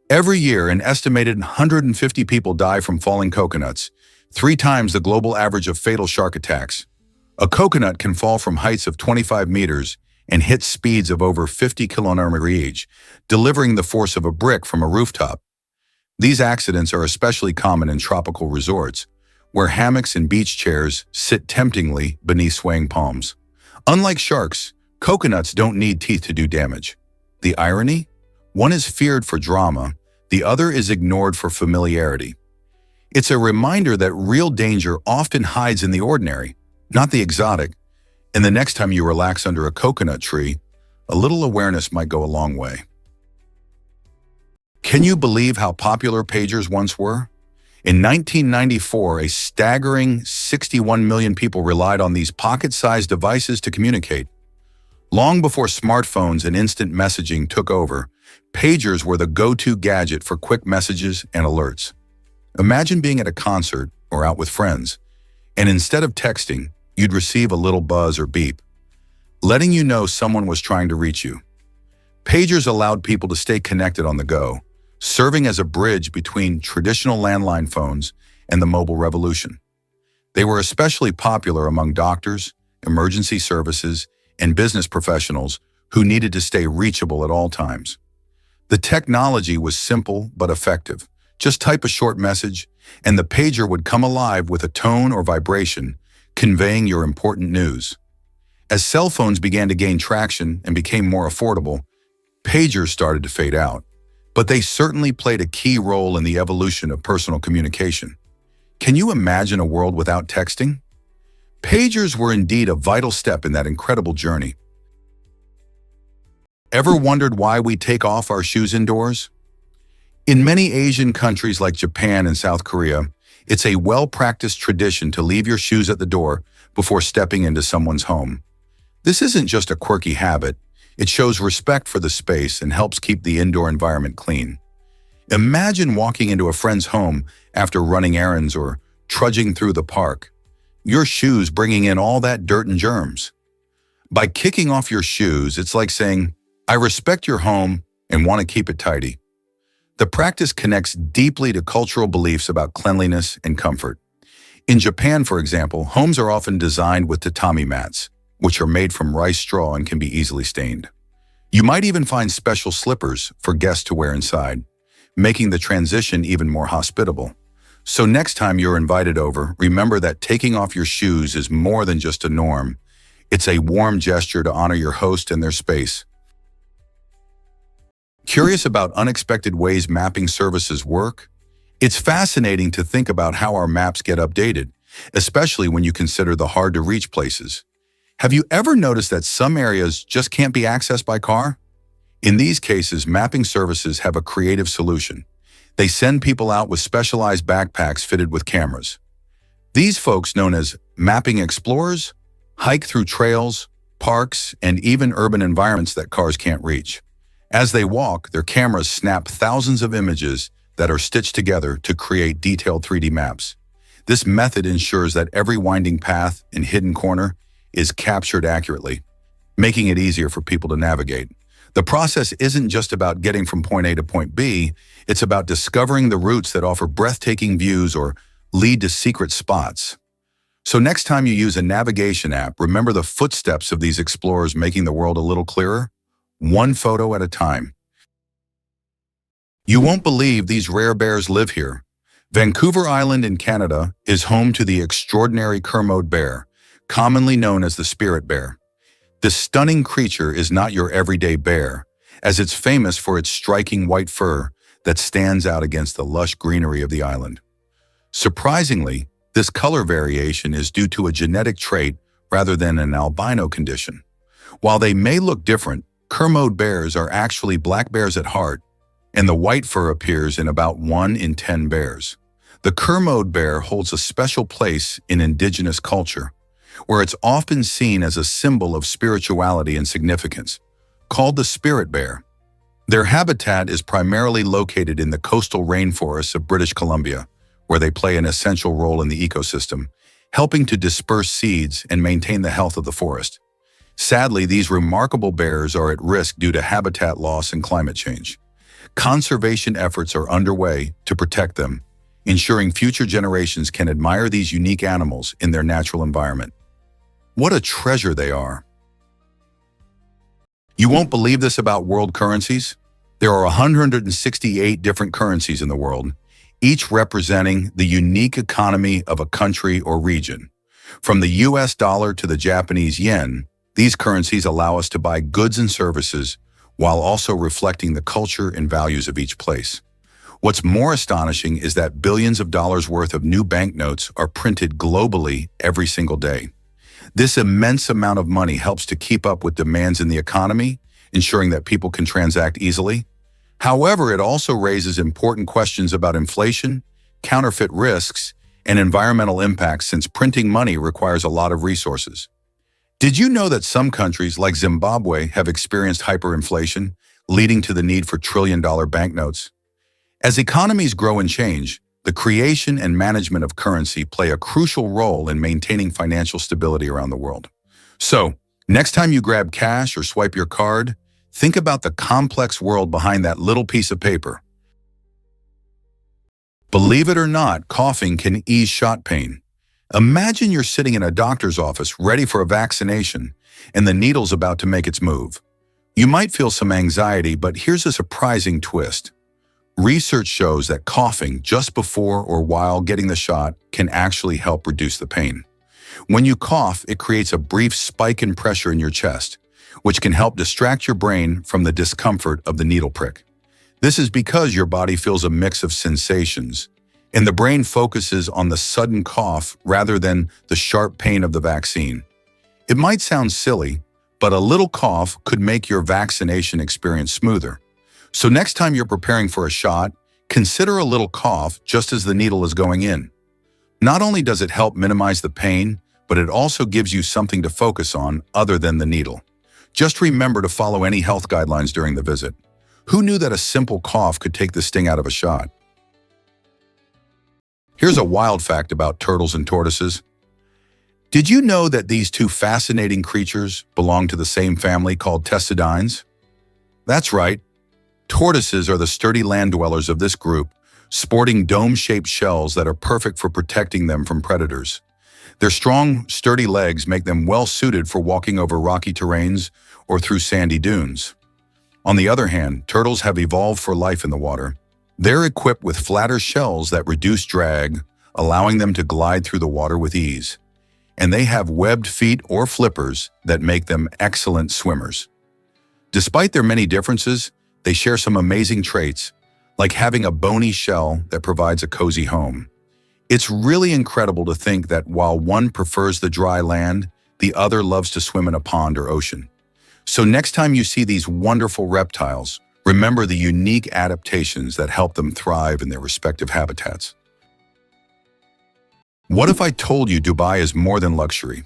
Every year, an estimated 150 people die from falling coconuts, 3 times the global average of fatal shark attacks. A coconut can fall from heights of 25 meters and hit speeds of over 50 km/h, delivering the force of a brick from a rooftop. These accidents are especially common in tropical resorts, where hammocks and beach chairs sit temptingly beneath swaying palms. Unlike sharks, coconuts don't need teeth to do damage. The irony? One is feared for drama, the other is ignored for familiarity. It's a reminder that real danger often hides in the ordinary, not the exotic, and the next time you relax under a coconut tree, a little awareness might go a long way. Can you believe how popular pagers once were? In 1994, a staggering 61 million people relied on these pocket-sized devices to communicate. Long before smartphones and instant messaging took over, pagers were the go-to gadget for quick messages and alerts. Imagine being at a concert or out with friends, and instead of texting, you'd receive a little buzz or beep, letting you know someone was trying to reach you. Pagers allowed people to stay connected on the go, serving as a bridge between traditional landline phones and the mobile revolution. They were especially popular among doctors, emergency services, and business professionals who needed to stay reachable at all times. The technology was simple but effective. Just type a short message, and the pager would come alive with a tone or vibration, conveying your important news. As cell phones began to gain traction and became more affordable, pagers started to fade out. But they certainly played a key role in the evolution of personal communication. Can you imagine a world without texting? Pagers were indeed a vital step in that incredible journey. Ever wondered why we take off our shoes indoors? In many Asian countries like Japan and South Korea, it's a well-practiced tradition to leave your shoes at the door before stepping into someone's home. This isn't just a quirky habit, it shows respect for the space and helps keep the indoor environment clean. Imagine walking into a friend's home after running errands or trudging through the park, your shoes bringing in all that dirt and germs. By kicking off your shoes, it's like saying, "I respect your home and want to keep it tidy." The practice connects deeply to cultural beliefs about cleanliness and comfort. In Japan, for example, homes are often designed with tatami mats, which are made from rice straw and can be easily stained. You might even find special slippers for guests to wear inside, making the transition even more hospitable. So next time you're invited over, remember that taking off your shoes is more than just a norm. It's a warm gesture to honor your host and their space. Curious about unexpected ways mapping services work? It's fascinating to think about how our maps get updated, especially when you consider the hard-to-reach places. Have you ever noticed that some areas just can't be accessed by car? In these cases, mapping services have a creative solution. They send people out with specialized backpacks fitted with cameras. These folks, known as mapping explorers, hike through trails, parks, and even urban environments that cars can't reach. As they walk, their cameras snap thousands of images that are stitched together to create detailed 3D maps. This method ensures that every winding path and hidden corner is captured accurately, making it easier for people to navigate. The process isn't just about getting from point A to point B, it's about discovering the routes that offer breathtaking views or lead to secret spots. So next time you use a navigation app, remember the footsteps of these explorers making the world a little clearer, one photo at a time. You won't believe these rare bears live here. Vancouver Island in Canada is home to the extraordinary Kermode bear, commonly known as the spirit bear. This stunning creature is not your everyday bear, as it's famous for its striking white fur that stands out against the lush greenery of the island. Surprisingly, this color variation is due to a genetic trait rather than an albino condition. While they may look different, Kermode bears are actually black bears at heart, and the white fur appears in about 1 in 10 bears. The Kermode bear holds a special place in indigenous culture. where it's often seen as a symbol of spirituality and significance. Called the spirit bear, their habitat is primarily located in the coastal rainforests of British Columbia, where they play an essential role in the ecosystem, helping to disperse seeds and maintain the health of the forest. Sadly, these remarkable bears are at risk due to habitat loss and climate change. Conservation efforts are underway to protect them, ensuring future generations can admire these unique animals in their natural environment. What a treasure they are! You won't believe this about world currencies? There are 168 different currencies in the world, each representing the unique economy of a country or region. From the US dollar to the Japanese yen, these currencies allow us to buy goods and services while also reflecting the culture and values of each place. What's more astonishing is that billions of dollars worth of new banknotes are printed globally every single day. This immense amount of money helps to keep up with demands in the economy, ensuring that people can transact easily. However, it also raises important questions about inflation, counterfeit risks, and environmental impacts since printing money requires a lot of resources. Did you know that some countries, like Zimbabwe, have experienced hyperinflation, leading to the need for trillion-dollar banknotes? As economies grow and change, the creation and management of currency play a crucial role in maintaining financial stability around the world. So, next time you grab cash or swipe your card, think about the complex world behind that little piece of paper. Believe it or not, coughing can ease shot pain. Imagine you're sitting in a doctor's office ready for a vaccination, and the needle's about to make its move. You might feel some anxiety, but here's a surprising twist. Research shows that coughing just before or while getting the shot can actually help reduce the pain. When you cough, it creates a brief spike in pressure in your chest, which can help distract your brain from the discomfort of the needle prick. This is because your body feels a mix of sensations, and the brain focuses on the sudden cough rather than the sharp pain of the vaccine. It might sound silly, but a little cough could make your vaccination experience smoother. So next time you're preparing for a shot, consider a little cough just as the needle is going in. Not only does it help minimize the pain, but it also gives you something to focus on other than the needle. Just remember to follow any health guidelines during the visit. Who knew that a simple cough could take the sting out of a shot? Here's a wild fact about turtles and tortoises. Did you know that these two fascinating creatures belong to the same family called Testudines? That's right. Tortoises are the sturdy land dwellers of this group, sporting dome-shaped shells that are perfect for protecting them from predators. Their strong, sturdy legs make them well-suited for walking over rocky terrains or through sandy dunes. On the other hand, turtles have evolved for life in the water. They're equipped with flatter shells that reduce drag, allowing them to glide through the water with ease. And they have webbed feet or flippers that make them excellent swimmers. Despite their many differences, they share some amazing traits, like having a bony shell that provides a cozy home. It's really incredible to think that while one prefers the dry land, the other loves to swim in a pond or ocean. So next time you see these wonderful reptiles, remember the unique adaptations that help them thrive in their respective habitats. What if I told you Dubai is more than luxury?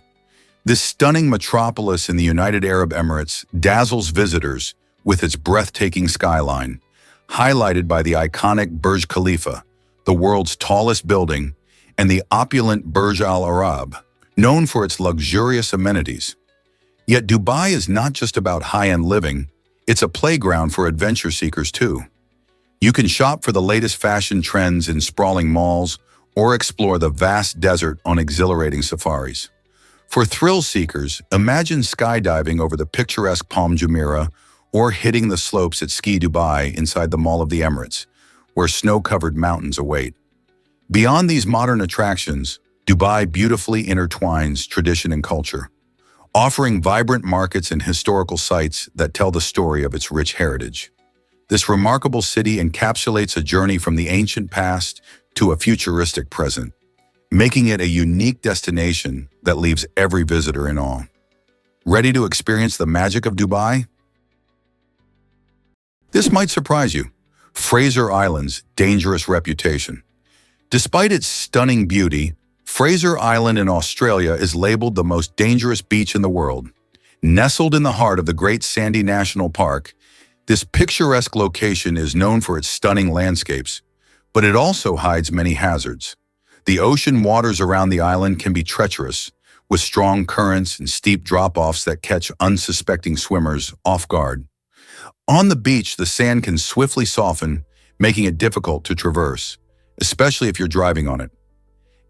This stunning metropolis in the United Arab Emirates dazzles visitors with its breathtaking skyline, highlighted by the iconic Burj Khalifa, the world's tallest building, and the opulent Burj Al Arab, known for its luxurious amenities. Yet Dubai is not just about high-end living, it's a playground for adventure seekers too. You can shop for the latest fashion trends in sprawling malls or explore the vast desert on exhilarating safaris. For thrill seekers, imagine skydiving over the picturesque Palm Jumeirah or hitting the slopes at Ski Dubai inside the Mall of the Emirates, where snow-covered mountains await. Beyond these modern attractions, Dubai beautifully intertwines tradition and culture, offering vibrant markets and historical sites that tell the story of its rich heritage. This remarkable city encapsulates a journey from the ancient past to a futuristic present, making it a unique destination that leaves every visitor in awe. Ready to experience the magic of Dubai? This might surprise you. Fraser Island's dangerous reputation. Despite its stunning beauty, Fraser Island in Australia is labeled the most dangerous beach in the world. Nestled in the heart of the Great Sandy National Park, this picturesque location is known for its stunning landscapes, but it also hides many hazards. The ocean waters around the island can be treacherous, with strong currents and steep drop-offs that catch unsuspecting swimmers off guard. On the beach, the sand can swiftly soften, making it difficult to traverse, especially if you're driving on it.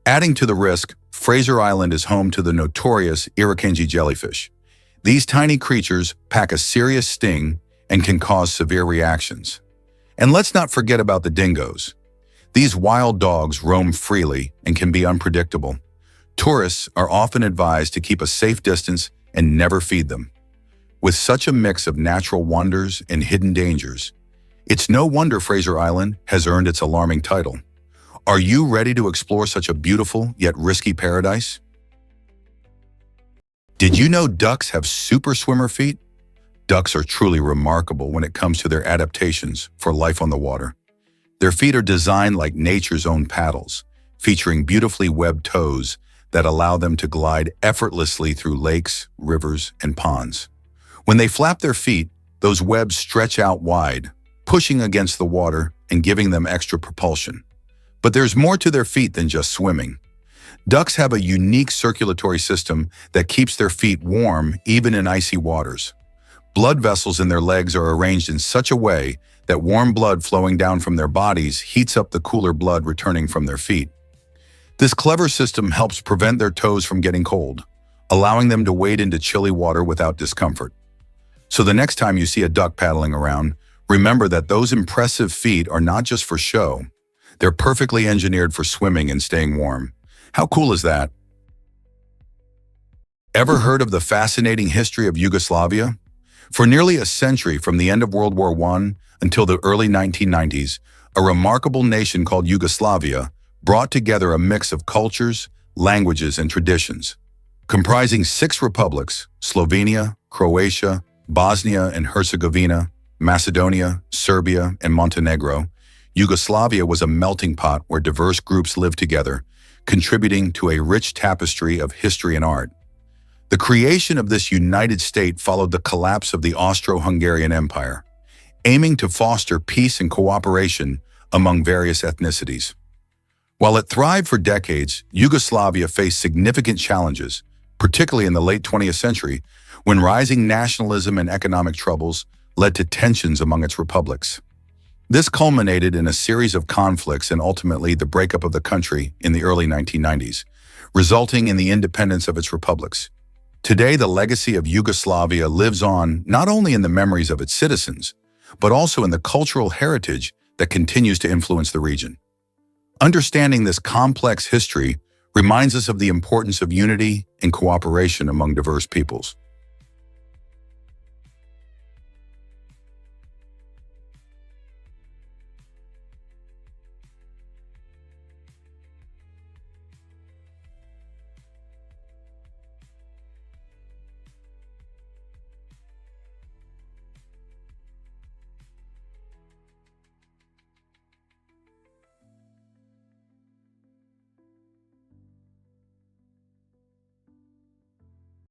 Adding to the risk, Fraser Island is home to the notorious Irukandji jellyfish. These tiny creatures pack a serious sting and can cause severe reactions. And let's not forget about the dingoes. These wild dogs roam freely and can be unpredictable. Tourists are often advised to keep a safe distance and never feed them. With such a mix of natural wonders and hidden dangers, it's no wonder Fraser Island has earned its alarming title. Are you ready to explore such a beautiful yet risky paradise? Did you know ducks have super swimmer feet? Ducks are truly remarkable when it comes to their adaptations for life on the water. Their feet are designed like nature's own paddles, featuring beautifully webbed toes that allow them to glide effortlessly through lakes, rivers, and ponds. When they flap their feet, those webs stretch out wide, pushing against the water and giving them extra propulsion. But there's more to their feet than just swimming. Ducks have a unique circulatory system that keeps their feet warm even in icy waters. Blood vessels in their legs are arranged in such a way that warm blood flowing down from their bodies heats up the cooler blood returning from their feet. This clever system helps prevent their toes from getting cold, allowing them to wade into chilly water without discomfort. So the next time you see a duck paddling around, remember that those impressive feet are not just for show. They're perfectly engineered for swimming and staying warm. How cool is that? Ever heard of the fascinating history of Yugoslavia? For nearly a century, from the end of World War I until the early 1990s, a remarkable nation called Yugoslavia brought together a mix of cultures, languages, and traditions. Comprising 6 republics, Slovenia, Croatia, Bosnia and Herzegovina, Macedonia, Serbia, and Montenegro, Yugoslavia was a melting pot where diverse groups lived together, contributing to a rich tapestry of history and art. The creation of this united state followed the collapse of the Austro-Hungarian Empire, aiming to foster peace and cooperation among various ethnicities. While it thrived for decades, Yugoslavia faced significant challenges, particularly in the late 20th century, when rising nationalism and economic troubles led to tensions among its republics. This culminated in a series of conflicts and ultimately the breakup of the country in the early 1990s, resulting in the independence of its republics. Today, the legacy of Yugoslavia lives on not only in the memories of its citizens, but also in the cultural heritage that continues to influence the region. Understanding this complex history reminds us of the importance of unity and cooperation among diverse peoples.